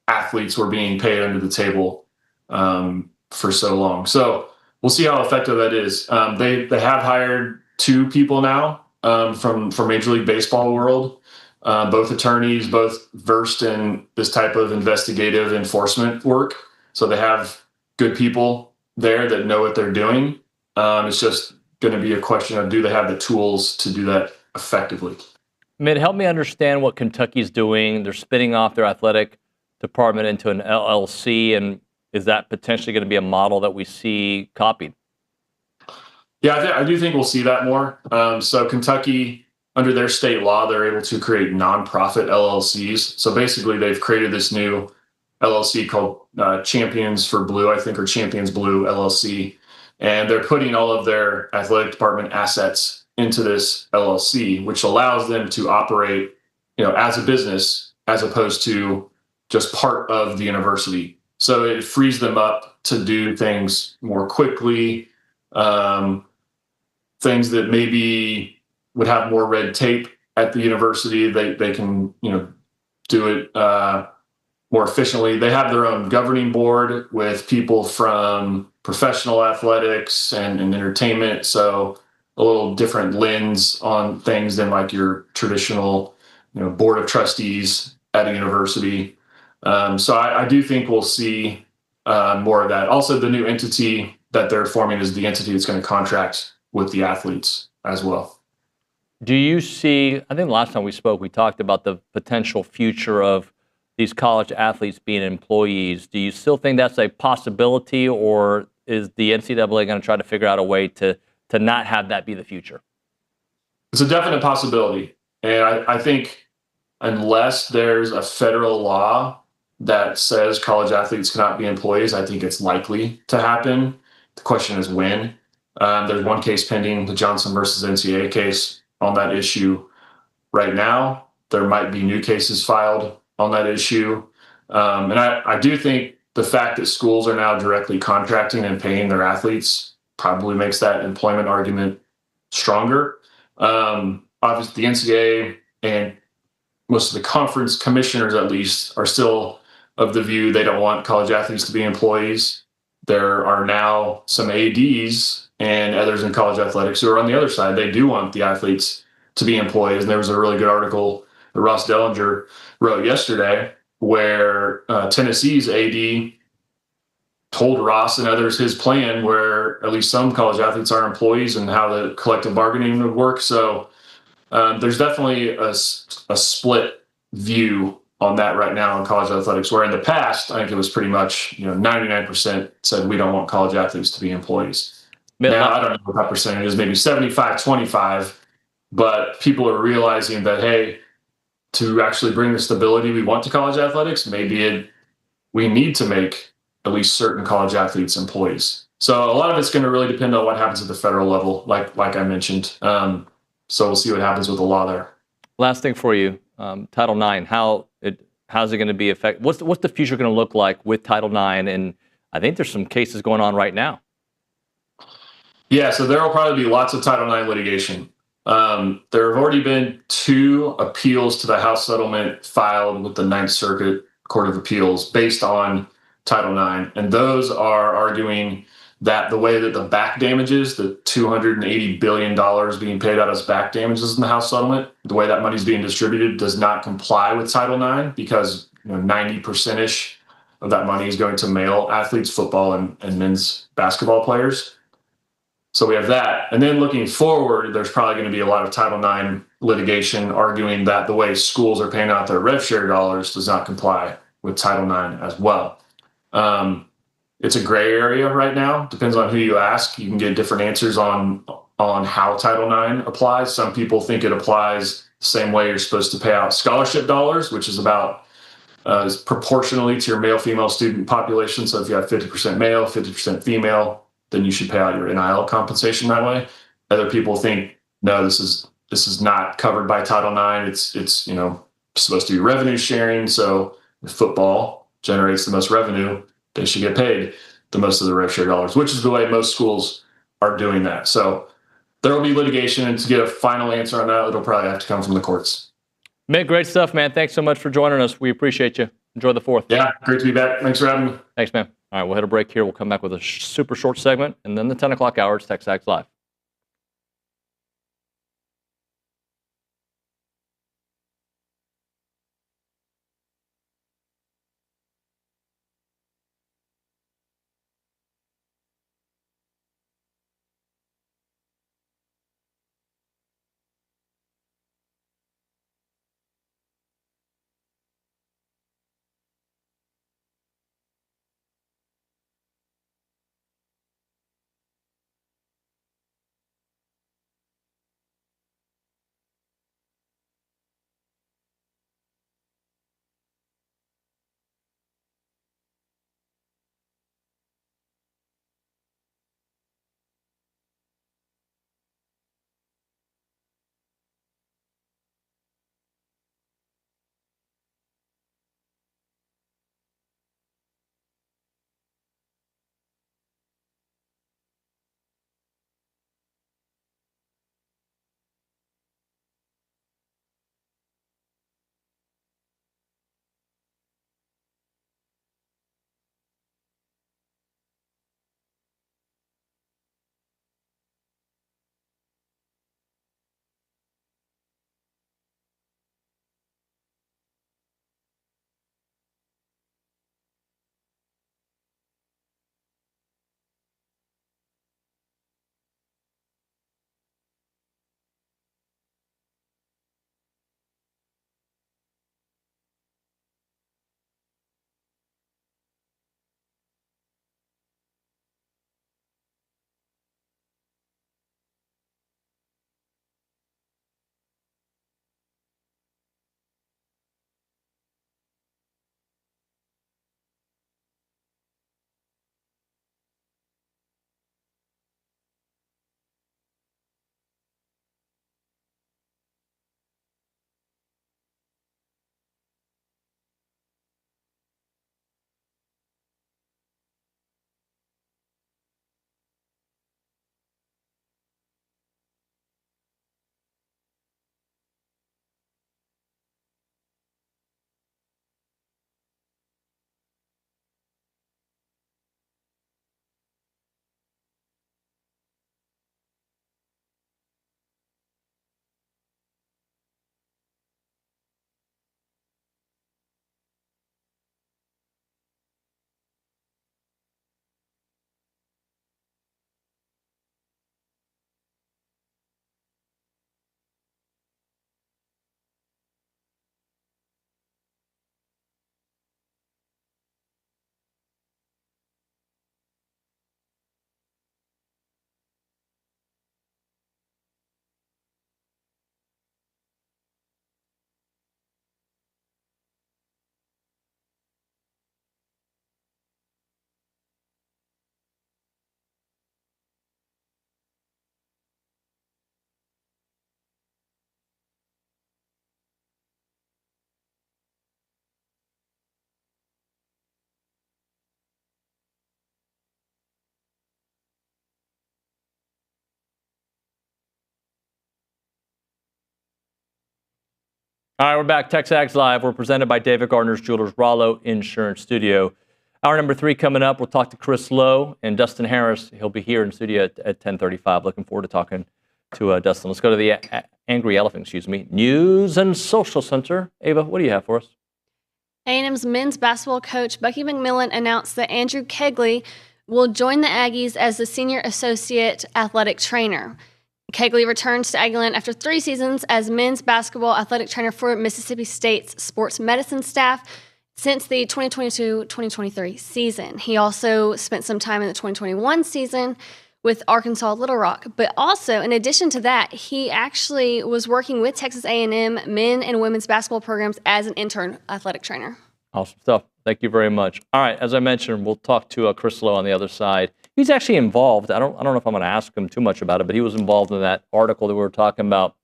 athletes were being paid under the table for so long. So we'll see how effective that is. They have hired 2 people now from Major League Baseball world, both attorneys, both versed in this type of investigative enforcement work. So they have good people there that know what they're doing. It's just going to be a question of, do they have the tools to do that effectively? Mitt, help me understand what Kentucky's doing. They're spinning off their athletic department into an LLC, and is that potentially going to be a model that we see copied? Yeah, I do think we'll see that more. So Kentucky, under their state law, they're able to create nonprofit LLCs. So basically, they've created this new LLC called Champions for Blue, I think, or Champions Blue LLC. And they're putting all of their athletic department assets into this LLC, which allows them to operate, as a business as opposed to just part of the university. So it frees them up to do things more quickly, things that maybe would have more red tape at the university. They can, do it more efficiently. They have their own governing board with people from professional athletics and entertainment. So a little different lens on things than like your traditional, board of trustees at a university. So I do think we'll see more of that. Also, the new entity that they're forming is the entity that's going to contract with the athletes as well. Do you see, I think last time we spoke, we talked about the potential future of these college athletes being employees. Do you still think that's a possibility, or is the NCAA going to try to figure out a way to not have that be the future? It's a definite possibility. And I think unless there's a federal law that says college athletes cannot be employees, I think it's likely to happen. The question is when. There's one case pending, the Johnson versus NCAA case on that issue right now. There might be new cases filed on that issue. And I do think the fact that schools are now directly contracting and paying their athletes probably makes that employment argument stronger. Obviously, the NCAA and most of the conference commissioners, at least, are still of the view they don't want college athletes to be employees. There are now some ADs and others in college athletics who are on the other side. They do want the athletes to be employees. And there was a really good article that Ross Dellinger wrote yesterday where Tennessee's AD told Ross and others his plan where at least some college athletes are employees and how the collective bargaining would work. So there's definitely a split view on that right now in college athletics, where in the past, I think it was pretty much, 99% said we don't want college athletes to be employees. Now, I don't know what that percentage is, maybe 75-25, but people are realizing that, hey, to actually bring the stability we want to college athletics, maybe we need to make at least certain college athletes employees. So a lot of it's going to really depend on what happens at the federal level, like I mentioned. So we'll see what happens with the law there. Last thing for you, Title IX, how's it going to be affected? What's the future going to look like with Title IX? And I think there's some cases going on right now. Yeah, so there will probably be lots of Title IX litigation. There have already been 2 appeals to the House settlement filed with the Ninth Circuit Court of Appeals based on Title IX. And those are arguing that the way that the back damages, the $280 billion being paid out as back damages in the House settlement, the way that money is being distributed does not comply with Title IX because 90%-ish of that money is going to male athletes, football and men's basketball players. So we have that. And then looking forward, there's probably going to be a lot of Title IX litigation arguing that the way schools are paying out their rev share dollars does not comply with Title IX as well. It's a gray area right now. Depends on who you ask. You can get different answers on how Title IX applies. Some people think it applies the same way you're supposed to pay out scholarship dollars, which is about proportionally to your male-female student population. So if you have 50% male, 50% female, then you should pay out your NIL compensation that way. Other people think, no, this is not covered by Title IX. It's supposed to be revenue sharing. So if football generates the most revenue, they should get paid the most of the rev share dollars, which is the way most schools are doing that. So there will be litigation, and to get a final answer on that, it'll probably have to come from the courts. Mick, great stuff, man. Thanks so much for joining us. We appreciate you. Enjoy the 4th. Yeah, great to be back. Thanks for having me. Thanks, man. All right, we'll hit a break here. We'll come back with a super short segment, and then the 10 o'clock hour, it's TexAgs Live. All right, we're back. TexAgs Live. We're presented by David Gardner's Jewelers, Rollo Insurance Studio. Hour number 3 coming up. We'll talk to Chris Lowe and Dustin Harris. He'll be here in studio at 10:35. Looking forward to talking to Dustin. Let's go to the Angry Elephant, News and Social Center. Ava, what do you have for us? A&M's men's basketball coach Bucky McMillan announced that Andrew Kegley will join the Aggies as the senior associate athletic trainer. Kegley returns to Aggieland after 3 seasons as men's basketball athletic trainer for Mississippi State's sports medicine staff since the 2022-2023 season. He also spent some time in the 2021 season with Arkansas Little Rock. But also, in addition to that, he actually was working with Texas A&M men and women's basketball programs as an intern athletic trainer. Awesome stuff. Thank you very much. All right, as I mentioned, we'll talk to Chris Lowe on the other side. He's actually involved. I don't know if I'm going to ask him too much about it, but he was involved in that article that we were talking about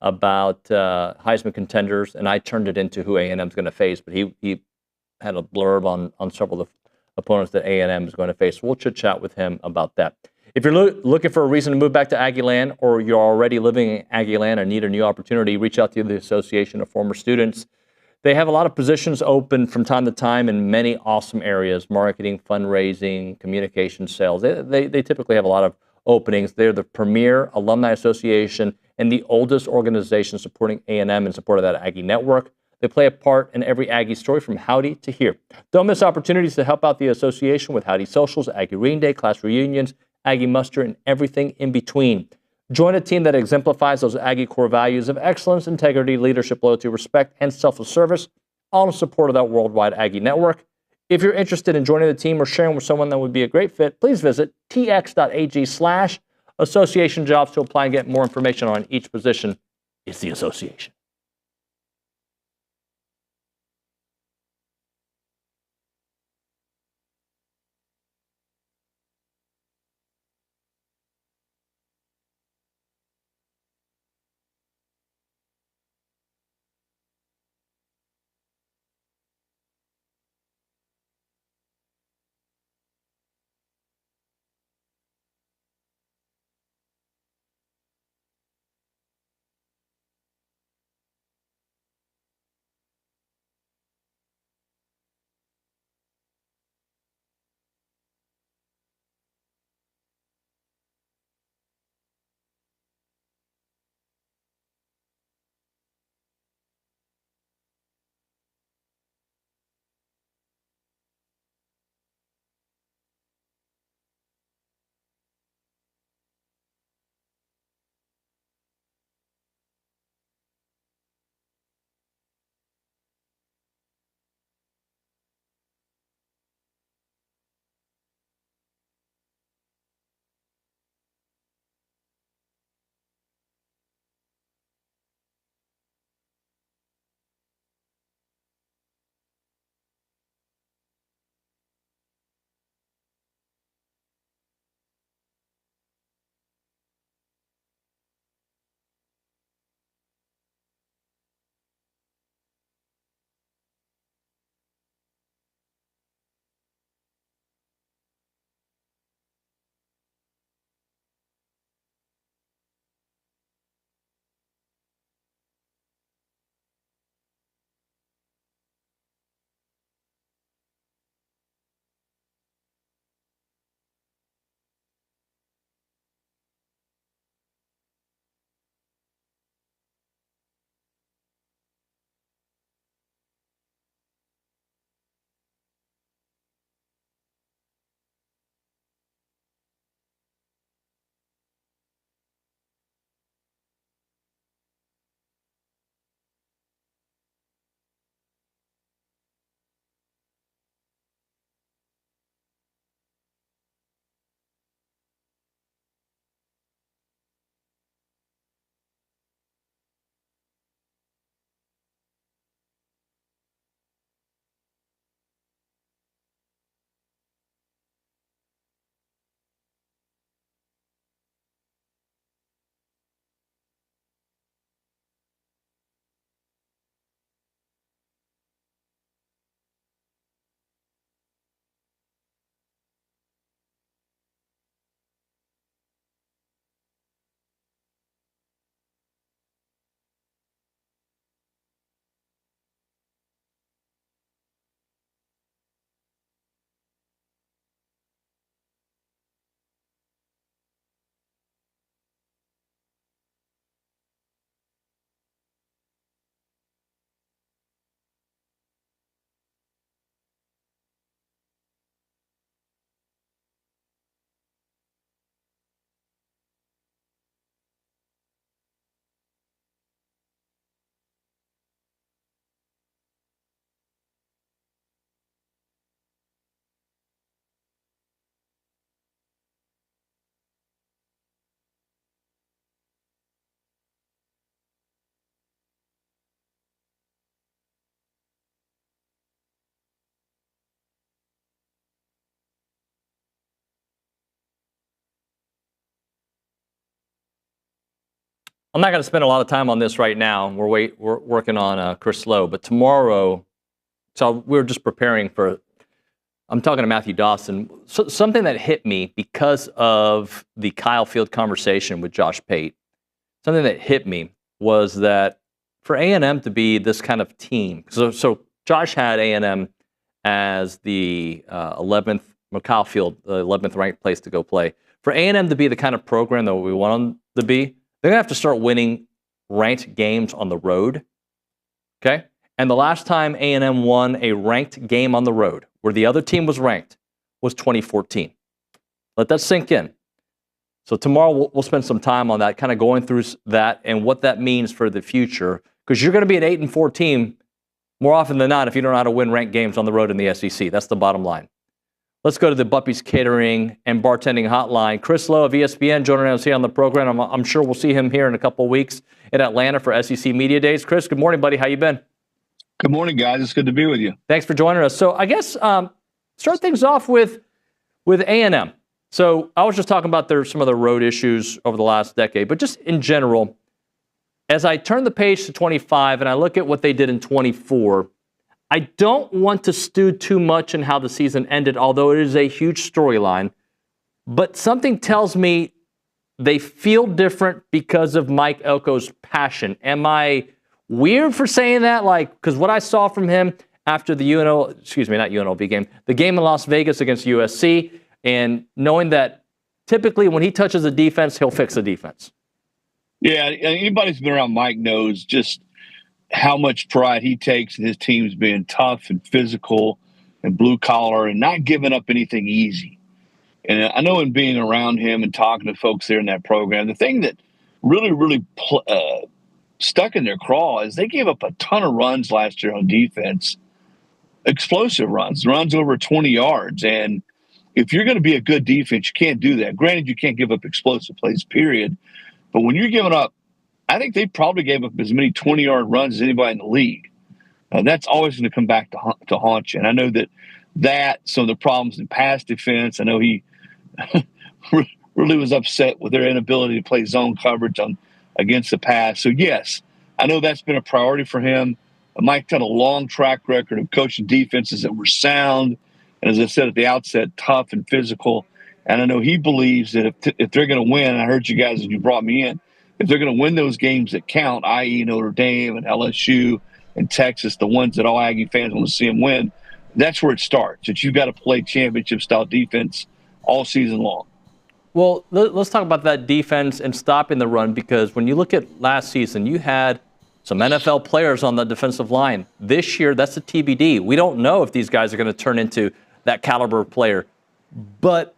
Heisman contenders, and I turned it into who A&M's going to face. But he had a blurb on several of the opponents that A&M is going to face. We'll chit-chat with him about that. If you're looking for a reason to move back to Aggieland, or you're already living in Aggieland and need a new opportunity, reach out to the Association of Former Students. They have a lot of positions open from time to time in many awesome areas: marketing, fundraising, communication, sales. They typically have a lot of openings. They're the premier alumni association and the oldest organization supporting A&M in support of that Aggie network. They play a part in every Aggie story from Howdy to here. Don't miss opportunities to help out the association with Howdy Socials, Aggie Reading Day, class reunions, Aggie Muster, and everything in between. Join a team that exemplifies those Aggie core values of excellence, integrity, leadership, loyalty, respect, and selfless service, all in support of that worldwide Aggie network. If you're interested in joining the team or sharing with someone that would be a great fit, please visit tx.ag/association jobs to apply and get more information on each position. It's the association. I'm not going to spend a lot of time on this right now. We're working on Chris Lowe, but tomorrow, so we're just preparing for. I'm talking to Matthew Dawson. So, something that hit me because of the Kyle Field conversation with Josh Pate. Something that hit me was that for A&M to be this kind of team. So Josh had A&M as the 11th, Kyle Field, the 11th ranked place to go play. For A&M to be the kind of program that we want them to be, they're going to have to start winning ranked games on the road. Okay? And the last time A&M won a ranked game on the road, where the other team was ranked, was 2014. Let that sink in. So tomorrow we'll spend some time on that, kind of going through that and what that means for the future, because you're going to be an 8-4 team more often than not if you don't know how to win ranked games on the road in the SEC. That's the bottom line. Let's go to the Buppy's Catering and Bartending Hotline. Chris Lowe of ESPN joining us here on the program. I'm sure we'll see him here in a couple of weeks in Atlanta for SEC Media Days. Chris, good morning, buddy. How you been? Good morning, guys. It's good to be with you. Thanks for joining us. So I guess start things off with A&M. So I was just talking about some of the road issues over the last decade, but just in general, as I turn the page to 25 and I look at what they did in 24, I don't want to stew too much in how the season ended, although it is a huge storyline. But something tells me they feel different because of Mike Elko's passion. Am I weird for saying that? Because what I saw from him after the UNLV game, the game in Las Vegas against USC, and knowing that typically when he touches a defense, he'll fix a defense. Yeah, anybody who's been around Mike knows just how much pride he takes in his teams being tough and physical and blue collar and not giving up anything easy. And I know in being around him and talking to folks there in that program, the thing that really stuck in their craw is they gave up a ton of runs last year on defense, explosive runs over 20 yards. And if you're going to be a good defense, you can't do that. Granted, you can't give up explosive plays, period. But when you're giving up, I think they probably gave up as many 20-yard runs as anybody in the league. That's always going to come back to haunt you. And I know that some of the problems in pass defense, I know he really was upset with their inability to play zone coverage against the pass. So, yes, I know that's been a priority for him. Mike had a long track record of coaching defenses that were sound, and as I said at the outset, tough and physical. And I know he believes that if they're going to win, I heard you guys as you brought me in, if they're going to win those games that count, i.e. Notre Dame and LSU and Texas, the ones that all Aggie fans want to see them win, that's where it starts. That you've got to play championship-style defense all season long. Well, let's talk about that defense and stopping the run, because when you look at last season, you had some NFL players on the defensive line. This year, that's a TBD. We don't know if these guys are going to turn into that caliber player. But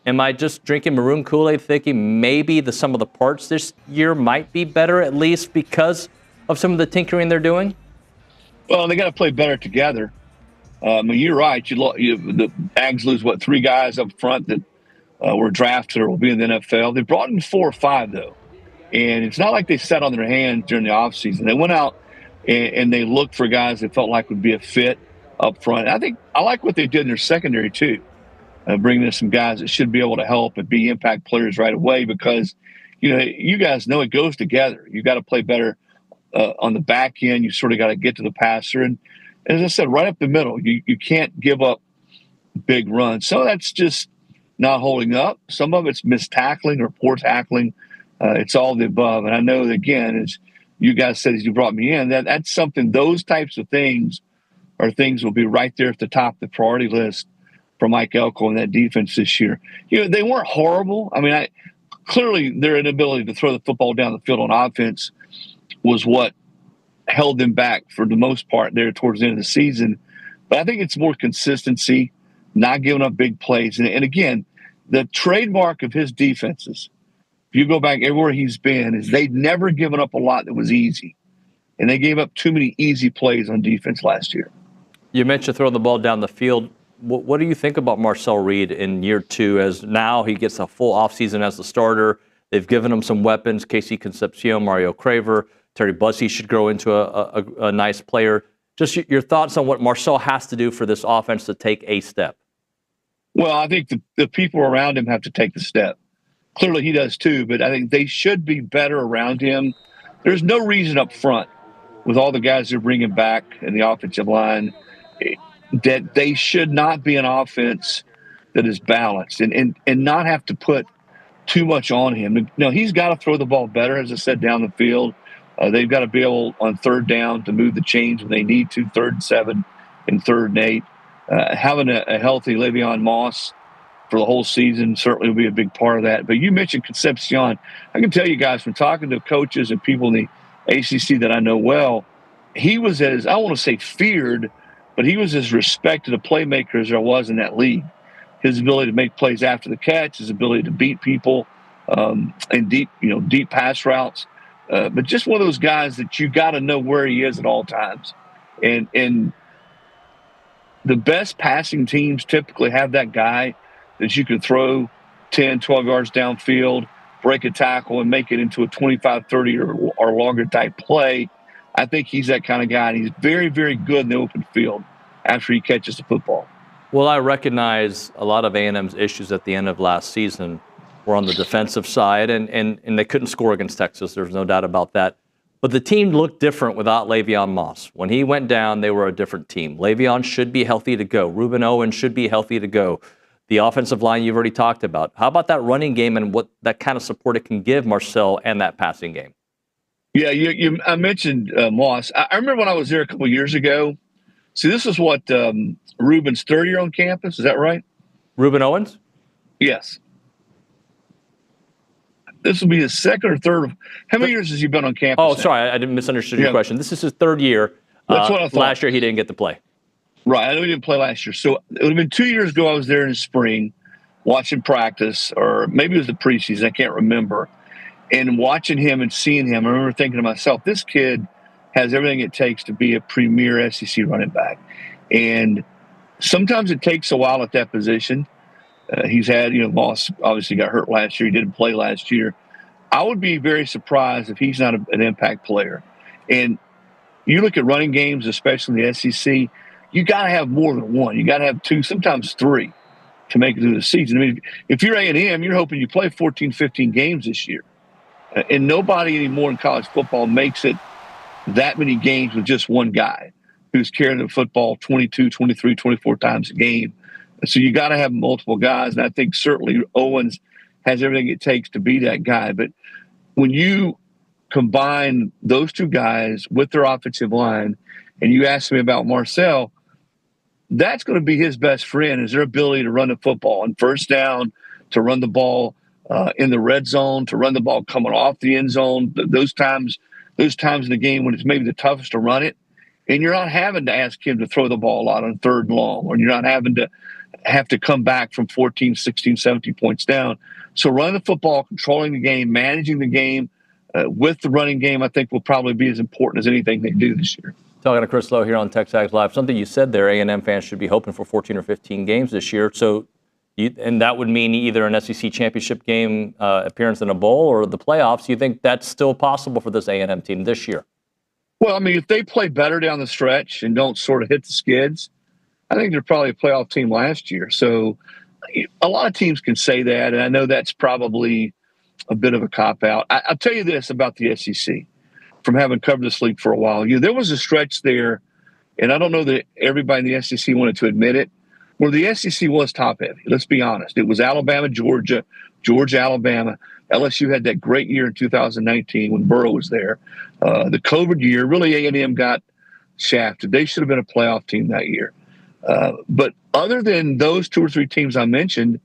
am I just drinking maroon Kool-Aid thinking maybe the sum of the parts this year might be better, at least because of some of the tinkering they're doing? Well, they got to play better together. You're right. The Ags lose, 3 guys up front that were drafted or will be in the NFL. They brought in 4 or 5, though. And it's not like they sat on their hands during the offseason. They went out and they looked for guys they felt like would be a fit up front. And I like what they did in their secondary, too. Bringing in some guys that should be able to help and be impact players right away, because, you guys know it goes together. You got to play better on the back end. You sort of got to get to the passer. And as I said, right up the middle, you can't give up big runs. So that's just not holding up. Some of it's missed tackling or poor tackling. It's all the above. And I know that, again, as you guys said, as you brought me in, that's something, those types of things are things will be right there at the top of the priority list for Mike Elko and that defense this year. They weren't horrible. Clearly their inability to throw the football down the field on offense was what held them back for the most part there towards the end of the season. But I think it's more consistency, not giving up big plays. And again, the trademark of his defenses, if you go back everywhere he's been, is they'd never given up a lot that was easy. And they gave up too many easy plays on defense last year. You mentioned throwing the ball down the field. What do you think about Marcel Reed in year 2, as now he gets a full offseason as the starter? They've given him some weapons, Casey Concepcion, Mario Craver, Terry Bussey should grow into a nice player. Just your thoughts on what Marcel has to do for this offense to take a step. Well, I think the people around him have to take the step. Clearly he does too, but I think they should be better around him. There's no reason up front with all the guys they're bringing back in the offensive line that they should not be an offense that is balanced and not have to put too much on him. No, he's got to throw the ball better, as I said, down the field. They've got to be able on third down to move the chains when they need to, 3rd and 7 and 3rd and 8. Having a healthy Le'Veon Moss for the whole season certainly will be a big part of that. But you mentioned Concepcion. I can tell you guys from talking to coaches and people in the ACC that I know well, he was as, I want to say feared, but he was as respected a playmaker as there was in that league. His ability to make plays after the catch, his ability to beat people in deep pass routes. But just one of those guys that you got to know where he is at all times. And the best passing teams typically have that guy that you can throw 10, 12 yards downfield, break a tackle, and make it into a 25, 30 or longer type play. I think he's that kind of guy, and he's very, very good in the open field after he catches the football. Well, I recognize a lot of A&M's issues at the end of last season were on the defensive side, and they couldn't score against Texas. There's no doubt about that. But the team looked different without Le'Veon Moss. When he went down, they were a different team. Le'Veon should be healthy to go. Ruben Owen should be healthy to go. The offensive line you've already talked about. How about that running game and what that kind of support it can give Marcel and that passing game? Yeah, I mentioned Moss. I remember when I was there a couple of years ago. See, this is what Ruben's third year on campus. Is that right? Ruben Owens? Yes. This will be his second or third. How many years has he been on campus? Oh, sorry, I didn't misunderstood your question. This is his third year. That's what I thought. Last year he didn't get to play. Right, I know he didn't play last year. So it would have been 2 years ago I was there in the spring watching practice, or maybe it was the preseason, I can't remember. And watching him and seeing him, I remember thinking to myself, this kid has everything it takes to be a premier SEC running back. And sometimes it takes a while at that position. He's had, Moss obviously got hurt last year. He didn't play last year. I would be very surprised if he's not an impact player. And you look at running games, especially in the SEC, you got to have more than one. You got to have two, sometimes three, to make it through the season. I mean, if you're A&M, you're hoping you play 14, 15 games this year. And nobody anymore in college football makes it that many games with just one guy who's carrying the football 22, 23, 24 times a game. So you got to have multiple guys, and I think certainly Owens has everything it takes to be that guy. But when you combine those two guys with their offensive line, and you ask me about Marcel, that's going to be his best friend, is their ability to run the football on first down, to run the ball in the red zone, to run the ball coming off the end zone. Those times in the game when it's maybe the toughest to run it, and you're not having to ask him to throw the ball a lot on third and long, or you're not having to have to come back from 14, 16, 17 points down. So running the football, controlling the game, managing the game with the running game, I think will probably be as important as anything they do this year. Talking to Chris Lowe here on TexAgs Live. Something you said there, A&M fans should be hoping for 14 or 15 games this year. So, and that would mean either an SEC championship game appearance in a bowl or the playoffs. You think that's still possible for this A&M team this year? Well, I mean, if they play better down the stretch and don't sort of hit the skids, I think they're probably a playoff team last year. So a lot of teams can say that, and I know that's probably a bit of a cop-out. I'll tell you this about the SEC, from having covered this league for a while. There was a stretch there, and I don't know that everybody in the SEC wanted to admit it, where the SEC was top-heavy. Let's be honest. It was Alabama, Georgia, Alabama. LSU had that great year in 2019 when Burrow was there. The COVID year, really A&M got shafted. They should have been a playoff team that year. But other than those two or three teams I mentioned,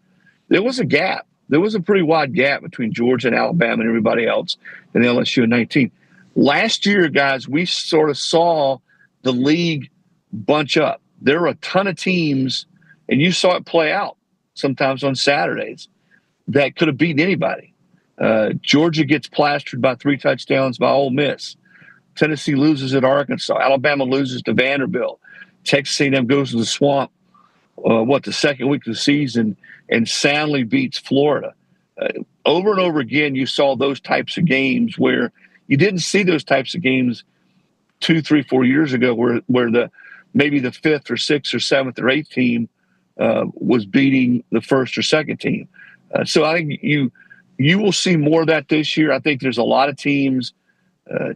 there was a gap. There was a pretty wide gap between Georgia and Alabama and everybody else in LSU in 19. Last year, guys, we sort of saw the league bunch up. There were a ton of teams, and you saw it play out sometimes on Saturdays, that could have beaten anybody. Georgia gets plastered by 3 touchdowns by Ole Miss. Tennessee loses at Arkansas. Alabama loses to Vanderbilt. Texas A&M goes to the swamp, the second week of the season, and soundly beats Florida. Over and over again, you saw those types of games where you didn't see those types of games 2, 3, 4 years ago where maybe the 5th or 6th or 7th or 8th team was beating the 1st or 2nd team. So I think You will see more of that this year. I think there's a lot of teams.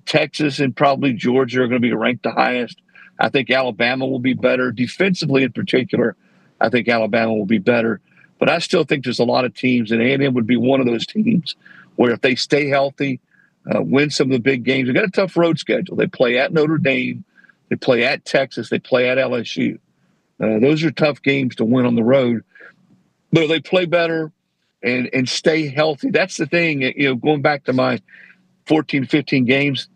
Texas and probably Georgia are going to be ranked the highest. I think Alabama will be better. Defensively in particular, I think Alabama will be better. But I still think there's a lot of teams, and A&M would be one of those teams where if they stay healthy, win some of the big games. They've got a tough road schedule. They play at Notre Dame. They play at Texas. They play at LSU. Those are tough games to win on the road. But if they play better and stay healthy, that's the thing. Going back to my 14, 15 games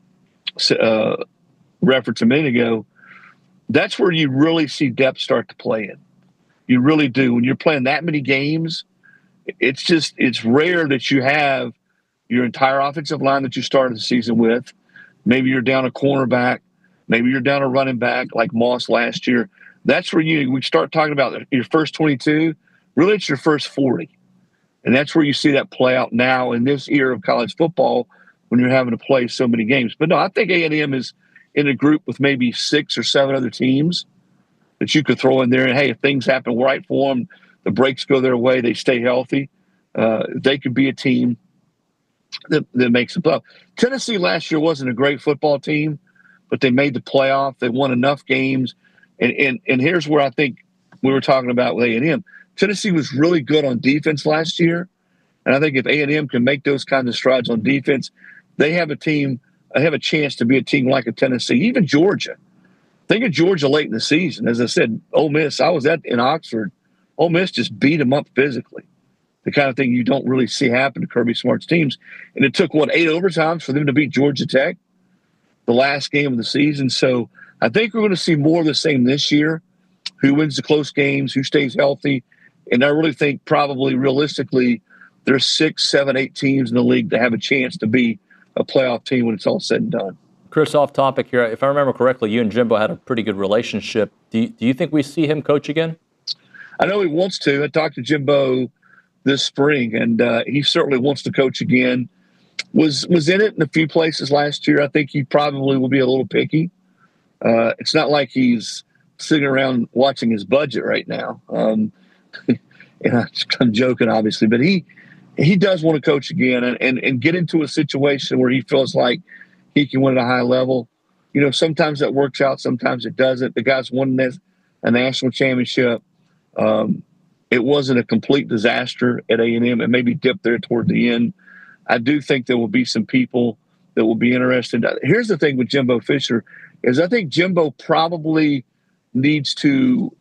reference a minute ago, that's where you really see depth start to play in. You really do. When you're playing that many games, it's rare that you have your entire offensive line that you started the season with. Maybe you're down a cornerback. Maybe you're down a running back like Moss last year. That's where we start talking about your first 22. Really, it's your first 40. And that's where you see that play out now in this era of college football when you're having to play so many games. But no, I think A&M is in a group with maybe 6 or 7 other teams that you could throw in there. And, hey, if things happen right for them, the breaks go their way, they stay healthy, they could be a team that makes the playoff. Tennessee last year wasn't a great football team, but they made the playoff. They won enough games. And here's where I think we were talking about with A&M. Tennessee was really good on defense last year. And I think if A&M can make those kinds of strides on defense, they have a team, have a chance to be a team like a Tennessee, even Georgia. Think of Georgia late in the season. As I said, Ole Miss, I was in Oxford. Ole Miss just beat them up physically. The kind of thing you don't really see happen to Kirby Smart's teams. And it took, 8 overtimes for them to beat Georgia Tech, the last game of the season. So I think we're going to see more of the same this year. Who wins the close games, who stays healthy. And I really think probably realistically there's 6, 7, 8 teams in the league that have a chance to be a playoff team when it's all said and done. Chris, off topic here. If I remember correctly, you and Jimbo had a pretty good relationship. Do you think we see him coach again? I know he wants to. I talked to Jimbo this spring, and he certainly wants to coach again. Was in it in a few places last year. I think he probably will be a little picky. It's not like he's sitting around watching his budget right now. And I'm joking, obviously, but he does want to coach again and get into a situation where he feels like he can win at a high level. Sometimes that works out, sometimes it doesn't. The guy's won a national championship. It wasn't a complete disaster at A&M. It maybe dipped there toward the end. I do think there will be some people that will be interested. Here's the thing with Jimbo Fisher is I think Jimbo probably needs to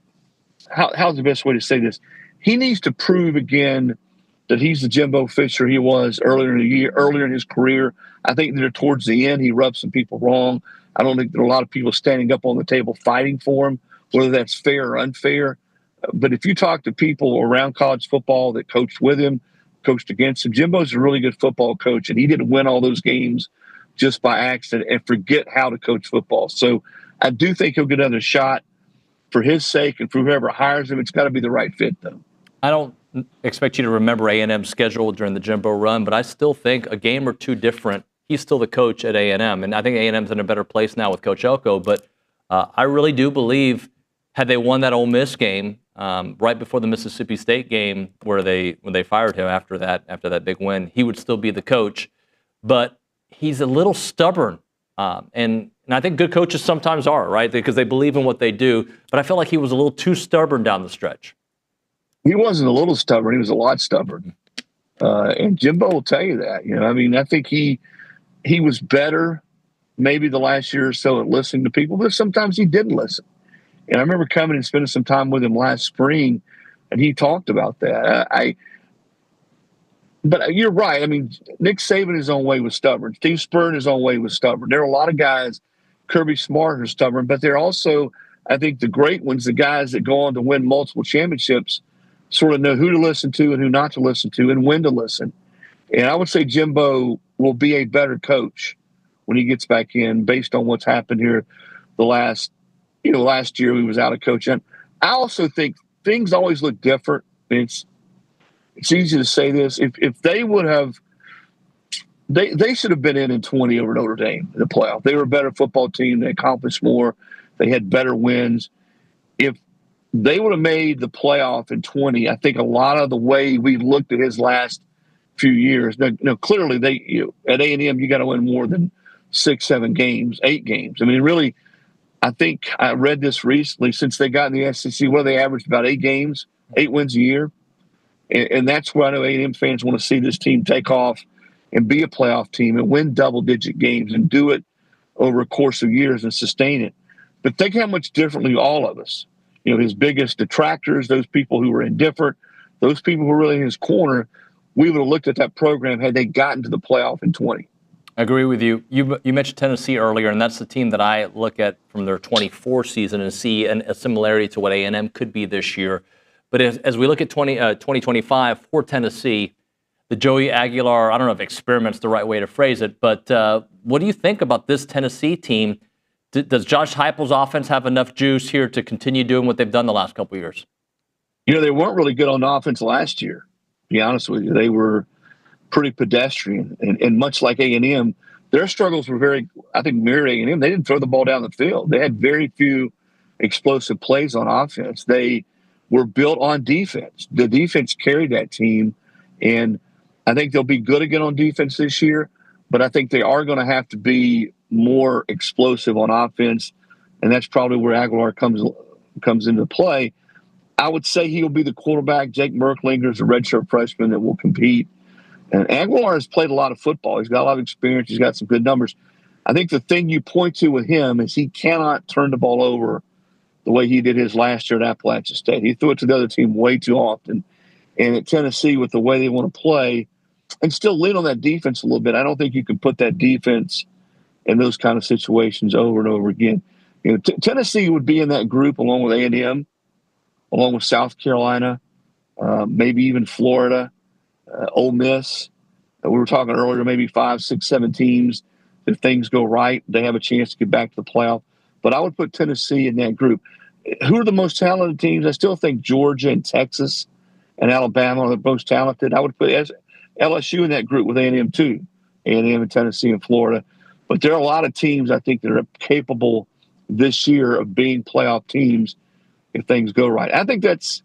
how's the best way to say this? He needs to prove again that he's the Jimbo Fisher he was earlier in his career. I think that towards the end he rubbed some people wrong. I don't think there are a lot of people standing up on the table fighting for him, whether that's fair or unfair. But if you talk to people around college football that coached with him, coached against him, Jimbo's a really good football coach, and he didn't win all those games just by accident and forget how to coach football. So I do think he'll get another shot for his sake and for whoever hires him. It's got to be the right fit, though. I don't expect you to remember A&M's schedule during the Jimbo run, but I still think a game or two different, he's still the coach at A&M. And I think A&M's in a better place now with Coach Elko. But I really do believe had they won that Ole Miss game right before the Mississippi State game when they fired him after that big win, he would still be the coach. But he's a little stubborn. And I think good coaches sometimes are, right? Because they believe in what they do. But I felt like he was a little too stubborn down the stretch. He wasn't a little stubborn. He was a lot stubborn. And Jimbo will tell you that. I think he was better maybe the last year or so at listening to people, but sometimes he didn't listen. And I remember coming and spending some time with him last spring, and he talked about that. But you're right. Nick Saban his own way was stubborn. Steve Spurrier his own way was stubborn. There are a lot of guys, Kirby Smart, are stubborn, but they're also, I think, the great ones, the guys that go on to win multiple championships, sort of know who to listen to and who not to listen to and when to listen. And I would say Jimbo will be a better coach when he gets back in based on what's happened here the last year he was out of coaching. I also think things always look different. It's easy to say this. If they would have they should have been in 20 over Notre Dame in the playoff. They were a better football team. They accomplished more. They had better wins. If they would have made the playoff in 20, I think a lot of the way we looked at his last few years. Now clearly at A&M you got to win more than 6, 7 games, 8 games. I mean, really, I think I read this recently. Since they got in the SEC, what do they averaged? About 8 games, 8 wins a year, and that's where I know A&M fans want to see this team take off and be a playoff team and win double-digit games and do it over a course of years and sustain it. But think how much differently all of us, his biggest detractors, those people who were indifferent, those people who were really in his corner, we would have looked at that program had they gotten to the playoff in 20. I agree with you. You mentioned Tennessee earlier, and that's the team that I look at from their 24 season and see a similarity to what A&M could be this year. But as we look at 2025 for Tennessee, the Joey Aguilar, I don't know if experiment's the right way to phrase it, but what do you think about this Tennessee team? Does Josh Heupel's offense have enough juice here to continue doing what they've done the last couple of years? They weren't really good on offense last year, to be honest with you. They were pretty pedestrian. And much like A&M, their struggles were mirrored A&M. They didn't throw the ball down the field. They had very few explosive plays on offense. They were built on defense. The defense carried that team, and I think they'll be good again on defense this year, but I think they are going to have to be more explosive on offense, and that's probably where Aguilar comes into play. I would say he'll be the quarterback. Jake Merklinger is a redshirt freshman that will compete. And Aguilar has played a lot of football. He's got a lot of experience. He's got some good numbers. I think the thing you point to with him is he cannot turn the ball over the way he did his last year at Appalachian State. He threw it to the other team way too often. And at Tennessee, with the way they want to play, and still lean on that defense a little bit, I don't think you can put that defense in those kind of situations over and over again. Tennessee would be in that group along with A&M, along with South Carolina, maybe even Florida, Ole Miss. We were talking earlier, maybe 5, 6, 7 teams. If things go right, they have a chance to get back to the playoff. But I would put Tennessee in that group. Who are the most talented teams? I still think Georgia and Texas and Alabama are the most talented. I would put LSU in that group with A&M too, A&M and Tennessee and Florida. But there are a lot of teams I think that are capable this year of being playoff teams if things go right. I think that's,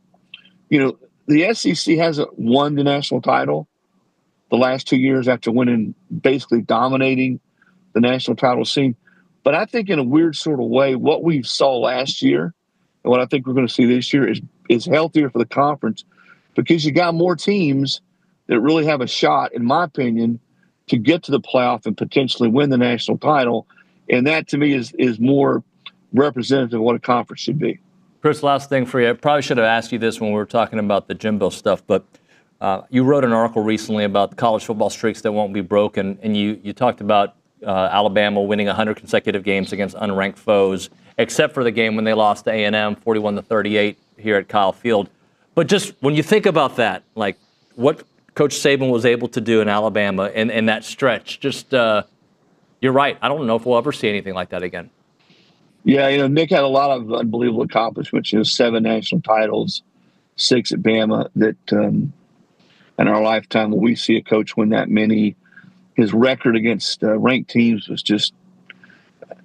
the SEC hasn't won the national title the last 2 years after winning, basically dominating the national title scene. But I think in a weird sort of way, what we saw last year and what I think we're going to see this year is healthier for the conference because you got more teams that really have a shot, in my opinion, to get to the playoff and potentially win the national title. And that, to me, is more representative of what a conference should be. Chris, last thing for you. I probably should have asked you this when we were talking about the Jimbo stuff, but you wrote an article recently about the college football streaks that won't be broken, and you talked about Alabama winning 100 consecutive games against unranked foes, except for the game when they lost to A&M 41-38 here at Kyle Field. But just when you think about that, like what Coach Saban was able to do in Alabama in that stretch, just you're right. I don't know if we'll ever see anything like that again. Yeah, Nick had a lot of unbelievable accomplishments. 7 national titles, 6 at Bama. That in our lifetime, will we see a coach win that many? His record against ranked teams was just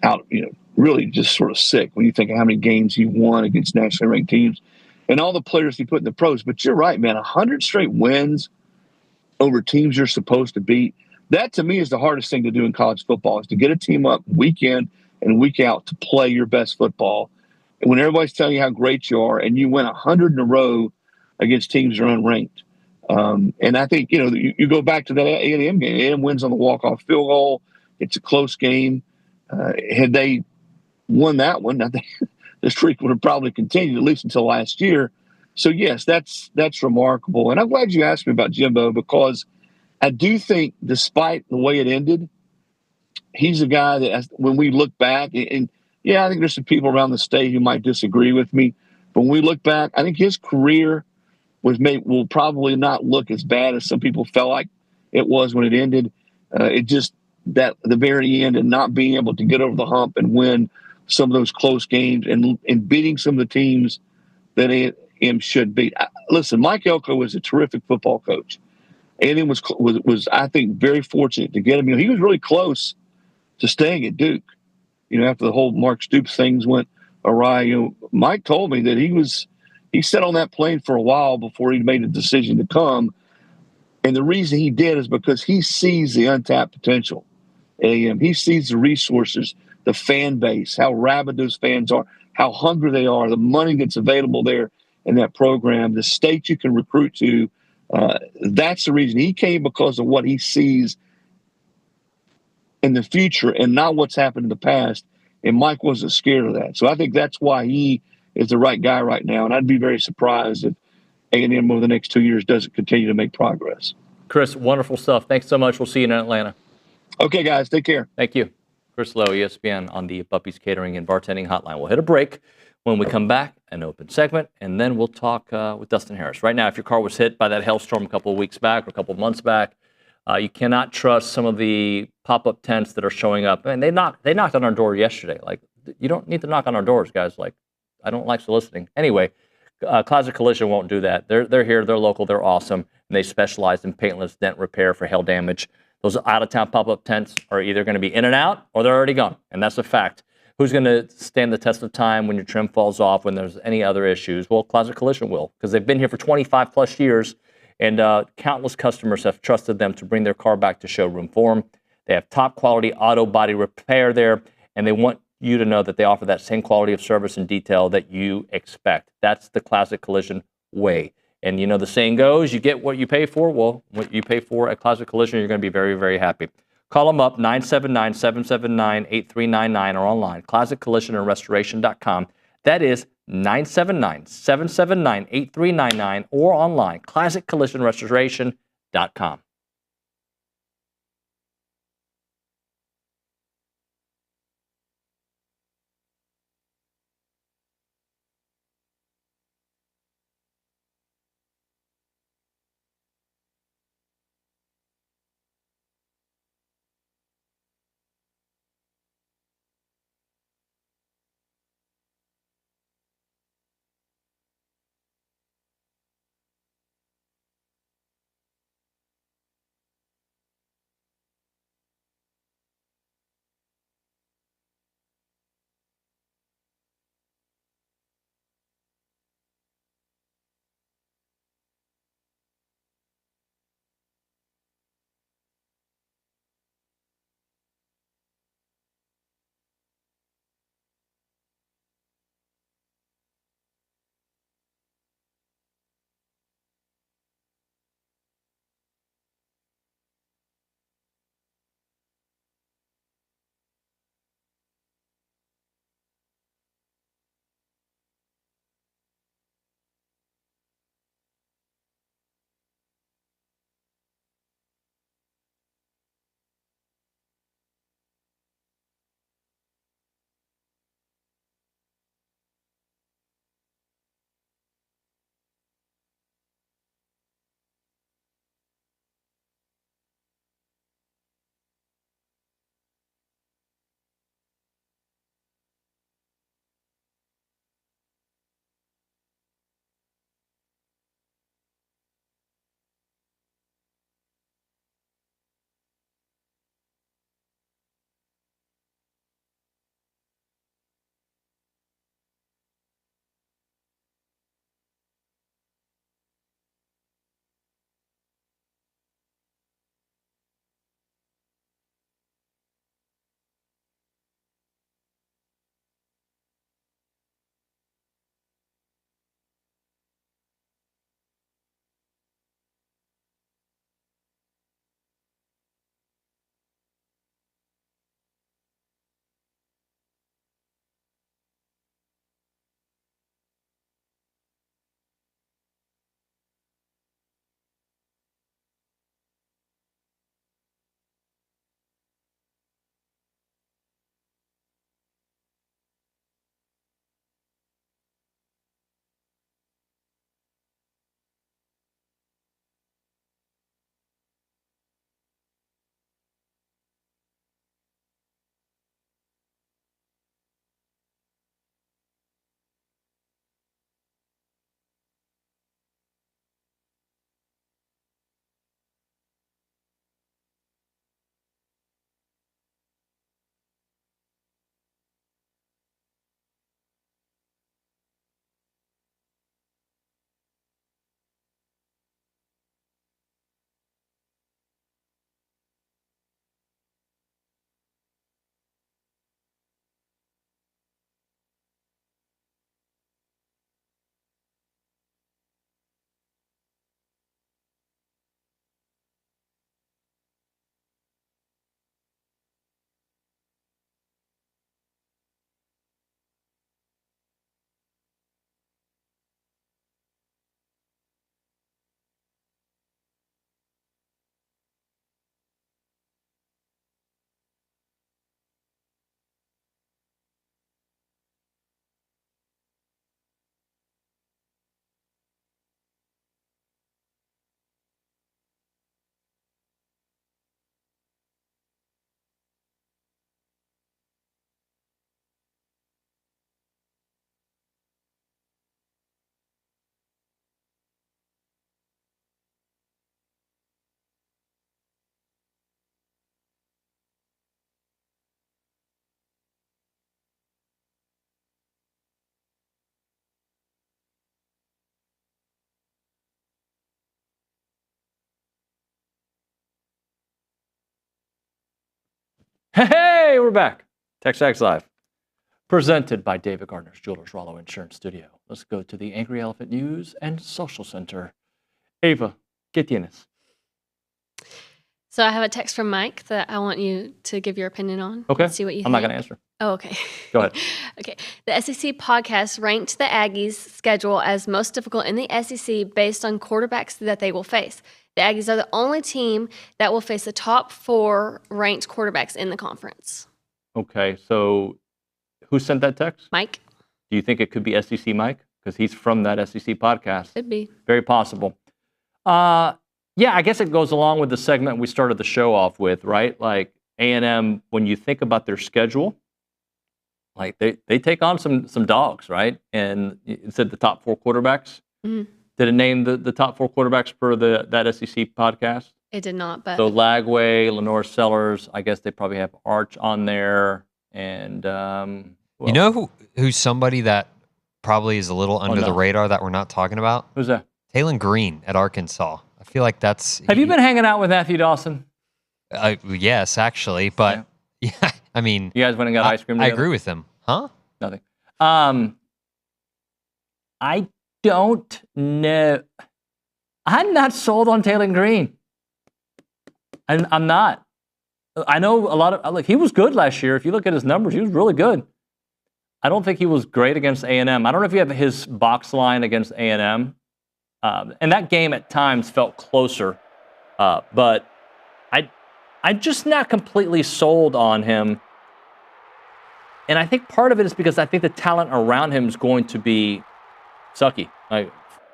out, really just sort of sick when you think of how many games he won against nationally ranked teams and all the players he put in the pros. But you're right, man, 100 straight wins over teams you're supposed to beat. That, to me, is the hardest thing to do in college football, is to get a team up week in and week out to play your best football. And when everybody's telling you how great you are and you win 100 in a row against teams that are unranked. And I think, you go back to that A&M game. A&M wins on the walk-off field goal. It's a close game. Had they won that one, I think the streak would have probably continued at least until last year. So, yes, that's remarkable. And I'm glad you asked me about Jimbo because I do think despite the way it ended, he's a guy that when we look back, and I think there's some people around the state who might disagree with me, but when we look back, I think his career will probably not look as bad as some people felt like it was when it ended. It just that the very end and not being able to get over the hump and win some of those close games and beating some of the teams that A&M should beat. Listen, Mike Elko was a terrific football coach. A&M was I think very fortunate to get him. He was really close to staying at Duke. After the whole Mark Stoops things went awry, Mike told me that he sat on that plane for a while before he made a decision to come. And the reason he did is because he sees the untapped potential. And he sees the resources, the fan base, how rabid those fans are, how hungry they are, the money that's available there in that program, the state you can recruit to. That's the reason he came, because of what he sees in the future and not what's happened in the past. And Mike wasn't scared of that. So I think that's why he is the right guy right now. And I'd be very surprised if A&M over the next 2 years doesn't continue to make progress. Chris, wonderful stuff. Thanks so much. We'll see you in Atlanta. Okay, guys. Take care. Thank you. Chris Lowe, ESPN, on the Buppy's Catering and Bartending Hotline. We'll hit a break. When we come back, an open segment, and then we'll talk with Dustin Harris. Right now, if your car was hit by that hailstorm a couple of weeks back or a couple of months back, you cannot trust some of the pop-up tents that are showing up. And they knocked on our door yesterday. Like, you don't need to knock on our doors, guys. Like, I don't like soliciting. Anyway, Closet Collision won't do that. They're here, they're local, they're awesome, and they specialize in paintless dent repair for hail damage. Those out-of-town pop-up tents are either going to be in and out or they're already gone, and that's a fact. Who's going to stand the test of time when your trim falls off, when there's any other issues? Well, Closet Collision will, because they've been here for 25-plus years, and countless customers have trusted them to bring their car back to showroom form. They have top-quality auto body repair there, and they want you to know that they offer that same quality of service and detail that you expect. That's the Closet Collision way. And you know the saying goes, you get what you pay for. Well, what you pay for at Closet Collision, you're going to be very, very happy. Call them up, 979-779-8399, or online, closetcollisionandrestoration.com. That is 979-779-8399, or online, closetcollisionrestoration.com. Hey, we're back. TexAgs Live. Presented by David Gardner's Jewelers Rollo Insurance Studio. Let's go to the Angry Elephant News and Social Center. Ava, ¿qué tienes? So I have a text from Mike that I want you to give your opinion on. Okay. See what you think. I'm not going to answer. Oh, okay. Go ahead. Okay. The SEC podcast ranked the Aggies' schedule as most difficult in the SEC based on quarterbacks that they will face. The Aggies are the only team that will face the top 4 ranked quarterbacks in the conference. Okay, so who sent that text? Mike. Do you think it could be SEC Mike? Because he's from that SEC podcast. Could be. Very possible. Yeah, I guess it goes along with the segment we started the show off with, right? Like A&M, when you think about their schedule, like they take on some dogs, right? And it said the top 4 quarterbacks. Mm-hmm. Did it name the top 4 quarterbacks per that SEC podcast? It did not, but So Lagway, Lenore Sellers, I guess they probably have Arch on there. And you know who's somebody that probably is a little under the radar that we're not talking about? Who's that? Taylon Green at Arkansas. I feel like that's... Have you been hanging out with Matthew Dawson? Yes, actually. But, yeah, I mean... You guys went and got ice cream I together? agree with him. Huh? Nothing. I don't know. I'm not sold on Taylon Green. I'm not. I know a lot of... Like, he was good last year. If you look at his numbers, he was really good. I don't think he was great against A&M. I don't know if you have his box line against A&M. And that game at times felt closer, but I'm just not completely sold on him. And I think part of it is because I think the talent around him is going to be sucky.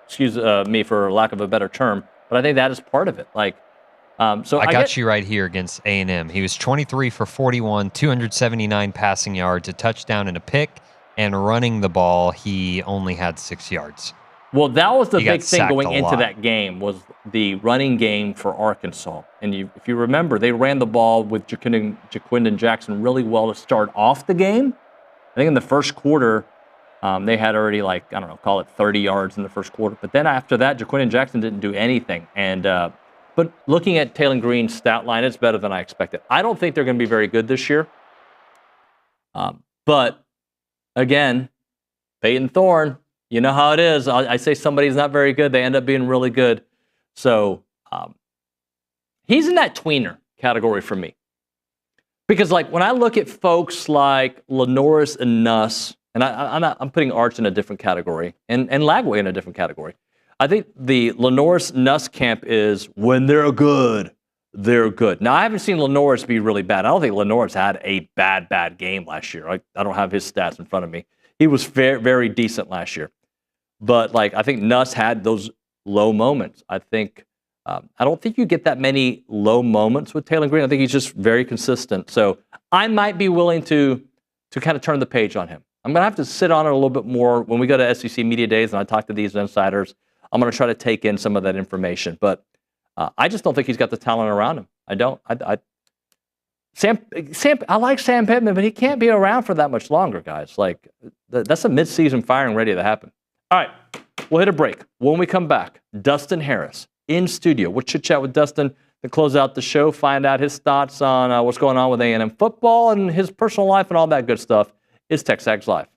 Excuse me for lack of a better term, but I think that is part of it. So I got you right here against A&M. He was 23 for 41, 279 passing yards, a touchdown and a pick, and running the ball, he only had 6 yards. Well, that was the big thing going into lot. that game was the running game for Arkansas. And if you remember, they ran the ball with Jaquindon Jackson really well to start off the game. I think in the first quarter, they had already call it 30 yards in the first quarter. But then after that, Jaquindon Jackson didn't do anything. And but looking at Taylon Green's stat line, it's better than I expected. I don't think they're going to be very good this year. But again, Peyton Thorne. You know how it is. I say somebody's not very good, they end up being really good. So he's in that tweener category for me. Because when I look at folks like Lenoris and Nuss, and I'm putting Arch in a different category, and Lagway in a different category. I think the Lenoris Nuss camp is when they're good, they're good. Now I haven't seen Lenoris be really bad. I don't think Lenoris had a bad game last year. I don't have his stats in front of me. He was very, very decent last year. But I think Nuss had those low moments. I don't think you get that many low moments with Taylon Green. I think he's just very consistent. So I might be willing to kind of turn the page on him. I'm going to have to sit on it a little bit more when we go to SEC Media Days and I talk to these insiders. I'm going to try to take in some of that information. But I just don't think he's got the talent around him. I don't. I like Sam Pittman, but he can't be around for that much longer, guys. That's a midseason firing ready to happen. All right, we'll hit a break. When we come back, Dustin Harris in studio. We'll chit-chat with Dustin to close out the show, find out his thoughts on what's going on with A&M football and his personal life and all that good stuff. It's TexAgs Live.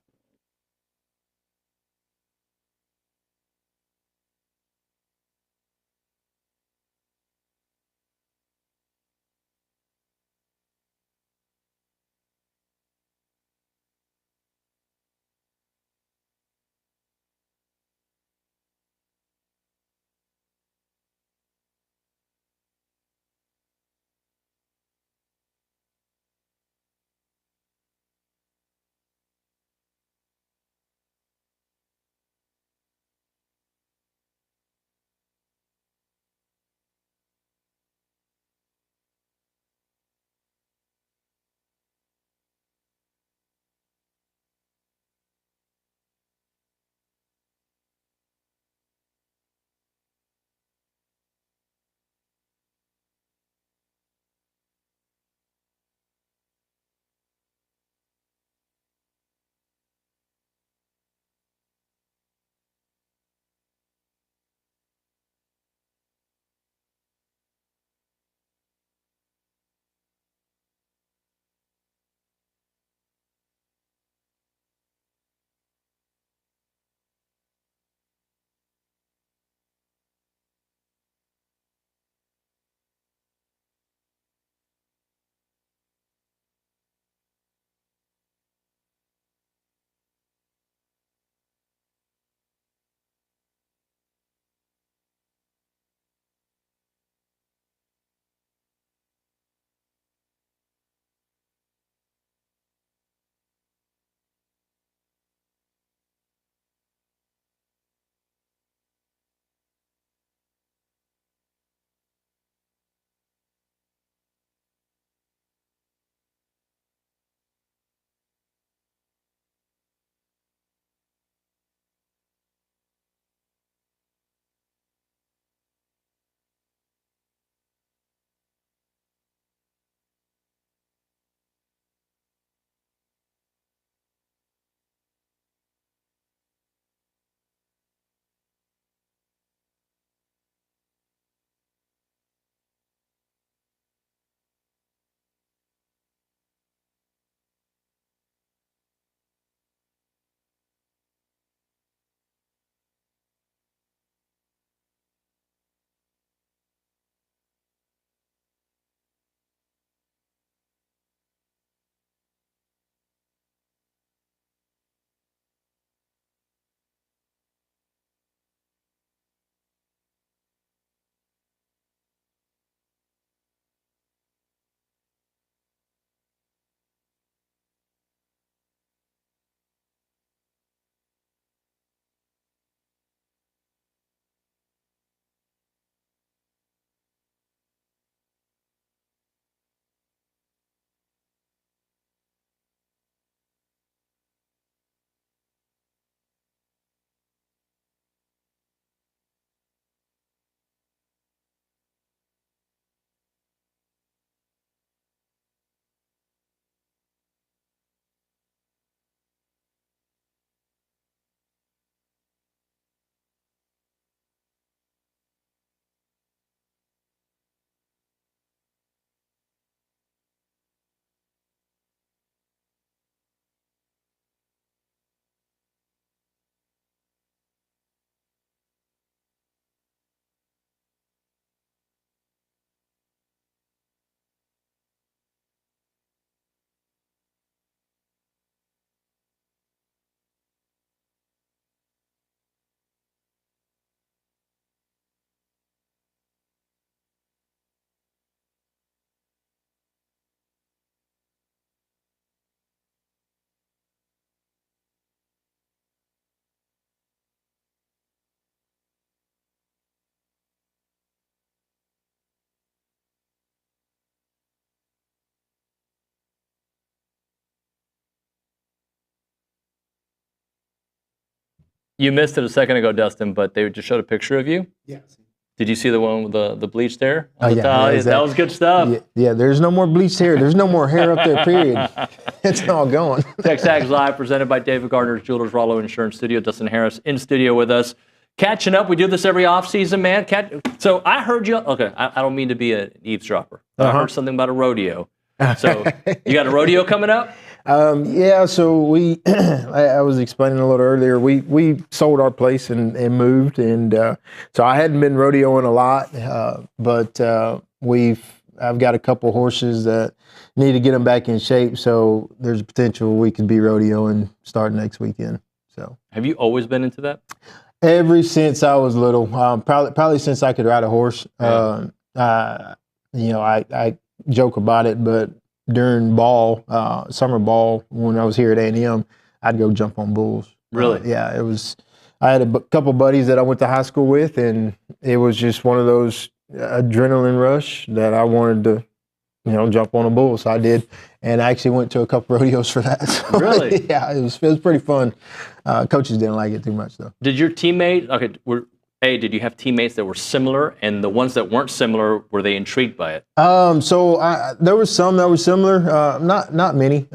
You missed it a second ago, Dustin, but they just showed a picture of you. Yes. Did you see the one with the bleached hair? Oh, yeah. That was good stuff. Yeah, there's no more bleached hair. There's no more hair up there, period. It's all gone. TexAgs Live, presented by David Gardner's Jewelers Rollo Insurance Studio. Dustin Harris in studio with us. Catching up. We do this every offseason, man. So I heard you. Okay, I don't mean to be an eavesdropper. I heard something about a rodeo. So you got a rodeo coming up? Yeah, so I was explaining a little earlier, we sold our place and moved, and so I hadn't been rodeoing a lot, but I've got a couple horses that need to get them back in shape, so there's a potential we could be rodeoing starting next weekend. So have you always been into that? Ever since I was little, probably since I could ride a horse. I joke about it, but during summer ball, when I was here at A&M, I'd go jump on bulls. Really? Yeah, it was. I had a couple buddies that I went to high school with, and it was just one of those adrenaline rush that I wanted to, jump on a bull. So I did, and I actually went to a couple rodeos for that. So, really? Yeah, it was pretty fun. Coaches didn't like it too much though. Did your teammate? Did you have teammates that were similar, and the ones that weren't similar, were they intrigued by it? So there was some that were similar, not many.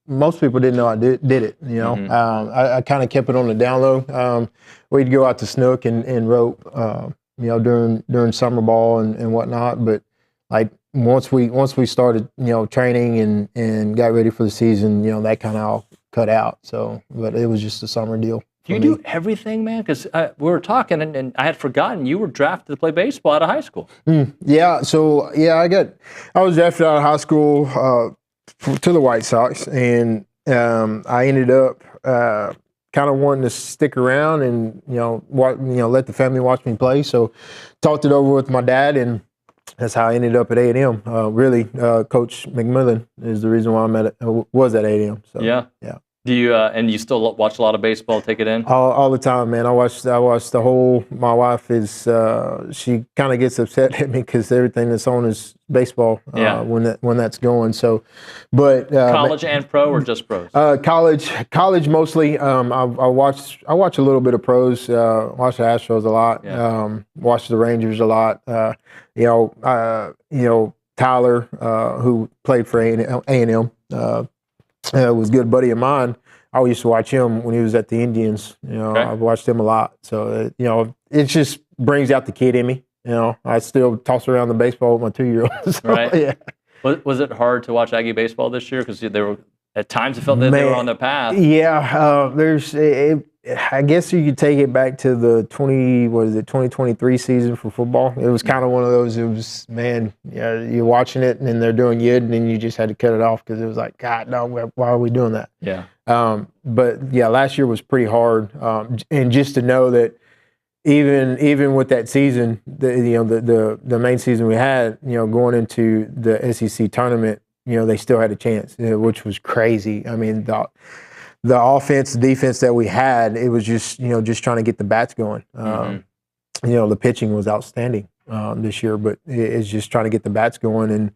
Most people didn't know I did it. I kind of kept it on the down low. We'd go out to snook and rope, during summer ball and whatnot. But like once we started, training and got ready for the season, that kind of all cut out. So, but it was just a summer deal. Do you do everything, man? Because we were talking, and I had forgotten you were drafted to play baseball out of high school. Yeah, so I was drafted out of high school to the White Sox, and I ended up kind of wanting to stick around and let the family watch me play. So talked it over with my dad, and that's how I ended up at A&M. Really, Coach McMillan is the reason why was at A&M. So yeah. Do you and you still watch a lot of baseball? Take it in all the time, man. I watch the whole. My wife is she kind of gets upset at me because everything that's on is baseball when that's going. So, but college and pro or just pros? College mostly. I watch a little bit of pros. Watch the Astros a lot. Yeah. Watch the Rangers a lot. Tyler, who played for A&M. Was a good buddy of mine. I used to watch him when he was at the Indians. I've watched him a lot. So, it just brings out the kid in me. I still toss around the baseball with my 2-year-old. So, right. Yeah. Was it hard to watch Aggie baseball this year? Because they were at times it felt that they were on the path. Yeah. I guess you could take it back to the 2023 season for football. It was kind of one of those. It was, man, you're watching it and they're doing good, and then you just had to cut it off because it was like, God, no, why are we doing that? Yeah. But yeah, last year was pretty hard, and just to know that even with that season, the main season we had, going into the SEC tournament, they still had a chance, which was crazy. I mean, the offense, defense that we had, it was just trying to get the bats going. The pitching was outstanding this year, but it's just trying to get the bats going, and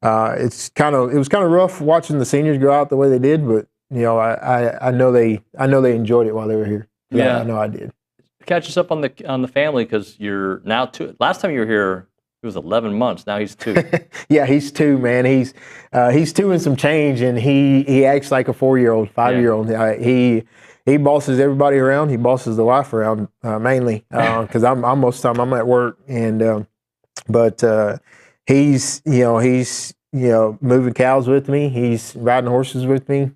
it was kind of rough watching the seniors go out the way they did, but I know they enjoyed it while they were here. Yeah, I know I did. Catch us up on the family, because you're now 2. Last time you were here, it was 11 months. Now he's 2. Yeah, he's 2, man. He's 2 and some change, and he acts like a 4-year-old, 5-year-old. He bosses everybody around. He bosses the wife around mainly, because I'm most of the time I'm at work, and but he's moving cows with me. He's riding horses with me.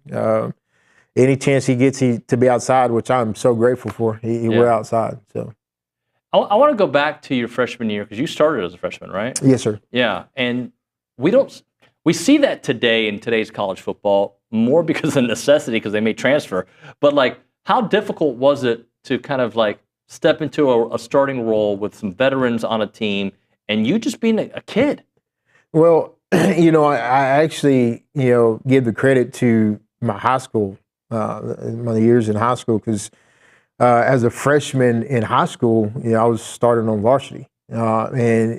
Any chance he gets to be outside, which I'm so grateful for. We're outside, so. I want to go back to your freshman year, because you started as a freshman, right? Yes, sir. Yeah, and we see that today in today's college football more because of necessity, because they may transfer. But like, how difficult was it to kind of like step into a starting role with some veterans on a team, and you just being a kid? Well, I actually give the credit to my high school, my years in high school, because. As a freshman in high school, I was starting on varsity, and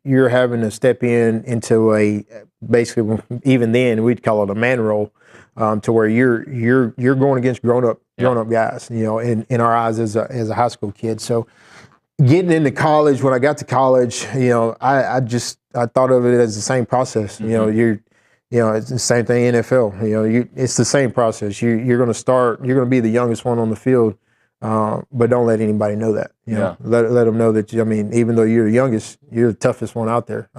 you're having to step into basically, even then we'd call it a man role, to where you're going against grown up guys, in our eyes as a high school kid. So getting into college, when I got to college, I thought of it as the same process. It's the same thing NFL. It's the same process. You're going to be the youngest one on the field, but don't let anybody know that. Let them know that. Even though you're the youngest, you're the toughest one out there.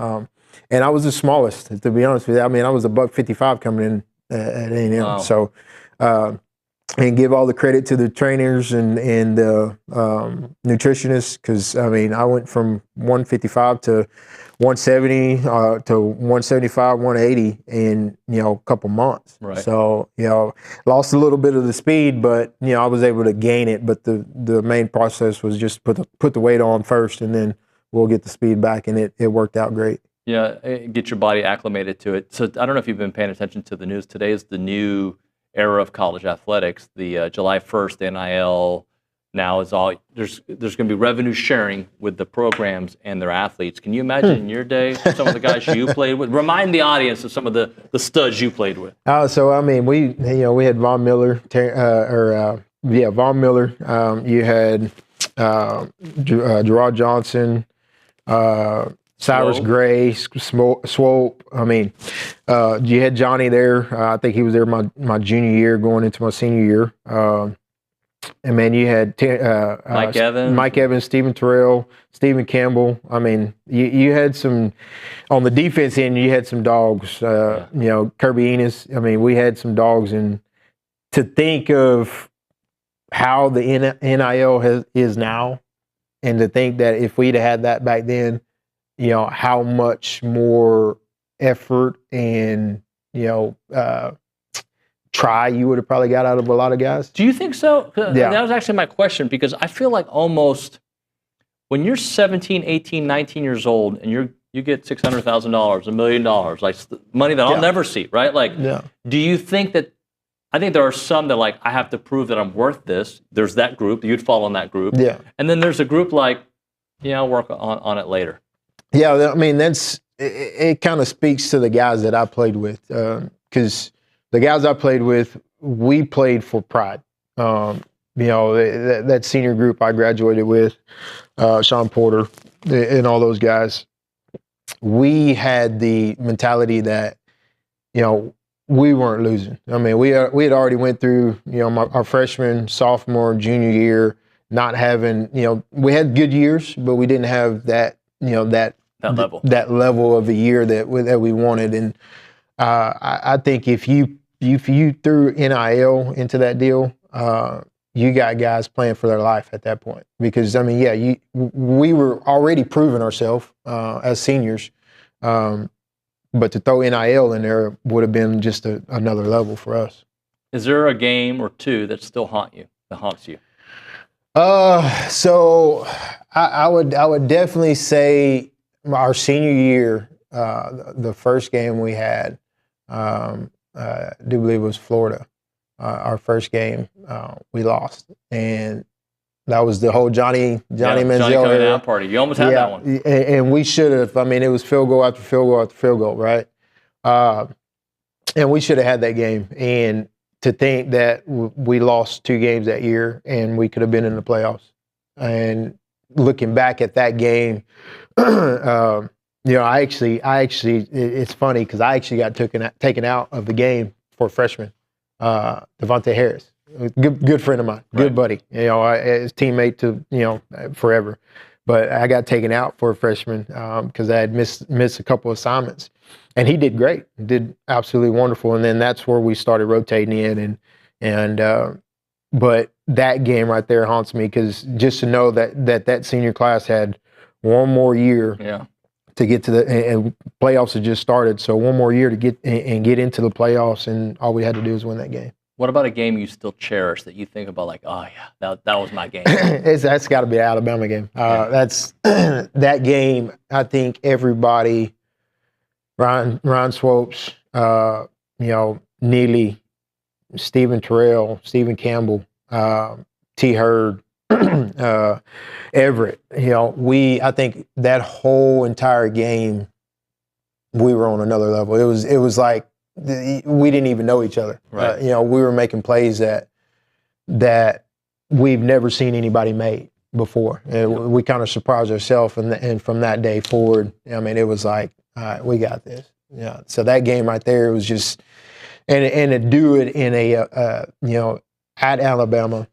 And I was the smallest, to be honest with you. I was $155 coming in at A&M. Wow. So, and give all the credit to the trainers and the nutritionists, because I went from 155 to 170 to 175, 180 in a couple months. Right. So lost a little bit of the speed, but I was able to gain it. But the main process was just put the weight on first, and then we'll get the speed back, and it worked out great. Yeah, get your body acclimated to it. So I don't know if you've been paying attention to the news. Today is the new era of college athletics. The July 1st NIL now is all, there's going to be revenue sharing with the programs and their athletes. Can you imagine in your day some of the guys you played with? Remind the audience of some of the studs you played with. We had Von Miller, Von Miller. You had Gerard Johnson, Cyrus Gray, Swope. You had Johnny there. I think he was there my junior year, going into my senior year. And man, you had Mike Evans, Stephen Terrell, Stephen Campbell. You had some on the defense end. You had some dogs. Kirby Enos. We had some dogs. And to think of how the NIL is now, and to think that if we'd had that back then, how much more effort and, try you would have probably got out of a lot of guys. Do you think so? Yeah. That was actually my question, because I feel like almost when you're 17, 18, 19 years old and you get $600,000, $1 million, like money that I'll never see, right? Do you think that, I think there are some that I have to prove that I'm worth this. There's that group, you'd fall in that group. Yeah. And then there's a group I'll work on it later. Yeah, it kind of speaks to the guys that I played with, because the guys I played with, we played for pride. That senior group I graduated with, Sean Porter and all those guys, we had the mentality that, we weren't losing. We had already went through, our freshman, sophomore, junior year, not having, we had good years, but we didn't have that, that level of a year that we wanted. And I think if you threw NIL into that deal, you got guys playing for their life at that point. Because we were already proving ourselves as seniors, but to throw NIL in there would have been just another level for us. Is there a game or two that still haunts you? So I would definitely say our senior year, the first game we had, I do believe it was Florida. Our first game, we lost, and that was the whole Johnny Manziel Johnny coming out party. You almost had that one, and we should have. It was field goal after field goal after field goal, right? And we should have had that game. And to think that we lost 2 games that year, and we could have been in the playoffs. And looking back at that game, I actually, it's funny because I actually got taken out of the game for a freshman, Devontae Harris, good friend of mine, good buddy, his teammate to, forever. But I got taken out for a freshman because I had missed a couple assignments, and he did great, did absolutely wonderful. And then that's where we started rotating in, but that game right there haunts me, because just to know that senior class had one more year. Yeah. To get to and playoffs had just started, so one more year to get into the playoffs, and all we had to do was win that game. What about a game you still cherish that you think about, that was my game? That's got to be the Alabama game. That's that game. I think everybody, Ryan Swopes, Neely, Stephen Terrell, Stephen Campbell, T. Hurd, Everett, I think that whole entire game, we were on another level. It was like we didn't even know each other. Right. We were making plays that we've never seen anybody make before. And we kind of surprised ourselves, and from that day forward, I mean, it was like, all right, we got this. Yeah. So that game right there was just, and to do it in at Alabama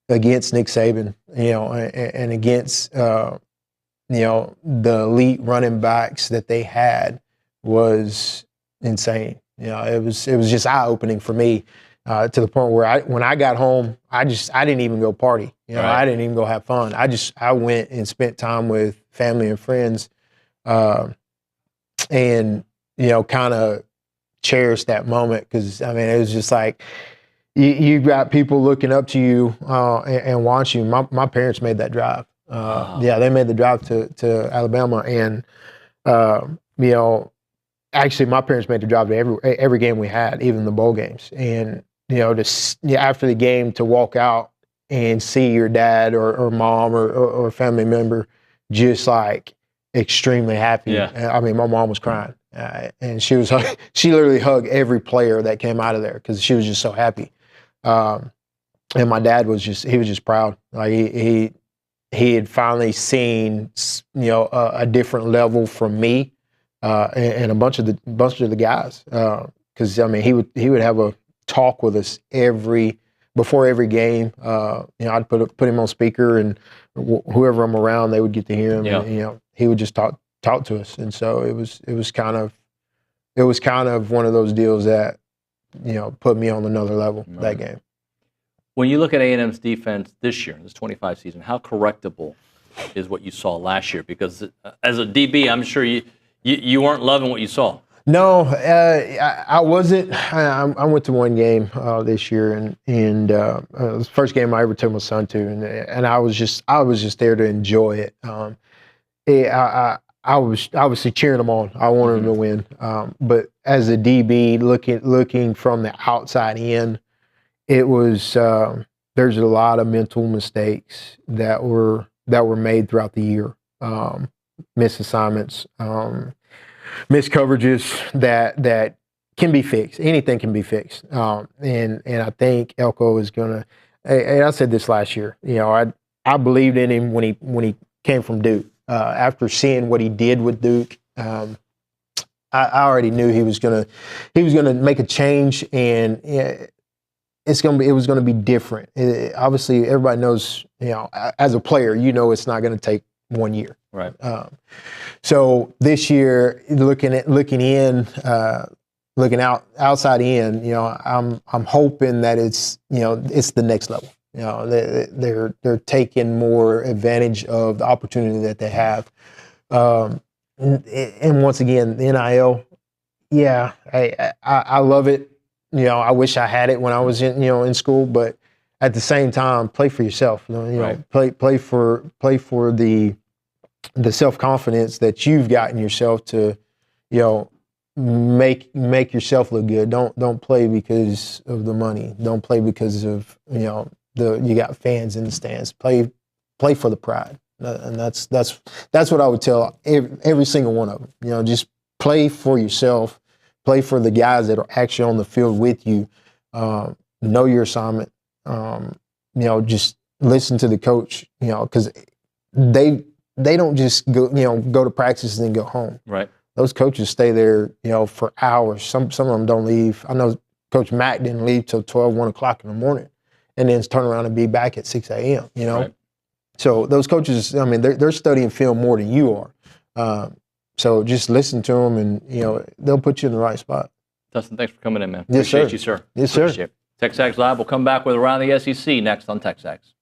against Nick Saban, and against the elite running backs that they had was insane. It was just eye-opening for me, to the point where when I got home, I didn't even go party. Right. I didn't even go have fun. I went and spent time with family and friends, and kind of cherished that moment, because I mean, it was just like you got people looking up to you and watch you. My parents made that drive. Yeah, they made the drive to Alabama, and actually, my parents made the drive to every game we had, even the bowl games. And after the game, to walk out and see your dad or mom or family member just like extremely happy. Yeah. I mean, my mom was crying, and she literally hugged every player that came out of there because she was just so happy. And my dad was just proud. Like he had finally seen a different level from me, and a bunch of the guys. Because I mean, he would have a talk with us before every game. I'd put him on speaker, and whoever I'm around, they would get to hear him. Yeah. And, he would just talk to us, and so it was kind of one of those deals that put me on another level. Right. That game. When you look at A&M's defense this year, this 25 season, how correctable is what you saw last year? Because as a DB, I'm sure you weren't loving what you saw. No, I wasn't. I went to one game this year, and it was the first game I ever took my son to, and I was just there to enjoy it. I was obviously cheering them on. I wanted them to win, but as a DB, looking from the outside in, it was there's a lot of mental mistakes that were made throughout the year, missed assignments. Missed coverages that can be fixed. Anything can be fixed. And I think Elko is gonna. And I said this last year. I believed in him when he came from Duke. After seeing what he did with Duke, I already knew he was gonna make a change, and it was gonna be different. Obviously, everybody knows. As a player, it's not gonna take 1 year. Right. So this year, looking outside in, I'm hoping that it's the next level. They're taking more advantage of the opportunity that they have. And once again, the NIL, yeah, I love it. I wish I had it when I was in school, but at the same time, play for yourself. Right. Play for the self-confidence that you've gotten yourself to, make yourself look good. Don't play because of the money. Don't play because of, you got fans in the stands. Play for the pride. And that's what I would tell every single one of them. Just play for yourself. Play for the guys that are actually on the field with you. Know your assignment. Just listen to the coach, because they don't just go to practice and then go home. Right. Those coaches stay there, for hours. Some of them don't leave. I know Coach Mack didn't leave till 12, 1 o'clock in the morning, and then turn around and be back at 6 a.m., Right. So those coaches, I mean, they're studying film more than you are. So just listen to them, and, they'll put you in the right spot. Dustin, thanks for coming in, man. Yes, Appreciate sir. you, sir. Yes, sir. Appreciate it. TexAgs Live will come back with Around the SEC next on TexAgs.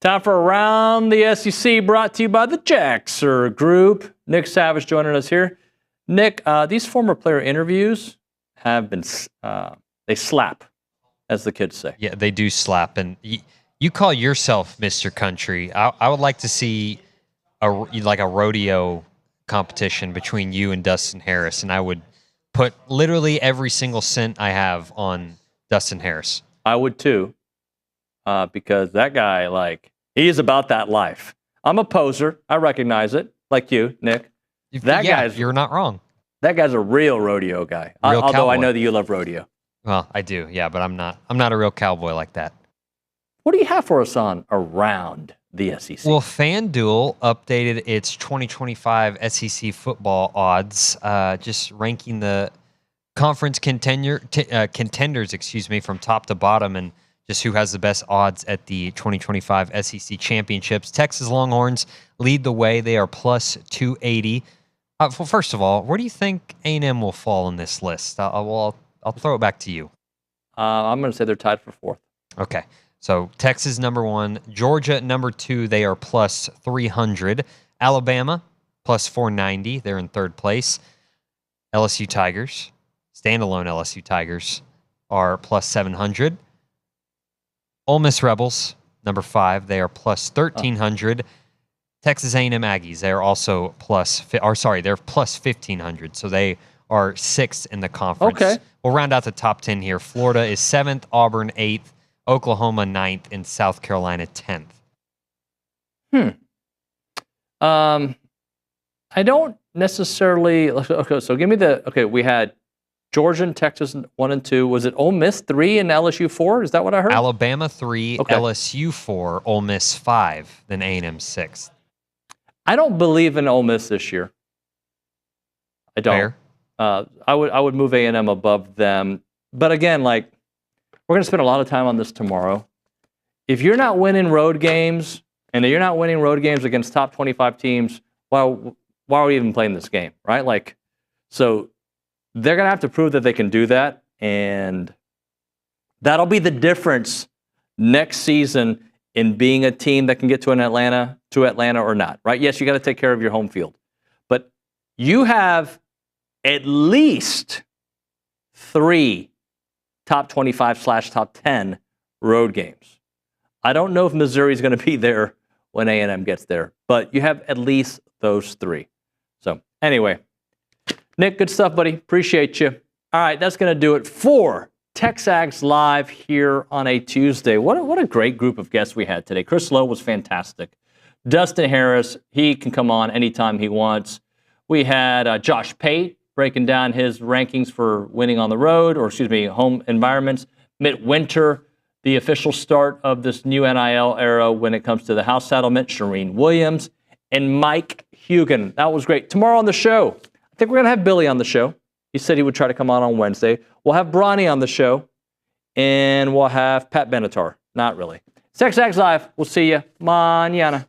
Time for Around the SEC, brought to you by the Jaxer Group. Nick Savage joining us here. Nick, these former player interviews have been, they slap, as the kids say. Yeah, they do slap. And you call yourself Mr. Country. I would like to see a rodeo competition between you and Dustin Harris, and I would put literally every single cent I have on Dustin Harris. I would too, because that guy, he is about that life. I'm a poser. I recognize it, like you, Nick. You're not wrong. That guy's a real rodeo guy. Although cowboy. I know that you love rodeo. Well, I do, yeah, but I'm not a real cowboy like that. What do you have for us on Around the SEC? Well, FanDuel updated its 2025 SEC football odds, just ranking the conference contenders, from top to bottom, and just who has the best odds at the 2025 SEC championships. Texas Longhorns lead the way. They are plus 280. Well, first of all, where do you think A&M will fall in this list? I'll throw it back to you. I'm going to say they're tied for fourth. Okay. So Texas number 1, Georgia number 2, they are plus 300. Alabama plus 490, they're in third place. LSU Tigers, standalone LSU Tigers, are plus 700. Ole Miss Rebels number 5, they are plus 1300. Texas A&M Aggies, they are also they're plus 1500. So they are 6th in the conference. Okay. We'll round out the top 10 here. Florida is 7th, Auburn 8th. Oklahoma 9th, and South Carolina 10th. I don't necessarily. Okay, so give me we had Georgia and Texas 1 and 2. Was it Ole Miss 3 and LSU 4? Is that what I heard? Alabama 3, LSU 4, Ole Miss 5, then A&M 6th. I don't believe in Ole Miss this year. I don't. Fair. I would move A&M above them, but again, we're going to spend a lot of time on this tomorrow. If you're not winning road games, and you're not winning road games against top 25 teams, why are we even playing this game, right? So they're going to have to prove that they can do that, and that'll be the difference next season in being a team that can get to Atlanta or not, right? Yes, you got to take care of your home field, but you have at least 3 top 25/top 10 road games. I don't know if Missouri's going to be there when A&M gets there, but you have at least those 3. So anyway, Nick, good stuff, buddy. Appreciate you. All right, that's going to do it for TexAgs Live here on a Tuesday. What a great group of guests we had today. Chris Lowe was fantastic. Dustin Harris, he can come on anytime he wants. We had Josh Pate breaking down his rankings for winning on the road, home environments. Midwinter, the official start of this new NIL era when it comes to the house settlement. Charean Williams and Mike Huguenin. That was great. Tomorrow on the show, I think we're going to have Billy on the show. He said he would try to come on Wednesday. We'll have Bronny on the show, and we'll have Pat Benatar. Not really. TexAgs Live. We'll see you mañana.